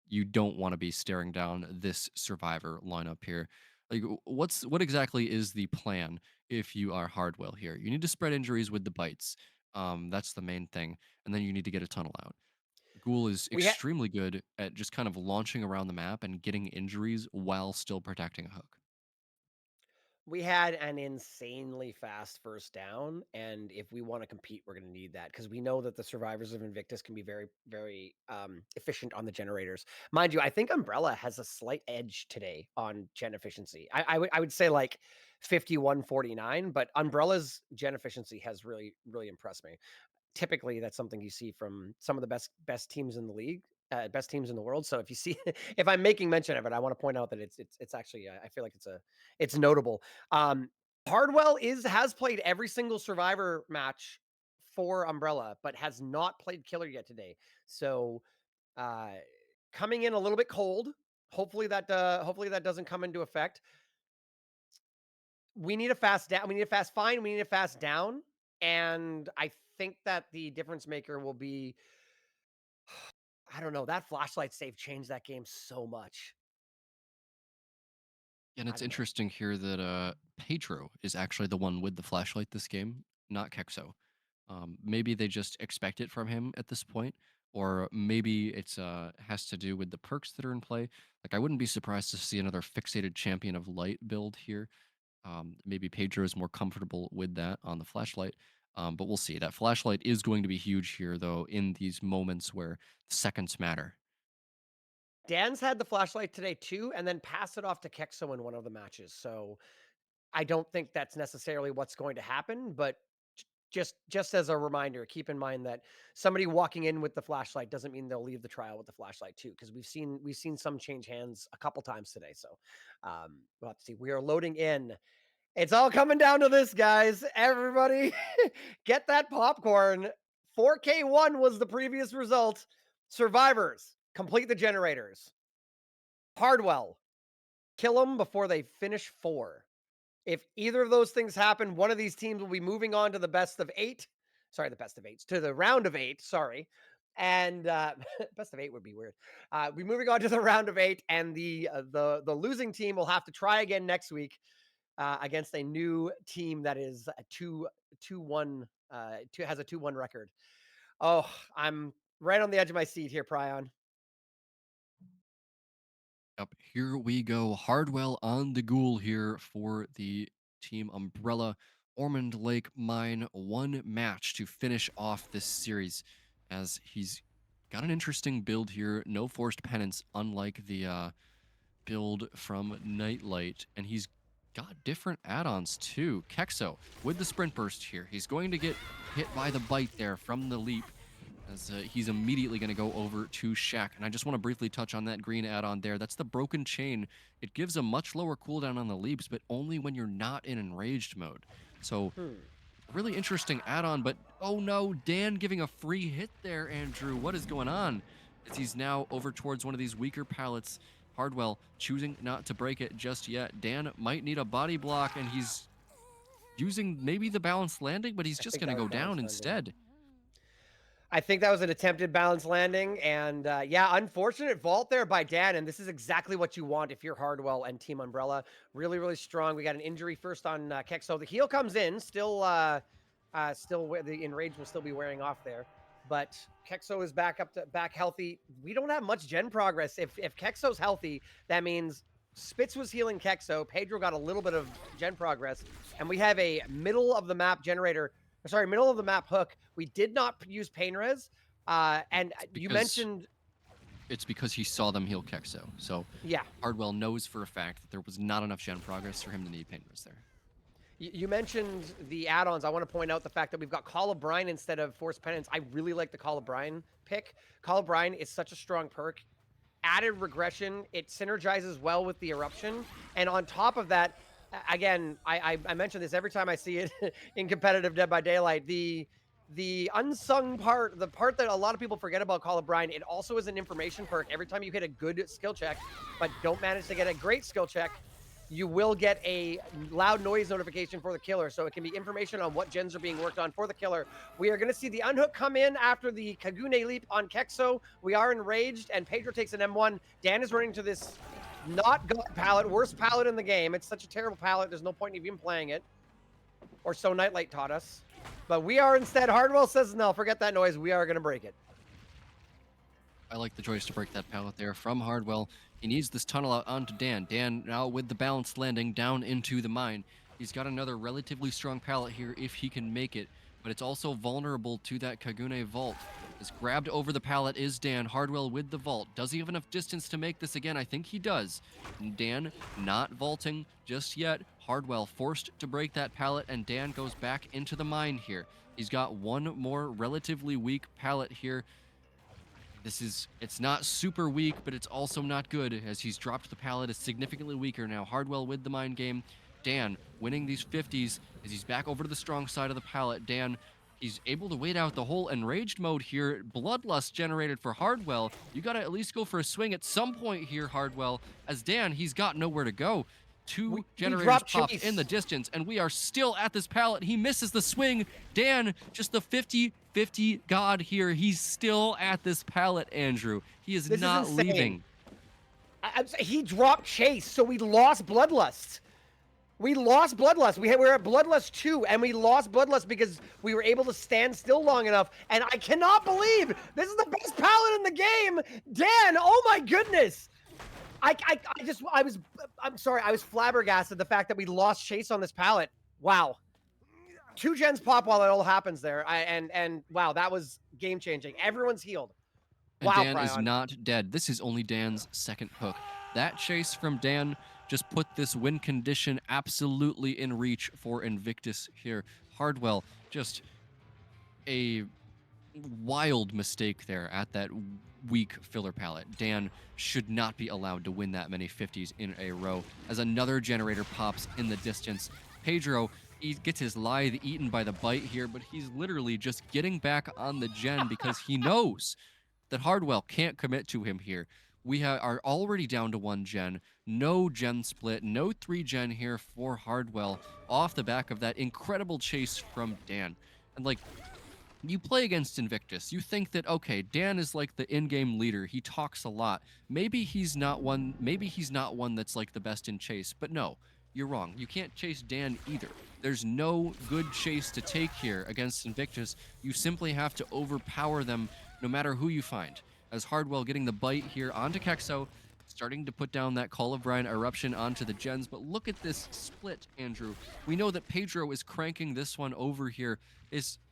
you don't want to be staring down this survivor lineup here. Like, what exactly is the plan if you are Hardwell here? You need to spread injuries with the bites. That's the main thing, and then you need to get a tunnel out. Ghoul is We had extremely good at just kind of launching around the map and getting injuries while still protecting a hook. We had an insanely fast first down, and if we want to compete, we're going to need that because we know that the survivors of Invictus can be very, very efficient on the generators. Mind you, I think Umbrella has a slight edge today on gen efficiency. I would say like 51-49, but Umbrella's gen efficiency has really, really impressed me. Typically that's something you see from some of the best teams in the league, best teams in the world. So if you see, if I'm making mention of it, I want to point out that it's actually I feel like it's notable. Um, Hardwell has played every single Survivor match for Umbrella, but has not played Killer yet today. So uh, coming in a little bit cold. Hopefully that doesn't come into effect. We need a fast down. We need a fast find. We need a fast down. And I think that the difference maker will be, I don't know, that flashlight save changed that game so much. And I it's don't know. interesting here that Pedro is actually the one with the flashlight this game, not Kexo. Maybe they just expect it from him at this point, or maybe it's has to do with the perks that are in play. Like I wouldn't be surprised to see another fixated champion of light build here. Maybe Pedro is more comfortable with that on the flashlight. But we'll see. That flashlight is going to be huge here, though, in these moments where seconds matter. Dan's had the flashlight today too, and then pass it off to Kexo in one of the matches. So I don't think that's necessarily what's going to happen, but just as a reminder, keep in mind that somebody walking in with the flashlight doesn't mean they'll leave the trial with the flashlight too, because we've seen some change hands a couple times today. So we'll have to see. We are loading in. It's all coming down to this, guys. Everybody, get that popcorn. 4K1 was the previous result. Survivors, complete the generators. Hardwell, kill them before they finish 4. If either of those things happen, one of these teams will be moving on to the best of 8. Sorry, the best of 8s, to the round of 8. Sorry. And best of 8 would be weird. We're moving on to the round of 8, and the losing team will have to try again next week against a new team that is a 2-1 has a 2-1 record. Oh, I'm right on the edge of my seat here, Prion. Yep, here we go. Hardwell on the Ghoul here for the Team Umbrella. Ormond Lake Mine, one match to finish off this series as he's got an interesting build here. No forced penance, unlike the build from Nightlight. And he's got different add-ons too. Kexo with the sprint burst here. He's going to get hit by the bite there from the leap as he's immediately going to go over to Shaq. And I just want to briefly touch on that green add-on there. That's the broken chain. It gives a much lower cooldown on the leaps, but only when you're not in enraged mode. So really interesting add-on, but oh no, Dan giving a free hit there, Andrew. What is going on? As he's now over towards one of these weaker pallets. Hardwell choosing not to break it just yet. Dan might need a body block, and he's using maybe the balanced landing, but he's I just think going to that was go down balance landing. instead. I think that was an attempted balance landing, and yeah, unfortunate vault there by Dan. And this is exactly what you want if you're Hardwell and Team Umbrella. Really, really strong. We got an injury first on Kexo. The heal comes in, still the enrage will still be wearing off there, but Kexo is back healthy. We don't have much gen progress. If Kexo's healthy, that means Spitz was healing Kexo. Pedro got a little bit of gen progress, and we have a middle of the map generator. Sorry, middle of the map hook. We did not use pain res. And It's you because mentioned, it's because he saw them heal Kexo. So yeah, Hardwell knows for a fact that there was not enough gen progress for him to need pain res there. you mentioned the add-ons. I want to point out the fact that we've got Call of Brine instead of Force Penance. I really like the Call of Brine pick. Call of Brine is such a strong perk. Added regression. It synergizes well with the eruption. And on top of that, again, I mention this every time I see it in competitive Dead by Daylight. The unsung part, the part that a lot of people forget about Call of Brine, it also is an information perk. Every time you hit a good skill check, but don't manage to get a great skill check, you will get a loud noise notification for the killer. So it can be information on what gens are being worked on for the killer. We are going to see the unhook come in after the Kagune leap on Kexo. We are enraged, and Pedro takes an M1. Dan is running to this not God palette, worst palette in the game. It's such a terrible palette. There's no point in even playing it. Or so Nightlight taught us. But we are instead, Hardwell says, no, forget that noise. We are going to break it. I like the choice to break that pallet there from Hardwell. He needs this tunnel out onto Dan. Dan now with the balanced landing down into the mine. He's got another relatively strong pallet here if he can make it, but it's also vulnerable to that Kagune vault. As grabbed over the pallet is Dan. Hardwell with the vault. Does he have enough distance to make this again? I think he does. Dan not vaulting just yet. Hardwell forced to break that pallet, and Dan goes back into the mine here. He's got one more relatively weak pallet here. It's not super weak, but it's also not good, as he's dropped the pallet. Is significantly weaker now. Hardwell with the mind game. Dan winning these 50s as he's back over to the strong side of the pallet. Dan, he's able to wait out the whole enraged mode here. Bloodlust generated for Hardwell. You got to at least go for a swing at some point here, Hardwell. As Dan, he's got nowhere to go. Two generators popped in the distance, and we are still at this pallet. He misses the swing. Dan, just the 50-50 god here. He's still at this pallet, Andrew. He is not leaving. He dropped Chase, so we lost Bloodlust. We lost Bloodlust. We were at Bloodlust 2, and we lost Bloodlust because we were able to stand still long enough. And I cannot believe this is the best pallet in the game. Dan, oh my goodness. I'm sorry, I was flabbergasted the fact that we lost Chase on this pallet. Wow. 2 gens pop while it all happens there. And wow, that was game changing. Everyone's healed. Wow, and Dan is not dead. This is only Dan's second hook. That chase from Dan just put this win condition absolutely in reach for Invictus here. Hardwell, just a wild mistake there at that weak filler pallet. Dan should not be allowed to win that many 50s in a row, as another generator pops in the distance. Pedro, he gets his lithe eaten by the bite here, but he's literally just getting back on the gen because he knows that Hardwell can't commit to him here. We are already down to 1 gen. No gen split, no 3 gen here for Hardwell off the back of that incredible chase from Dan. And like, you play against Invictus, you think that, okay, Dan is like the in-game leader. He talks a lot. Maybe he's not one that's like the best in chase, but no, you're wrong. You can't chase Dan either. There's no good chase to take here against Invictus. You simply have to overpower them no matter who you find. As Hardwell getting the bite here onto Kexo, starting to put down that Call of Brian eruption onto the gens, but look at this split, Andrew. We know that Pedro is cranking this one over here.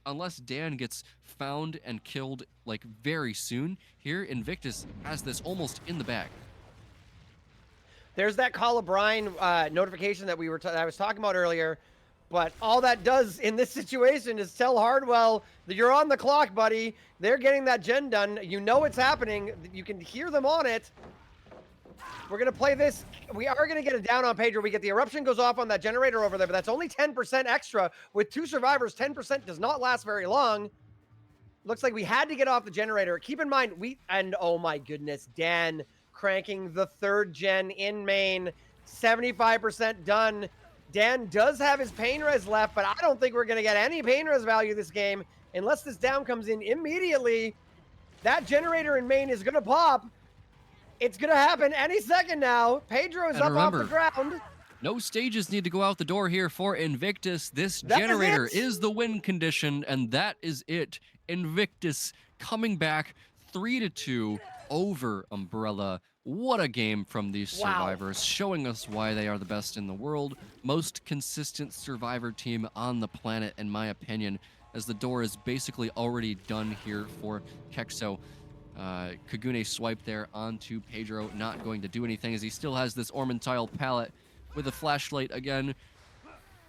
Unless Dan gets found and killed like very soon, here Invictus has this almost in the bag. There's that Call of Brian notification that I was talking about earlier, but all that does in this situation is tell Hardwell that you're on the clock, buddy. They're getting that gen done. You know it's happening. You can hear them on it. We're going to play this. We are going to get it down on Pedro. We get the eruption goes off on that generator over there, but that's only 10% extra. With 2 survivors, 10% does not last very long. Looks like we had to get off the generator. Keep in mind, oh my goodness, Dan cranking the 3rd gen in main. 75% done. Dan does have his pain res left, but I don't think we're going to get any pain res value this game unless this down comes in immediately. That generator in main is going to pop. It's going to happen any second now. Pedro is up off the ground. No stages need to go out the door here for Invictus. This generator is the win condition, and that is it. Invictus coming back 3-2 over Umbrella. What a game from these survivors, showing us why they are the best in the world. Most consistent survivor team on the planet, in my opinion, as the door is basically already done here for Kexo. Kagune swipe there onto Pedro, not going to do anything as he still has this Ormantile pallet with a flashlight again.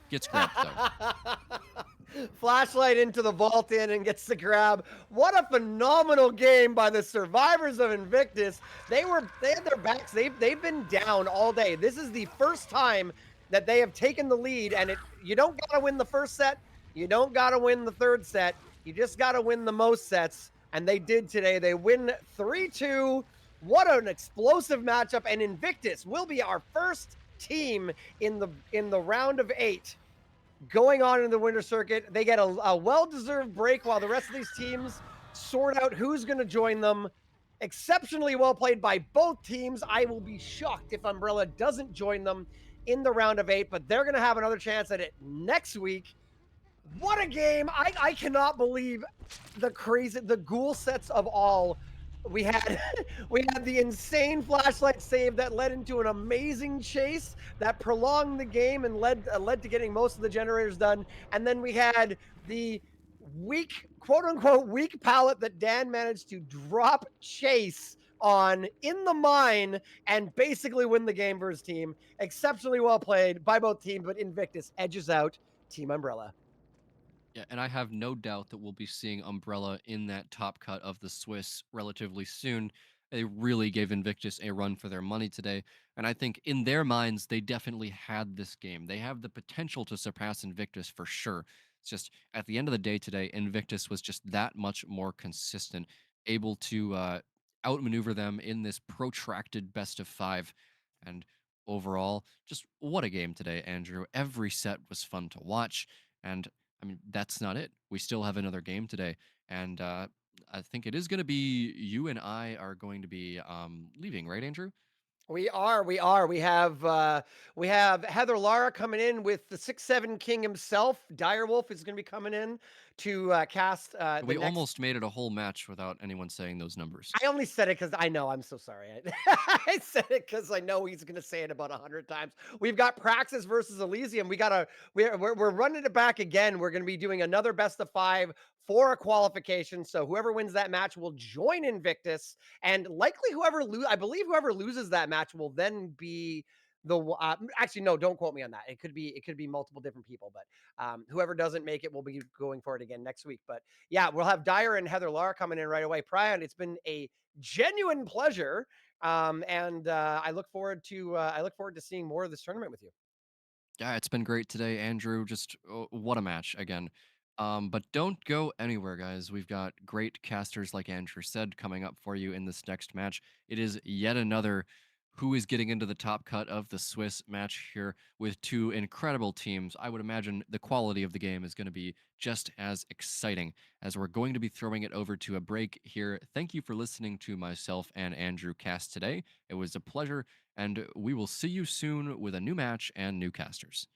Gets grabbed though. Flashlight into the vault in and gets the grab. What a phenomenal game by the survivors of Invictus. They had their backs. They've been down all day. This is the first time that they have taken the lead, and you don't gotta win the first set. You don't gotta win the 3rd set. You just gotta win the most sets. And they did today. They win 3-2. What an explosive matchup. And Invictus will be our first team in the round of 8 going on in the winter circuit. They get a well-deserved break while the rest of these teams sort out who's going to join them. Exceptionally well played by both teams. I will be shocked if Umbrella doesn't join them in the round of 8, but they're going to have another chance at it next week. What a game! I cannot believe the ghoul sets of all. We had we had the insane flashlight save that led into an amazing chase that prolonged the game and led to getting most of the generators done. And then we had the weak, quote unquote, weak pallet that Dan managed to drop chase on in the mine and basically win the game for his team. Exceptionally well played by both teams, but Invictus edges out Team Umbrella. Yeah, and I have no doubt that we'll be seeing Umbrella in that top cut of the Swiss relatively soon. They really gave Invictus a run for their money today, and I think in their minds they definitely had this game. They have the potential to surpass Invictus for sure. It's just at the end of the day today, Invictus was just that much more consistent, able to outmaneuver them in this protracted best of five. And overall, just what a game today, Andrew. Every set was fun to watch. And I mean, that's not it. We still have another game today, and I think it is going to be you and I are going to be leaving, right, Andrew? We are. We have Heather Lara coming in with the 6-7 king himself. Direwolf is going to be coming in to cast the We next. almost made it a whole match without anyone saying those numbers. I only said it because I know. I'm so sorry. I said it because I know he's going to say it about 100 times. We've got Praxis versus Elysium. We're running it back again. We're going to be doing another best of five for a qualification. So whoever wins that match will join Invictus, and likely I believe whoever loses that match will then be actually no, don't quote me on that. It could be multiple different people, but whoever doesn't make it will be going for it again next week. But yeah, we'll have Dyer and Heather Lar coming in right away. Prion, it's been a genuine pleasure, and I look forward to seeing more of this tournament with you. Yeah, it's been great today, Andrew. Just what a match again. But don't go anywhere, guys. We've got great casters, like Andrew said, coming up for you in this next match. It is yet another who is getting into the top cut of the Swiss match here with two incredible teams. I would imagine the quality of the game is going to be just as exciting as we're going to be throwing it over to a break here. Thank you for listening to myself and Andrew cast today. It was a pleasure, and we will see you soon with a new match and new casters.